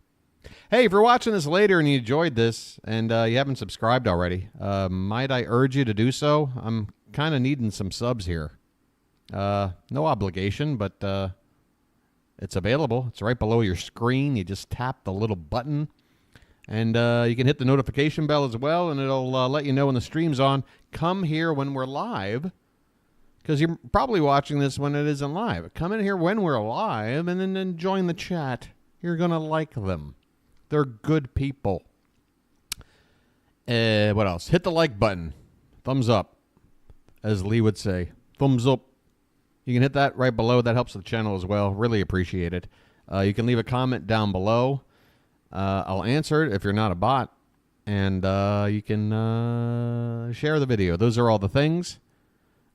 Hey, if you're watching this later and you enjoyed this and you haven't subscribed already, might I urge you to do so? I'm kind of needing some subs here. No obligation, but it's available. It's right below your screen. You just tap the little button, and you can hit the notification bell as well, and it'll let you know when the stream's on. Come here when we're live, because you're probably watching this when it isn't live. Come in here when we're live, and then join the chat. You're going to like them. They're good people. What else? Hit the like button. Thumbs up, as Lee would say. Thumbs up. You can hit that right below. That helps the channel as well. Really appreciate it. You can leave a comment down below. I'll answer it if you're not a bot. And you can share the video. Those are all the things.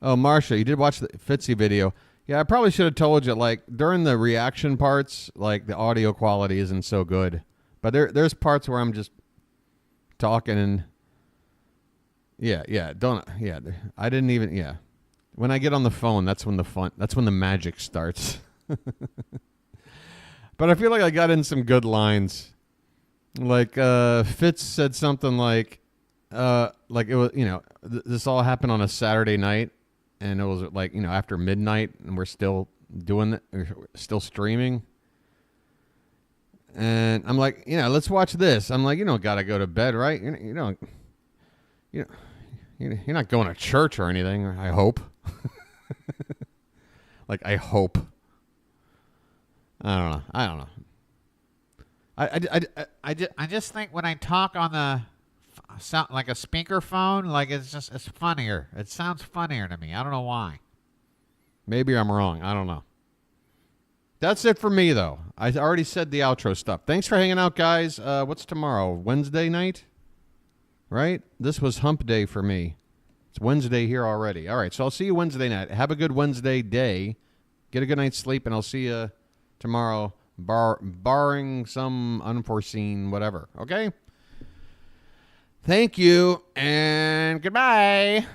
Oh, Marsha, you did watch the Fitzy video. Yeah, I probably should have told you, during the reaction parts, the audio quality isn't so good. But there's parts where I'm just talking and... I didn't even... When I get on the phone, that's when the magic starts. But I feel like I got in some good lines. Fitz said something it was, this all happened on a Saturday night, and it was after midnight, and we're still doing it, still streaming. And I'm like, let's watch this. I'm like, you don't gotta go to bed, right? You're not going to church or anything, I hope. I hope. I don't know. I just think when I talk on the sound like a speakerphone, it's funnier. It sounds funnier to me. I don't know why. Maybe I'm wrong. I don't know. That's it for me, though. I already said the outro stuff. Thanks for hanging out, guys. What's tomorrow? Wednesday night? Right? This was hump day for me. It's Wednesday here already. All right, so I'll see you Wednesday night. Have a good Wednesday day. Get a good night's sleep, and I'll see you tomorrow, barring some unforeseen whatever. Okay? Thank you, and goodbye.